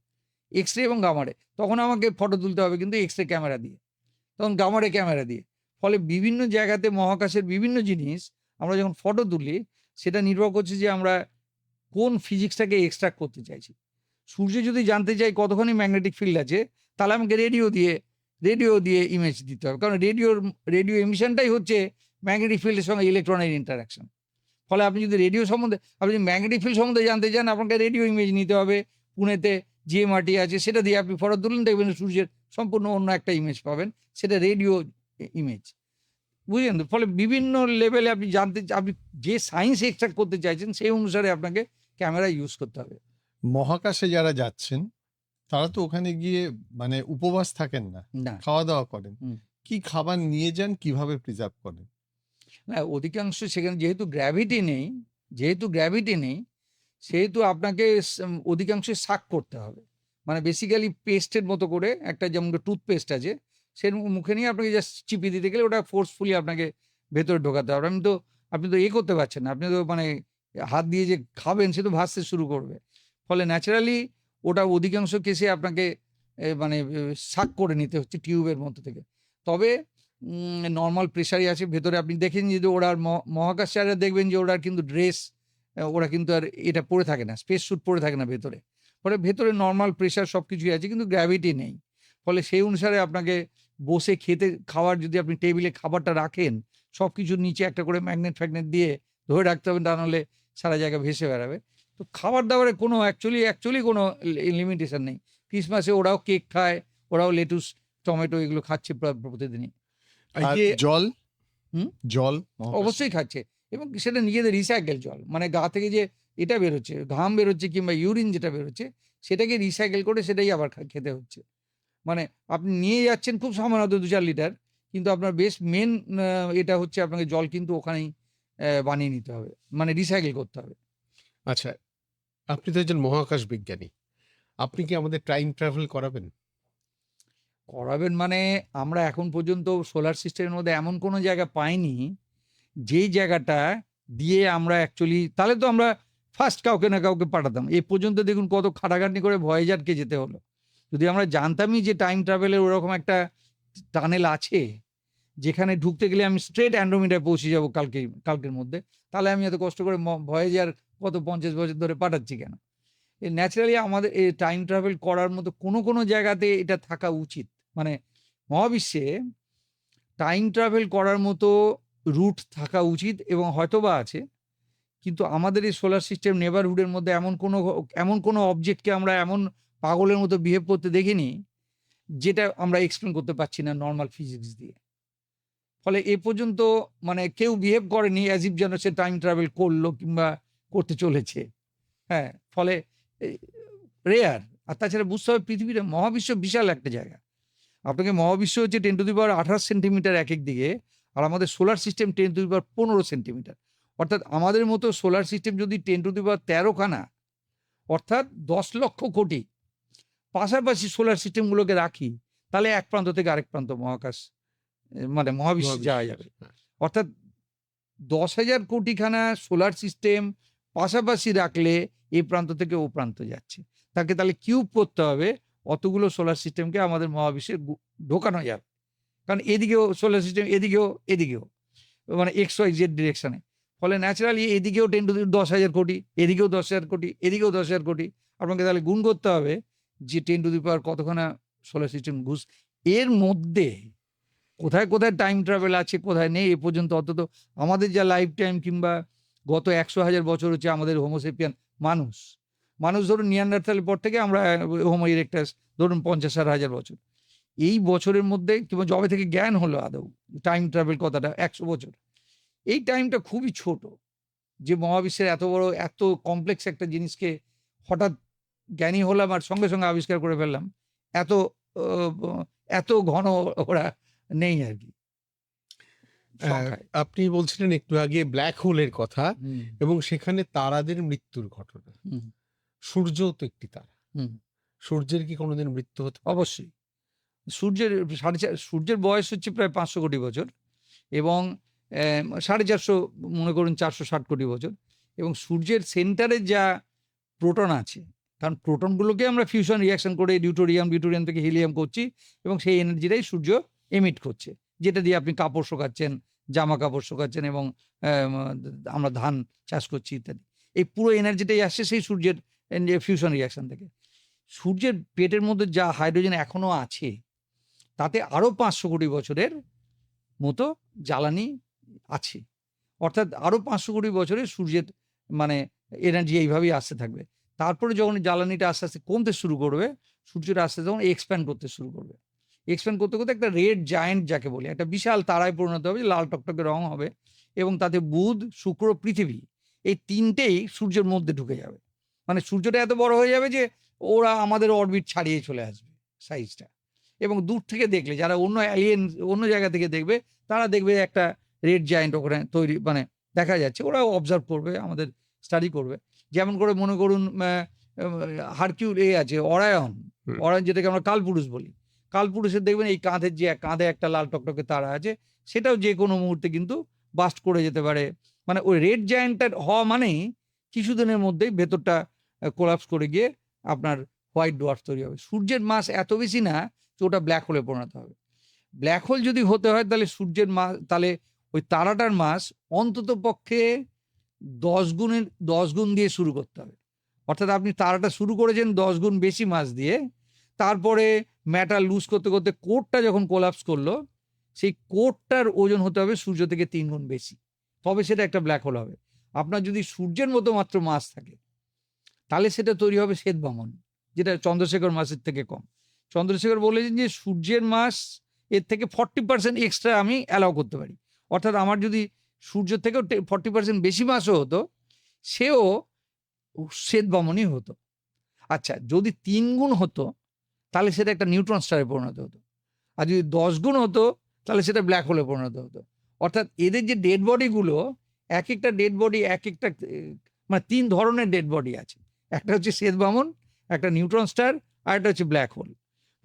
এক্স-রে এবং গামা-রে। তখন আমাকে ফটো তুলতে হবে কিন্তু এক্স-রে ক্যামেরা দিয়ে, তখন গামা-রে ক্যামেরা দিয়ে। ফলে বিভিন্ন জায়গাতে মহাকাশের বিভিন্ন জিনিস আমরা যখন ফটো তুলি, সেটা নির্ভর করছে যে আমরা কোন ফিজিক্সটাকে এক্সট্রাক্ট করতে চাইছি। সূর্য যদি জানতে চাই কতখানি ম্যাগনেটিক ফিল্ড আছে, তাহলে আমাকে রেডিও দিয়ে ইমেজ দিতে হবে, কারণ রেডিও এমিশনটাই হচ্ছে ম্যাগনেটিক ফিল্ডের সঙ্গে ইলেকট্রনের ইন্টারাকশন। ফলে আপনি যদি আপনি যদি ম্যাগনেটিক ফিল্ড সম্বন্ধে জানতে চান, আপনাকে রেডিও ইমেজ নিতে হবে। পুনেতে জিএমআরটি আছে, সেটা দিয়ে আপনি ফটো তুলুন, দেখবেন সূর্যের সম্পূর্ণ অন্য একটা ইমেজ পাবেন, সেটা রেডিও ইমেজ। বুঝলেন তো? ফলে বিভিন্ন লেভেলে আপনি যে সায়েন্স এক্সট্রাক্ট করতে চাইছেন সেই অনুসারে আপনাকে ক্যামেরা ইউজ করতে হবে। মহাকাশে যারা যাচ্ছেন তারা তো ওখানে গিয়ে মানে উপবাস থাকেন না, না। খাওয়া দাওয়া করেন। হুম। কি খাবার নিয়ে যান, কিভাবে প্রিজার্ভ করেন? না, অধিকাংশ সেখানে যেহেতু গ্র্যাভিটি নেই, সেহেতু আপনাকে অধিকাংশই শাক করতে হবে। মানে বেসিক্যালি পেস্টের মতো করে একটা, যেমন টুথপেস্ট আছে, সে মুখে নিয়ে আপনাকে জাস্ট চিপি দিতে গেলে ওটা ফোর্সফুলি আপনাকে ভেতরে ঢোকাতে হবে। আপনি তো করতে পারছেন না, আপনি তো মানে হাত দিয়ে যে খাবেন সে তো ভাসতে শুরু করবে। ফলে ন্যাচারালি ওটা অধিকাংশ কেসে আপনাকে মানে শাক করে নিতে হচ্ছে টিউবের মধ্যে থেকে। তবে নর্মাল প্রেশারই আছে ভেতরে। আপনি দেখেন যে ওরা মহাকাশচারীরা দেখবেন যে ওরা কিন্তু ড্রেস, ওরা কিন্তু আর এটা পরে থাকে না, স্পেস স্যুট পরে থাকে না ভেতরে। ফলে ভেতরে নর্মাল প্রেশার সব কিছুই আছে, কিন্তু গ্র্যাভিটি নেই। ফলে সেই অনুসারে আপনাকে বসে খাওয়ার যদি আপনি টেবিলে খাবারটা রাখেন, সব কিছুর নিচে একটা করে ম্যাগনেট ফ্যাগনেট দিয়ে ধরে রাখতে হবে, তা নাহলে সারা জায়গা ভেসে বেড়াবে। তো খাবার দাবারে কোনো অ্যাকচুয়ালি কোনো লিমিটেশন নেই। ক্রিসমাসে ওরাও কেক খায়, ওরাও লেটুস, টমেটো এগুলো খাচ্ছে প্রতিদিনই। এই আর যে জল, হুম? জল মহাকাশে? অবশ্যই খাচ্ছে, এবং সেটা নিজেদের রিসাইকেল জল, মানে গা থেকে যে এটা বেরোচ্ছে, ঘাম বেরোচ্ছে কিংবা ইউরিন যেটা বেরোচ্ছে, সেটাকে রিসাইকেল করে সেটাই আবার খেতে হচ্ছে। মানে আপনি নিয়ে যাচ্ছেন খুব সামান্য 2-4 লিটার, কিন্তু আপনার বেশ মেন এটা হচ্ছে আপনাকে জল কিন্তু ওখানেই বানিয়ে নিতে হবে, মানে রিসাইকেল করতে হবে। আচ্ছা, আপনি তো একজন মহাকাশ বিজ্ঞানী, আপনি কি আমাদের টাইম ট্রাভেল করাবেন? মানে আমরা এখন পর্যন্ত সোলার সিস্টেমের মধ্যে এমন কোনো জায়গা পাইনি যেই জায়গাটা দিয়ে আমরা অ্যাকচুয়ালি, তাহলে তো আমরা ফার্স্ট কাউকে না কাউকে পাঠাতাম। এ পর্যন্ত দেখুন কত খাটাখাটনি করে ভয়েজারকে যেতে হলো। যদি আমরা জানতামই যে টাইম ট্রাভেলের ওরকম একটা টানেল আছে যেখানে ঢুকতে গেলে আমি স্ট্রেট অ্যান্ড্রোমিটায় পৌঁছে যাবো কালকের মধ্যে, তাহলে আমি এত কষ্ট করে ভয়েজার কত 50 বছর ধরে পাঠাচ্ছি কেন? ন্যাচারালি আমাদের এই টাইম ট্রাভেল করার মতো কোনো জায়গাতে এটা থাকা উচিত। মানে মহাবিশ্বে টাইম ট্রাভেল করার মতো রুট থাকা উচিত, এবং হয়তোবা আছে। কিন্তু আমাদের এই সোলার সিস্টেম নেবারহুডের মধ্যে এমন কোনো অবজেক্টকে আমরা এমন পাগলের মতো বিহেভ করতে দেখিনি যেটা আমরা এক্সপ্লেন করতে পারছি না নর্মাল ফিজিক্স দিয়ে। ফলে এ পর্যন্ত মানে কেউ বিহেভ করেনি অ্যাজ ইফ যেন সে টাইম ট্রাভেল করলো কিংবা করতে চলেছে। হ্যাঁ, ফলে রেয়ার। আর তাছাড়া বুঝতে হবে পৃথিবীর মহাবিশ্ব বিশাল একটা জায়গা। আপনাকে মহাবিশ্ব হচ্ছে 10⁻18 সেন্টিমিটার এক দিকে, আর আমাদের সোলার সিস্টেম 10⁻15 সেন্টিমিটার। অর্থাৎ আমাদের মতো সোলার সিস্টেম যদি 10⁻13 খানা, অর্থাৎ 10 লক্ষ কোটি পাশাপাশি সোলার সিস্টেমগুলোকে রাখি, তাহলে এক প্রান্ত থেকে আরেক প্রান্ত মহাকাশ মানে মহাবিশ্বে যাওয়া যাবে। অর্থাৎ 10,000 কোটিখানা সোলার সিস্টেম পাশাপাশি রাখলে এই প্রান্ত থেকে ও প্রান্ত যাচ্ছে। তাকে তাহলে কিউব করতে হবে, অতগুলো সোলার সিস্টেমকে আমাদের মহাবিশ্বে ঢোকানো যাবে। কারণ এদিকেও সোলার সিস্টেম, এদিকেও মানে XYZ ডিরেকশনে। ফলে ন্যাচারালি এদিকেও 10,000 কোটি, এদিকেও 10,000 কোটি, এদিকেও 10,000 কোটি। আপনাকে তাহলে গুণ করতে হবে যে 10 কতখানা সোলার সিস্টেম ঘুষ। এর মধ্যে কোথায় টাইম ট্রাভেল আছে কোথায় নেই, এ পর্যন্ত অন্তত আমাদের যা লাইফ টাইম কিংবা গত 100,000 বছর হচ্ছে আমাদের হোমোসেপিয়ান মানুষ ধরুন নিয়ান্ডারথালের পর থেকে আমরা হোমো ইরেক্টাস ধরুন 50,000 বছর। এই বছরের মধ্যে কিংবা যবে থেকে জ্ঞান হলো আদৌ টাইম ট্রাভেল কথাটা 100 বছর, এই টাইমটা খুবই ছোট। যে মহাবিশ্বের এত বড় এত কমপ্লেক্স একটা জিনিসকে হঠাৎ জ্ঞানী হলাম আর সঙ্গে সঙ্গে আবিষ্কার করে ফেললাম, এত ঘন ওরা নেই আর কি সংখ্যায়। আপনি বলছিলেন একটু আগে ব্ল্যাক হোলের কথা, এবং সেখানে তারাদের মৃত্যুর ঘটনা। সূর্যও তো একটি তারা, সূর্যের কি কোনোদিন মৃত্যু হতে পারে? অবশ্যই। সূর্যের বয়স হচ্ছে প্রায় 500 কোটি বছর, এবং 450 মনে করুন 460 কোটি বছর। এবং সূর্যের সেন্টারে যা প্রোটন আছে, কারণ প্রোটনগুলোকে আমরা ফিউশন রিয়াকশন করে ডিউটোরিয়াম থেকে হিলিয়াম করছি, এবং সেই এনার্জিটাই সূর্য এমিট করছে, যেটা দিয়ে আপনি কাপড় শোকাচ্ছেন, জামা কাপড় শোকাচ্ছেন, এবং আমরা ধান চাষ করছি ইত্যাদি। এই পুরো এনার্জিটাই আসছে সেই সূর্যের ফিউশন রিয়াকশন থেকে। সূর্যের পেটের মধ্যে যা হাইড্রোজেন এখনো আছে, তাতে আরো 500 কোটি বছরের মতো জ্বালানি আছে। অর্থাৎ আরো 500 কোটি বছরে সূর্যের মানে এনার্জি এইভাবেই আসতে থাকবে। তারপরে যখন জ্বালানিটা আস্তে আস্তে কমতে শুরু করবে, সূর্যটা আস্তে যখন এক্সপ্যান্ড করতে শুরু করবে, এক্সপ্যান্ড করতে করতে একটা রেড জায়ান্ট যাকে বলি, একটা বিশাল তারায় পরিণত হবে, লাল টকটকে রং হবে, এবং তাতে বুধ, শুক্র, পৃথিবী এই তিনটেই সূর্যের মধ্যে ঢুকে যাবে। মানে সূর্যটা এত বড় হয়ে যাবে যে ওরা আমাদের অরবিট ছাড়িয়ে চলে আসবে সাইজটা। এবং দূর থেকে দেখলে যারা অন্য জায়গা থেকে দেখবে, তারা দেখবে একটা রেড জায়ান্ট ওখানে তৈরি মানে দেখা যাচ্ছে। ওরাও অবজার্ভ করবে, আমাদের স্টাডি করবে। যেমন করে মনে করুন হারকিউল আছে অরায়ন, যেটাকে আমরা কালপুরুষ বলি। কালপুরুষের দেখবেন এই কাঁধের যে কাঁধে একটা লাল টকটকে তারা আছে, সেটাও যে কোনো মুহূর্তে কিন্তু বাস্ট করে যেতে পারে। মানে ওই রেড জায়ান্টটা হওয়া মানেই কিছুদিনের মধ্যেই ভেতরটা কোলাপস করে গিয়ে আপনার হোয়াইট ডোয়ার্ফ তৈরি হবে। সূর্যের মাস এত বেশি না যে ওটা ব্ল্যাক হোলে পরিণত হবে। ব্ল্যাক হোল যদি হতে হয় তাহলে সূর্যের মাস, তাহলে ওই তারাটার মাস অন্তত পক্ষে 10 গুণ দিয়ে শুরু করতে হবে। অর্থাৎ আপনি তারাটা শুরু করেছেন 10 গুণ বেশি মাস দিয়ে, তারপরে ম্যাটার লুজ করতে করতে কোরটা যখন কোলাপস করলো, সেই কোরটার ওজন হতে হবে সূর্য থেকে 3 গুণ বেশি, তবে সেটা একটা ব্ল্যাক হোল হবে। আপনার যদি সূর্যের মতো মাত্র মাস থাকে তাহলে সেটা তৈরি হবে শ্বেত বামন, যেটা চন্দ্রশেখর মাসের থেকে কম। চন্দ্রশেখর বলেছেন যে সূর্যের মাস এর থেকে 40% এক্সট্রা আমি অ্যালাউ করতে পারি। অর্থাৎ আমার যদি সূর্য থেকেও 40% বেশি মাসও হতো, সেও শ্বেত বামনই হতো। আচ্ছা, যদি 3 গুণ হতো তাহলে সেটা একটা নিউট্রন স্টারে পরিণত হতো, আর যদি 10 গুণ হতো তাহলে সেটা ব্ল্যাক হোলে পরিণত হতো। অর্থাৎ এদের যে ডেড বডিগুলো, এক একটা ডেড বডি এক একটা মানে 3 ধরনের ডেড বডি আছে। একটা হচ্ছে শ্বেত বামন, একটা নিউট্রন স্টার, আর একটা হচ্ছে ব্ল্যাক হোল।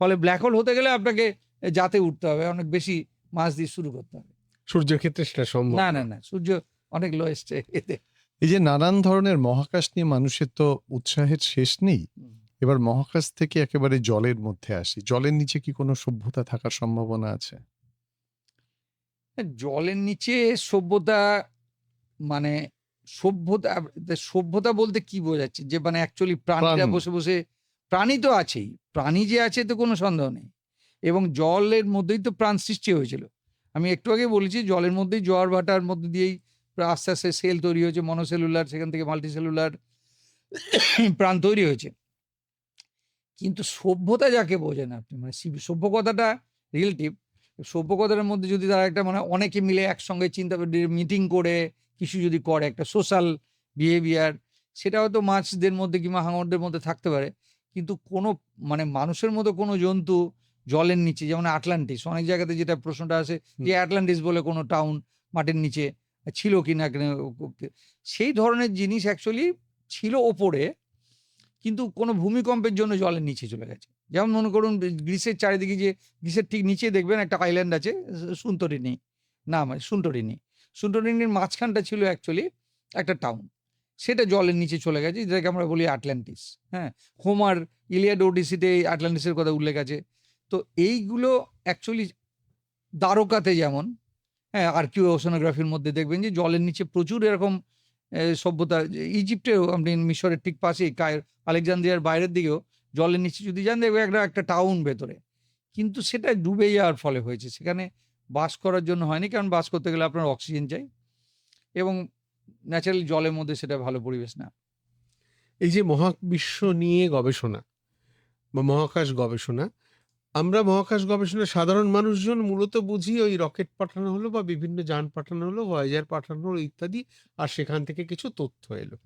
ফলে ব্ল্যাক হোল হতে গেলে আপনাকে যাতে উঠতে হবে, অনেক বেশি মাস দিয়ে শুরু করতে হবে। সূর্যের ক্ষেত্রে সেটা সম্ভব না না না, সূর্য অনেক লোয়েস্ট এতে। এই যে নানান ধরনের মহাকাশ নিয়ে মানুষের তো উৎসাহের শেষ নেই, এবার মহাকাশ থেকে একেবারে জলের মধ্যে আসি। জলের নিচে কি কোনো সভ্যতা থাকার সম্ভাবনা আছে? জলের নিচে সভ্যতা, মানে সভ্যতা বলতে কি বোঝাচ্ছে? যে মানে অ্যাকচুয়ালি প্রাণীরা প্রাণ। বসে বসে, প্রাণী তো আছেই, প্রাণী যে আছে তো কোনো সন্দেহ নেই। এবং জলের মধ্যেই তো প্রাণ সৃষ্টি হয়েছিল। আমি একটু আগে বলেছি জলের মধ্যেই জোয়ার ভাটার মধ্যে দিয়েই আস্তে আস্তে সেল তৈরি হয়েছে, মনোসেলুলার, সেখান থেকে মাল্টিসেলুলার প্রাণ তৈরি হয়েছে। কিন্তু সভ্যতা যাকে বোঝেন আপনি, মানে সভ্য কথাটা রিলেটিভ। সভ্য কথাটার মধ্যে যদি তারা একটা মানে অনেকে মিলে একসঙ্গে চিন্তা মিটিং করে কিছু যদি করে একটা সোশ্যাল বিহেভিয়ার, সেটা হয়তো মাছদের মধ্যে কিংবা হাঙরদের মধ্যে থাকতে পারে। কিন্তু কোনো মানে মানুষের মতো কোনো জন্তু জলের নিচে, যেমন আটলান্টিস, অনেক জায়গাতে যেটা প্রশ্নটা আসে যে আটলান্টিস বলে কোনো টাউন মাটির নিচে ছিল কি না, সেই ধরনের জিনিস অ্যাকচুয়ালি ছিল ওপরে, কিন্তু কোনো ভূমিকম্পের জন্য জলের নিচে চলে গেছে। যেমন মনে করুন গ্রিসের চারিদিকে, যে গ্রিসের ঠিক নিচে দেখবেন একটা আইল্যান্ড আছে সুন্তরিনী, না মানে সুন্টরিনী, সুন্টরিনীর মাঝখানটা ছিল অ্যাকচুয়ালি একটা টাউন, সেটা জলের নিচে চলে গেছে, যেটাকে আমরা বলি আটলান্টিস। হ্যাঁ, হোমার ইলিয়াড ওডিসিতে এই আটলান্টিসের কথা উল্লেখ আছে। তো এইগুলো অ্যাকচুয়ালি দ্বারকাতে যেমন, হ্যাঁ, আর্কিও ওশানোগ্রাফির মধ্যে দেখবেন যে জলের নিচে প্রচুর এরকম সভ্যতা। ইজিপ্টেও আপনি মিশরের ঠিক পাশেই আলেকজান্দ্রিয়ার বাইরের দিকেও জলের নিচে যদি যান দেখবেন একটা টাউন ভেতরে, কিন্তু সেটা ডুবে যাওয়ার ফলে হয়েছে, সেখানে বাস করার জন্য হয়নি, কারণ বাস করতে গেলে আপনার অক্সিজেন চাই, এবং ন্যাচারালি জলের মধ্যে সেটা ভালো পরিবেশ না। এই যে মহাবিশ্ব নিয়ে গবেষণা বা মহাকাশ গবেষণা, আমরা মহাকাশ গবেষণা সাধারণ মানুষজন মূলত বুঝি ওই রকেট পাঠানো হলো বা বিভিন্ন যান পাঠানো হলো, ভয়েজার পাঠানো হলো ইত্যাদি, আর সেখান থেকে কিছু তথ্য এলো।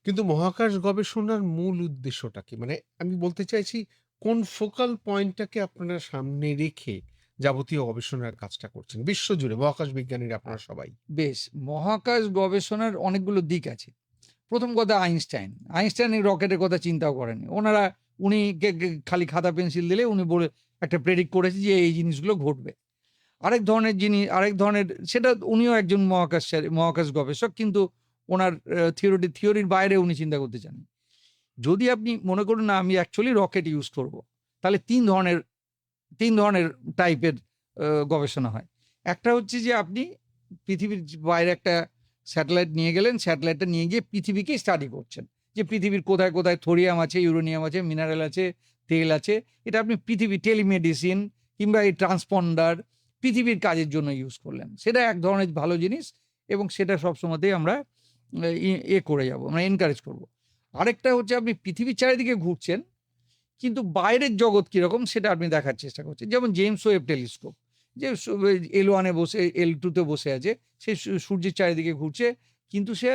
কিন্তু মহাকাশ গবেষণার মূল উদ্দেশ্যটা কি? মানে আমি বলতে চাইছি, কোন ফোকাল পয়েন্টটাকে আপনারা সামনে রেখে যাবতীয় গবেষণার কাজটা করছেন বিশ্বজুড়ে, মহাকাশ বিজ্ঞানীরা আপনারা সবাই? বেশ, মহাকাশ গবেষণার অনেকগুলো দিক আছে। প্রথম কথা, আইনস্টাইন এই রকেটের কথা চিন্তাও করেনি। উনি খালি খাতা পেন্সিল দিলে উনি বলে একটা প্রেডিক্ট করেছে যে এই জিনিসগুলো ঘটবে। আরেক ধরনের সেটা, উনিও একজন মহাকাশ গবেষক, কিন্তু ওনার থিওরির বাইরে উনি চিন্তা করতে চান। যদি আপনি মনে করুন না আমি অ্যাকচুয়ালি রকেট ইউজ করব, তাহলে তিন ধরনের টাইপের গবেষণা হয়। একটা হচ্ছে যে আপনি পৃথিবীর বাইরে একটা স্যাটেলাইট নিয়ে গেলেন, স্যাটেলাইটটা নিয়ে গিয়ে পৃথিবীকে স্টাডি করছেন, যে পৃথিবীর কোথায় কোথায় থোরিয়াম আছে, ইউরেনিয়াম আছে, মিনারেল আছে, তেল আছে। এটা আপনি টেলিমেডিসিন কিংবা এই ট্রান্সপন্ডার পৃথিবীর কাজের জন্য ইউজ করলেন, সেটা এক ধরনের ভালো জিনিস, এবং সেটা সবসময়তেই আমরা করে যাব, আমরা এনকারেজ করব। আরেকটা হচ্ছে আপনি পৃথিবীর চারিদিকে ঘুরছেন, কিন্তু বাইরের জগৎ কীরকম সেটা আপনি দেখার চেষ্টা করছেন। যেমন জেমস ওয়েব টেলিস্কোপ, যে L1-এ বসে L2-তে বসে আছে, সে সূর্যের চারিদিকে ঘুরছে, কিন্তু সে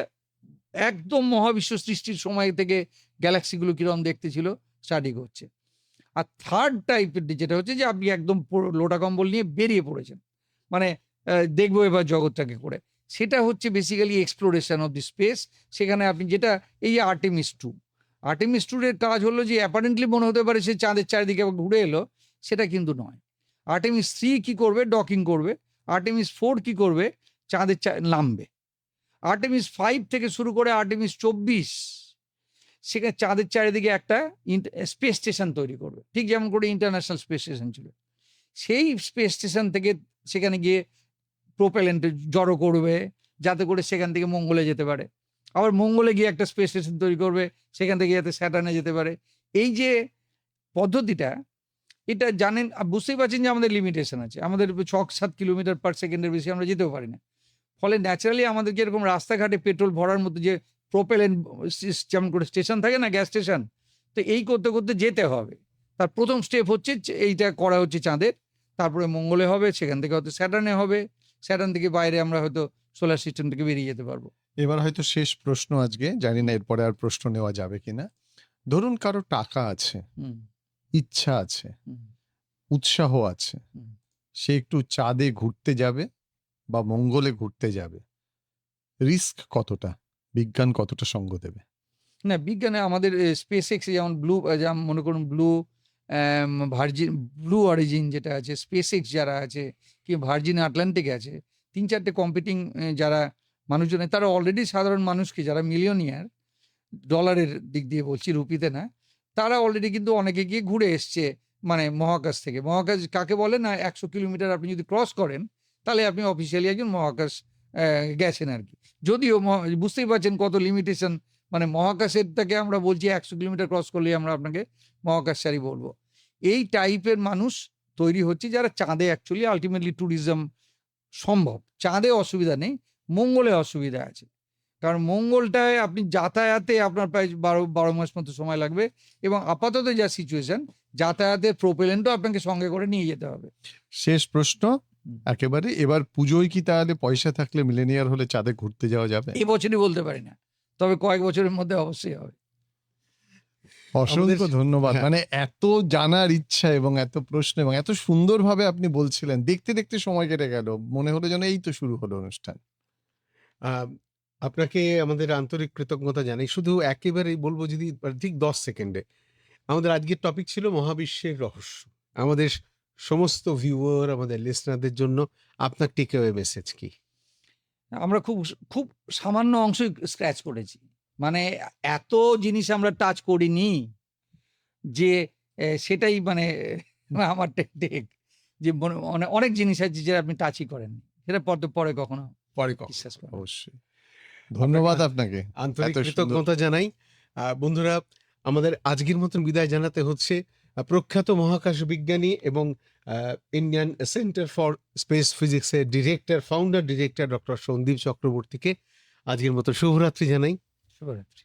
একদম মহাবিশ্ব সৃষ্টির সময় থেকে গ্যালাক্সিগুলো কীরকম দেখতে ছিল স্টাডি করছে। আর থার্ড টাইপের যেটা হচ্ছে যে আপনি একদম লোটা কম্বল নিয়ে বেরিয়ে পড়েছেন, মানে দেখবো এবার জগৎটাকে করে, সেটা হচ্ছে basically exploration of the space. সেখানে আপনি যেটা, এই যে আর্টেমিস 2 এর কাজ হলো যে অ্যাপারেন্টলি মনে হতে পারে সে চাঁদের চারিদিকে ঘুরে এলো, সেটা কিন্তু নয়। আর্টেমিস 3 কি করবে? ডকিং করবে। আর্টেমিস 4 কি করবে? চাঁদে নামবে। আর্টেমিস 5 থেকে শুরু করে আর্টেমিস 24 সেখানে চাঁদের চারিদিকে একটা স্পেস স্টেশন তৈরি করবে, ঠিক যেমন করে ইন্টারন্যাশনাল স্পেস স্টেশন ছিল। সেই স্পেস স্টেশন থেকে সেখানে গিয়ে প্রোপেলেন্ট জড়ো করবে, যাতে করে সেখান থেকে মঙ্গলে যেতে পারে। আবার মঙ্গলে গিয়ে একটা স্পেস স্টেশন তৈরি করবে, সেখান থেকে যাতে স্যাটার্নে যেতে পারে। এই যে পদ্ধতিটা, এটা জানেন, বুঝতেই পারছেন যে আমাদের লিমিটেশন আছে। আমাদের 6-7 কিলোমিটার পার সেকেন্ডের বেশি আমরা যেতেও পারি না। ফলে ন্যাচারালি আমাদের যেরকম রাস্তাঘাটে পেট্রোল ভরার মতো যে প্রোপেলেন্ট যেমন করে স্টেশন থাকে না, গ্যাস স্টেশন, তো এই করতে করতে যেতে হবে। তার প্রথম স্টেপ হচ্ছে এইটা করা হচ্ছে চাঁদের, তারপরে মঙ্গলে হবে, সেখান থেকে হয়তো স্যাটার্নে হবে, স্যাটার্ন থেকে বাইরে আমরা হয়তো সোলার সিস্টেম থেকে বেরিয়ে যেতে পারবো। এবার হয়তো শেষ প্রশ্ন আজকে, জানি না এরপরে আর প্রশ্ন নেওয়া যাবে কিনা। ধরুন কারো টাকা আছে, হুম, ইচ্ছা আছে, হুম, উৎসাহ আছে, হুম। সে একটু চাঁদে ঘুরতে যাবে বা মঙ্গলে ঘুরতে যাবে, রিস্ক কতটা, বিজ্ঞান কতটা সঙ্গ দেবে? না, বিজ্ঞানে আমাদের স্পেস এক্স যেমন যেমন মনে করুন ভার্জিন ব্লু অরিজিন যেটা আছে, স্পেস এক্স যারা আছে, কি ভার্জিন আটলান্টিক আছে, 3-4টে কম্পিটিং যারা মানুষজন, তারা অলরেডি সাধারণ মানুষকে যারা মিলিয়নিয়ার, ডলারের দিক দিয়ে বলছি, রুপিতে না, তারা অলরেডি কিন্তু অনেকে গিয়ে ঘুরে এসছে, মানে মহাকাশ থেকে। মহাকাশ কাকে বলে না, 100 কিলোমিটার আপনি যদি ক্রস করেন তাহলে আপনি অফিসিয়ালি একজন মহাকাশ গেছেন আর কি। যদিও বুঝতেই পারছেন কত লিমিটেশন, মানে মহাকাশেরটাকে আমরা বলছি 100 কিলোমিটার ক্রস করলেই আমরা আপনাকে মহাকাশচারী বলবো। এই টাইপের মানুষ তৈরি হচ্ছে যারা চাঁদে অ্যাকচুয়ালি আলটিমেটলি ট্যুরিজম সম্ভব। চাঁদে অসুবিধা নেই, মঙ্গলে অসুবিধা আছে। কারণ মঙ্গলটায় আপনি যাতায়াতে আপনার প্রায় 12 মাস মতো সময় লাগবে, এবং আপাতত যা সিচুয়েশন, যাতায়াতের প্রোপেলেন্টও আপনাকে সঙ্গে করে নিয়ে যেতে হবে। শেষ প্রশ্ন একেবারে, এবার পুজোয় কি তাহলে পয়সা থাকলে মিলেনিয়ার হলে চাঁদে ঘুরতে যাওয়া যাবে? এবছরই বলতে পারি না, তবে কয়েক বছরের মধ্যে অবশ্যই হবে। অসংখ্য ধন্যবাদ। হ্যাঁ। মানে এত জানার ইচ্ছা এবং এত প্রশ্ন এবং এত সুন্দরভাবে আপনি বলছিলেন, দেখতে দেখতে সময় কেটে গেল, মনে হলো যেন এই তো শুরু হলো অনুষ্ঠান। আহ, আপনাকে আমাদের আন্তরিক কৃতজ্ঞতা জানাই। শুধু একেবারেই বলবো, যদি ঠিক 10 সেকেন্ডে, আমাদের আজকের টপিক ছিল মহাবিশ্বের রহস্য। আমাদের সমস্ত ভিউয়ার, আমাদের লিসনারদের জন্য আপনার টেক অ্যাওয়ে মেসেজ কি? আমরা খুব খুব সামান্য অংশই স্ক্র্যাচ করেছি, মানে এত জিনিস আমরা টাচ করিনি যে সেটাই মানে আমার টেক, যে অনেক জিনিস আছে যে আপনি টাচই করেন, সেটা পরে কখনো পরে বিশ্বাস করেন। অবশ্যই। ধন্যবাদ আপনাকে। আন্তরিক এত সুন্দর- কৃতজ্ঞতা জানাই। বন্ধুরা, আমাদের আজকের মতন বিদায় জানাতে হচ্ছে প্রখ্যাত মহাকাশ বিজ্ঞানী এবং ইন্ডিয়ান সেন্টার ফর স্পেস ফিজিক্সের ফাউন্ডার ডিরেক্টর ডক্টর সন্দীপ চক্রবর্তীকে আজকের মতো শুভরাত্রি জানাই। শুভরাত্রি।